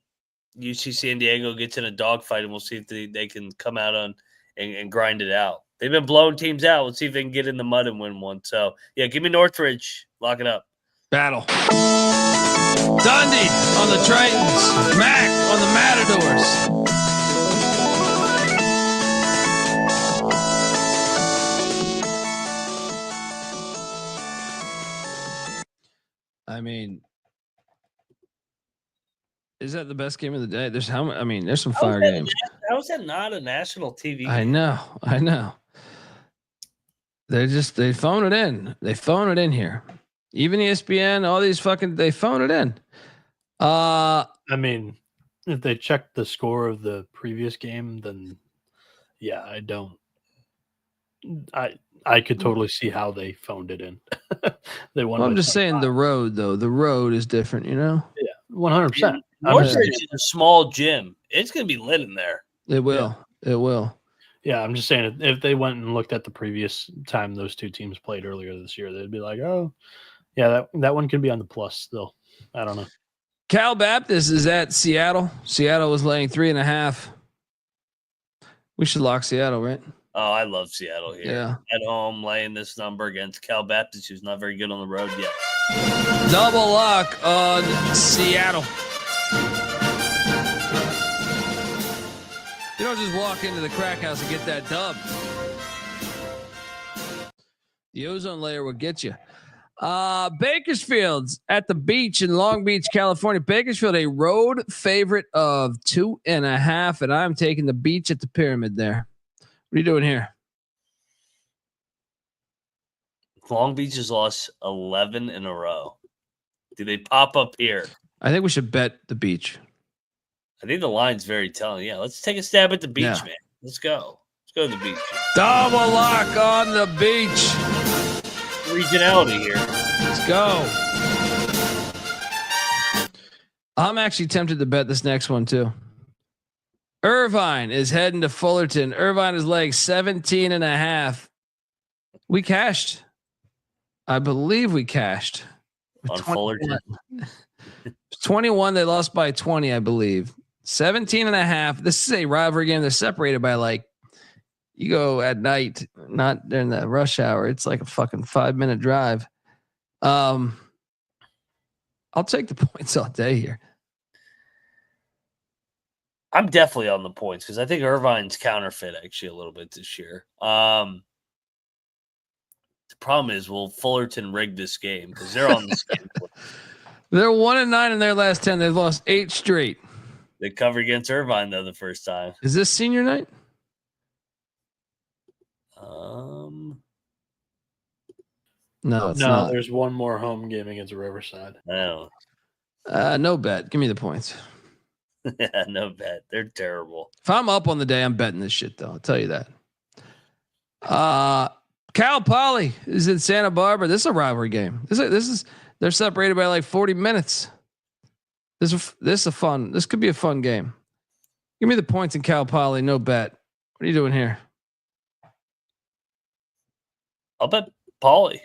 UC San Diego gets in a dogfight, and we'll see if they can come out on and grind it out. They've been blowing teams out. Let's see if they can get in the mud and win one. So, yeah, give me Northridge. Lock it up. Battle. Dundee on the Tritons. Mac on the Matadors. I mean, is that the best game of the day? There's some fire games. How is that not a national TV game? I know. They phone it in. They phone it in here. Even ESPN, all these they phone it in. I mean, if they check the score of the previous game, then yeah, I could totally see how they phoned it in. They won. Well, I'm just saying the road though. The road is different, you know? Yeah, 100%. Northridge is a small gym. It's going to be lit in there. It will. Yeah. It will. Yeah, I'm just saying if they went and looked at the previous time those two teams played earlier this year, they'd be like, oh, yeah, that one could be on the plus still. I don't know. Cal Baptist is at Seattle. Seattle was laying 3.5. We should lock Seattle, right? Oh, I love Seattle here. Yeah. At home, laying this number against Cal Baptist, who's not very good on the road yet. Double lock on Seattle. You don't just walk into the crack house and get that dub. The ozone layer will get you. Bakersfield's at the beach in Long Beach, California. Bakersfield, a road favorite of 2.5, and I'm taking the beach at the Pyramid there. What are you doing here? Long Beach has lost 11 in a row. Do they pop up here? I think we should bet the beach. I think the line's very telling. Yeah, let's take a stab at the beach, Yeah. man. Let's go. Let's go to the beach. Double lock on the beach. Regionality here. Let's go. I'm actually tempted to bet this next one too. Irvine is heading to Fullerton. Irvine is laying 17.5. We cashed. I believe we cashed. On Fullerton. 21. They lost by 20, I believe. 17.5. This is a rivalry game. They're separated by like, you go at night, not during the rush hour. It's like a fucking 5-minute drive. I'll take the points all day here. I'm definitely on the points because I think Irvine's counterfeit actually a little bit this year. The problem is, will Fullerton rig this game because they're on the schedule. They're 1-9 in their last 10. They've lost 8 straight. They covered against Irvine though the first time. Is this senior night? No, it's not. There's one more home game against Riverside. No. No bet. Give me the points. Yeah, no bet. They're terrible. If I'm up on the day, I'm betting this shit though. I'll tell you that. Cal Poly is in Santa Barbara. This is a rivalry game. This is they're separated by like 40 minutes. This is a fun. This could be a fun game. Give me the points in Cal Poly. No bet. What are you doing here? I'll bet Pauly.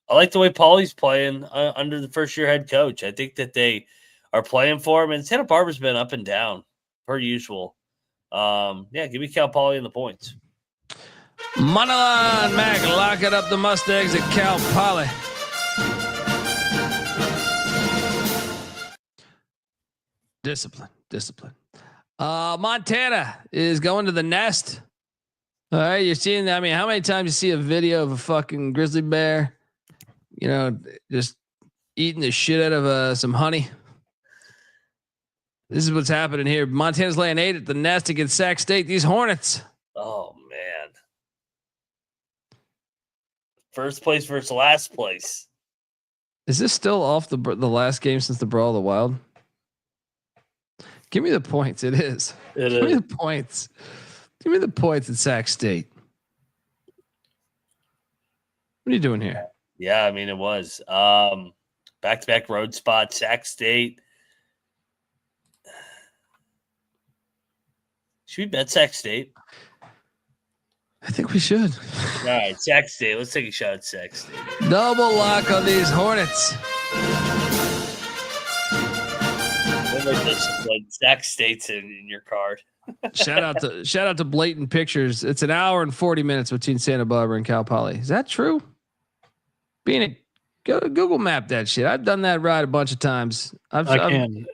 I like the way Pauly's playing under the first-year head coach. I think that they are playing for him, and Santa Barbara's been up and down per usual. Yeah, give me Cal Poly and the points. Moneyline Mac locking up the Mustangs at Cal Poly. Discipline. Montana is going to the Nest. All right, you're seeing that. I mean, how many times you see a video of a fucking grizzly bear, just eating the shit out of some honey? This is what's happening here. Montana's laying 8 at the Nest against Sac State. These Hornets. Oh man, first place versus last place. Is this still off the last game since the Brawl of the Wild? Give me the points. It is. Give me the points. Give me the points at Sac State. What are you doing here? Yeah, I mean it was back-to-back road spot. Sac State. Should we bet Sac State? I think we should. All right, Sac State. Let's take a shot at Sac State. Double lock on these Hornets. Sac State's in your card. shout out to Blatant Pictures. It's an hour and 40 minutes between Santa Barbara and Cal Poly. Is that true? Go Google Map that shit. I've done that ride a bunch of times. Meanwhile,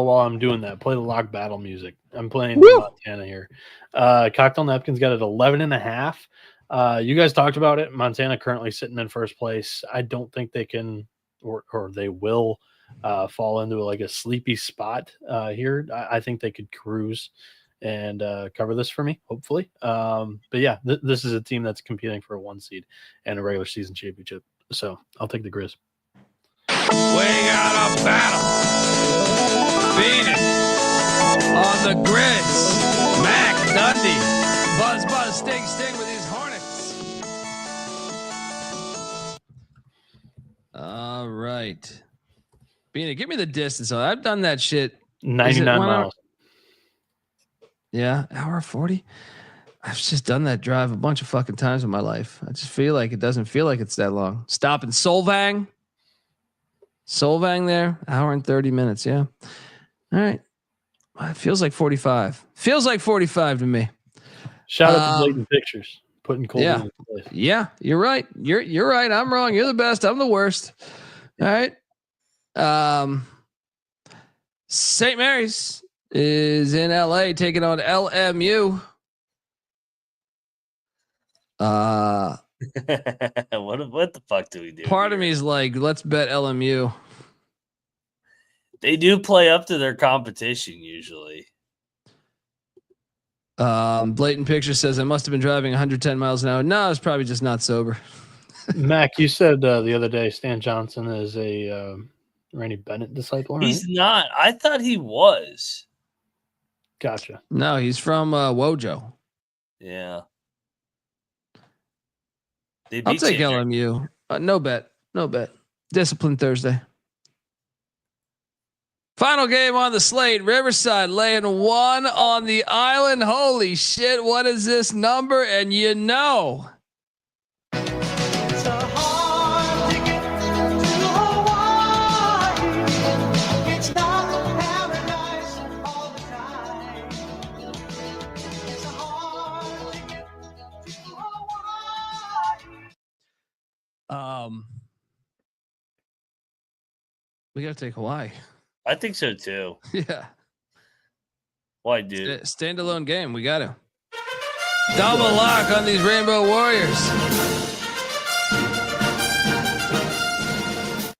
while I'm doing that, play the lock battle music. I'm playing Montana here. Cocktail Napkins got it 11.5. You guys talked about it. Montana currently sitting in first place. I don't think they can or they will fall into like a sleepy spot here. I think they could cruise and cover this for me, hopefully. But yeah, this is a team that's competing for a 1 seed and a regular season championship. So I'll take the Grizz. We got a battle. Phoenix on the Grizz. Mac Dundee. Buzz, sting with these Hornets. All right. Beanie, give me the distance. I've done that shit. 99 miles. Yeah, hour 40. I've just done that drive a bunch of fucking times in my life. I just feel like it doesn't feel like it's that long. Stop in Solvang there, hour and 30 minutes. Yeah. All right. It feels like 45. Feels like 45 to me. Shout out to Blatant Pictures. Putting Colby in place. Yeah, you're right. You're right. I'm wrong. You're the best. I'm the worst. All right. St. Mary's is in LA taking on LMU. What the fuck do we do? Part of me is like, let's bet LMU. They do play up to their competition usually. Blatant Picture says I must have been driving 110 miles an hour. No, I was probably just not sober. Mac, you said the other day Stan Johnson is a Randy Bennett disciple. Right? He's not. I thought he was. Gotcha. No, he's from Wojo. Yeah. I'll take LMU. No bet. Discipline Thursday. Final game on the slate. Riverside laying 1 on the island. Holy shit. What is this number? And you know. It's a hard ticket to Hawaii. It's not paradise all the time. It's a hard ticket to Hawaii. We gotta take Hawaii. I think so too. Yeah. Why, dude? Standalone game. We got to. Double lock on these Rainbow Warriors.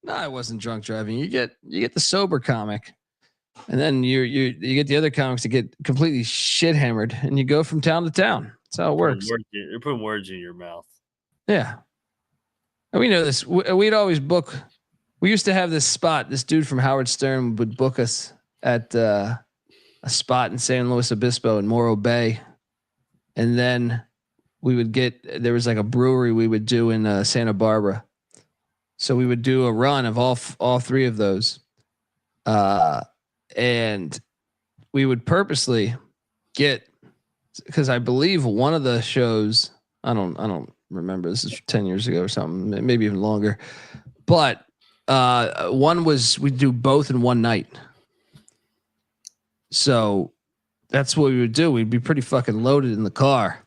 No, I wasn't drunk driving. You get the sober comic, and then you get the other comics to get completely shit hammered, and you go from town to town. That's how it works. You're putting words in your mouth. Yeah. And we know this. We'd always book. We used to have this spot. This dude from Howard Stern would book us at a spot in San Luis Obispo in Morro Bay. And then we would there was like a brewery we would do in Santa Barbara. So we would do a run of all 3 of those. And we would purposely because I believe one of the shows, I don't remember, this is 10 years ago or something, maybe even longer. But one was we'd do both in one night. So that's what we would do. We'd be pretty fucking loaded in the car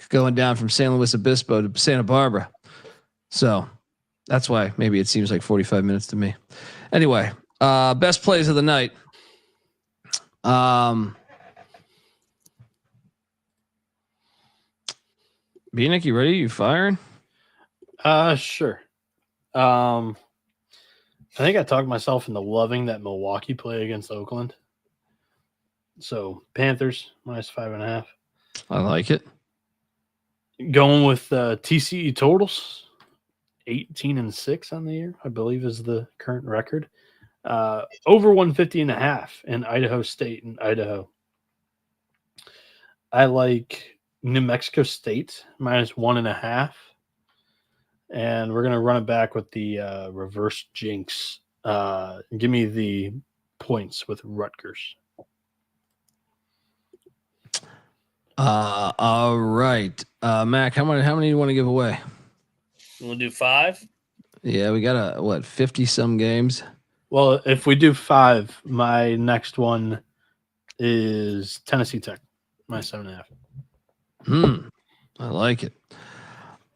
going down from San Luis Obispo to Santa Barbara. So that's why maybe it seems like 45 minutes to me. Anyway, best plays of the night. Bieniek, you ready? You firing? Sure. I think I talked myself into loving that Milwaukee play against Oakland. So Panthers -5.5. I like it. Going with TCE totals, 18-6 on the year, I believe is the current record. Over 150.5 in Idaho State and Idaho. I like New Mexico State -1.5. And we're going to run it back with the reverse jinx. Give me the points with Rutgers. All right. Mac, how many do you want to give away? We'll do 5. Yeah, we got 50 some games. Well, if we do 5, my next one is Tennessee Tech, -7.5. I like it.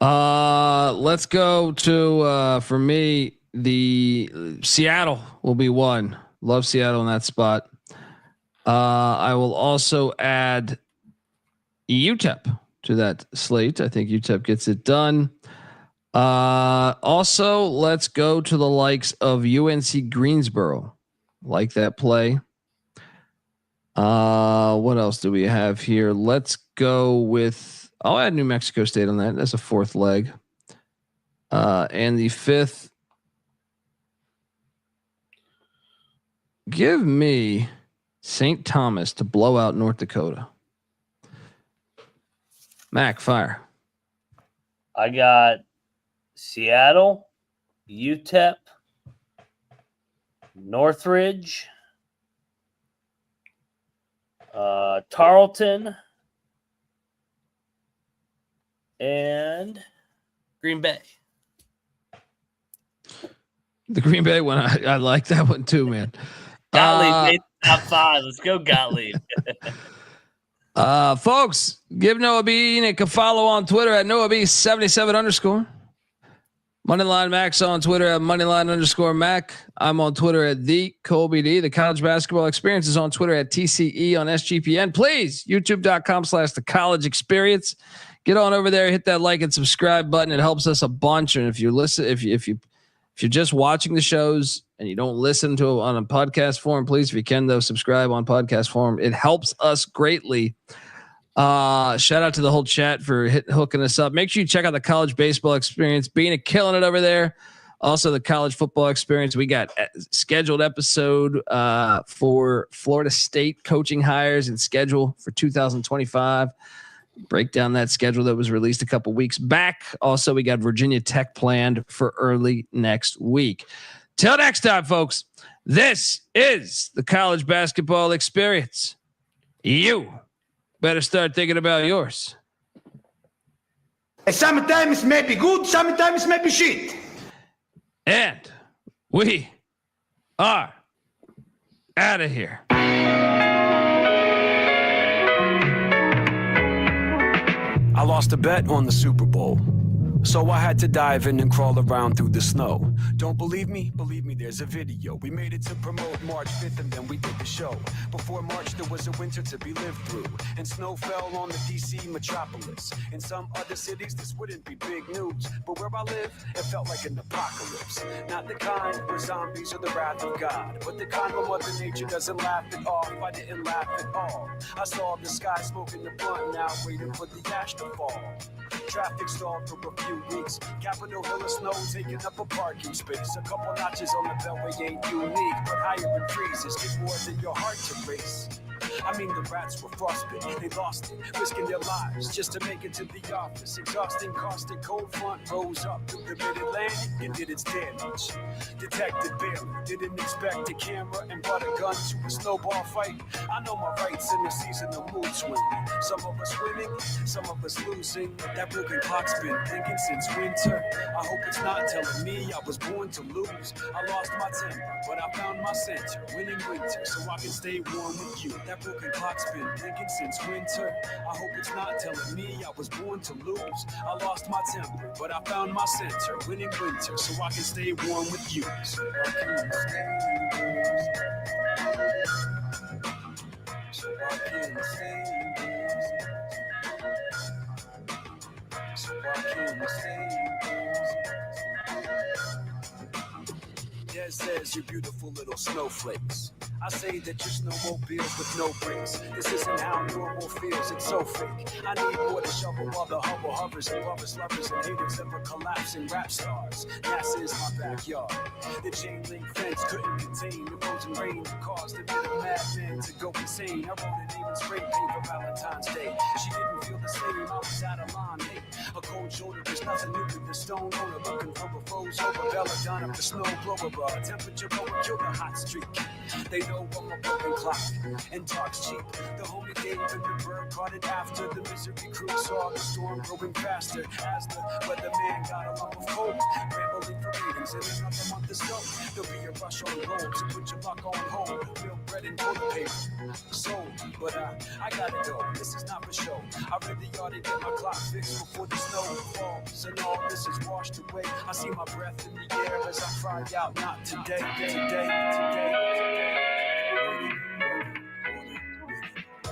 Let's go to for me, the Seattle will be 1. Love Seattle in that spot. I will also add UTEP to that slate. I think UTEP gets it done. Also, let's go to the likes of UNC Greensboro. Like that play. What else do we have here? Let's go with, I'll add New Mexico State on that. That's a 4th leg. And the 5th, give me St. Thomas to blow out North Dakota. Mac, fire. I got Seattle, UTEP, Northridge, Tarleton, and Green Bay. The Green Bay one, I like that one too, man. Gottlieb made the top 5. Let's go, Gottlieb. Folks, give Noah Bieniek a follow on Twitter at NoahB77_. Moneyline Max on Twitter at Moneyline_Mac. I'm on Twitter at the Colby D. The College Basketball Experience is on Twitter at TCE on SGPN. Please, YouTube.com/The College Experience. Get on over there, hit that like and subscribe button. It helps us a bunch. And if you listen, if you're just watching the shows and you don't listen to it on a podcast form, please, if you can, though, subscribe on podcast form. It helps us greatly. Shout out to the whole chat for hooking us up. Make sure you check out the College Baseball Experience, being killing it over there. Also, the College Football Experience. We got a scheduled episode for Florida State coaching hires and schedule for 2025. Break down that schedule that was released a couple weeks back. Also, we got Virginia Tech planned for early next week. Till next time, folks, this is the College Basketball Experience. You better start thinking about yours. Sometimes may be good, sometimes may be shit. And we are out of here. I lost a bet on the Super Bowl, so I had to dive in and crawl around through the snow. Don't believe me? Believe me, there's a video. We made it to promote March 5th and then we did the show. Before March, there was a winter to be lived through, and snow fell on the DC metropolis. In some other cities, this wouldn't be big news, but where I live, it felt like an apocalypse. Not the kind where zombies are the wrath of God, but the kind where Mother Nature doesn't laugh it off. I didn't laugh at all. I saw the sky smoking the blunt, now waiting for the ash to fall. Traffic stalled for a few weeks. Capitol Hill of snow taking up a parking space. A couple notches on the beltway ain't unique, but higher in freezes get more than your heart to race. I mean, the rats were frostbitten, they lost it, risking their lives just to make it to the office. Exhausting, caustic, cold front rose up through the mid-Atlantic and did its damage. Detected barely, didn't expect a camera and brought a gun to a snowball fight. I know my rights in the seasonal mood swing. Some of us winning, some of us losing. That broken clock's been blinking since winter. I hope it's not telling me I was born to lose. I lost my temper, but I found my center. Winning winter, so I can stay warm with you. That broken clock's been blinking since winter. I hope it's not telling me I was born to lose. I lost my temper, but I found my center. Winning winter, so I can stay warm with you. So I can stay warm. So I can stay warm. So I can stay warm. Des says you're beautiful little snowflakes. I say that you're snowmobiles with no brakes. This isn't how normal feels, it's so fake. I need more to shovel while the hubble hovers and lovers, lovers, and haters ever collapsing rap stars. NASA is my backyard. The chain link fence couldn't contain the frozen rain that caused a bit of madman to go insane. I wrote a name in spray paint for Valentine's Day. She didn't feel the same, I was out of line. Hey, a cold shoulder, there's nothing new to the stone owner. Looking for a froze over belladonna for snow blower. Temperature lower, kill the hot streak. They know I'm a broken clock and talk's cheap. The homie Dave and the bird caught it after the misery crew saw the storm growing faster as the weatherman got a lump of cold. Rambling for ratings in another month or so. There'll be a rush on the road, so put your luck on hold. Milk, bread, and toilet paper. Sold, but I gotta go. This is not for show. I really ought to get my clock fixed before the snow falls and all this is washed away. I see my breath in the air as I cry out, not today, today.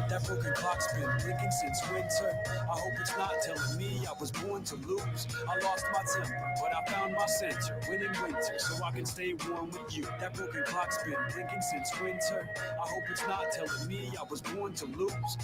That broken clock's been blinking since winter. I hope it's not telling me I was born to lose. I lost my temper, but I found my center. Winning winter, so I can stay warm with you. That broken clock's been blinking since winter. I hope it's not telling me I was born to lose.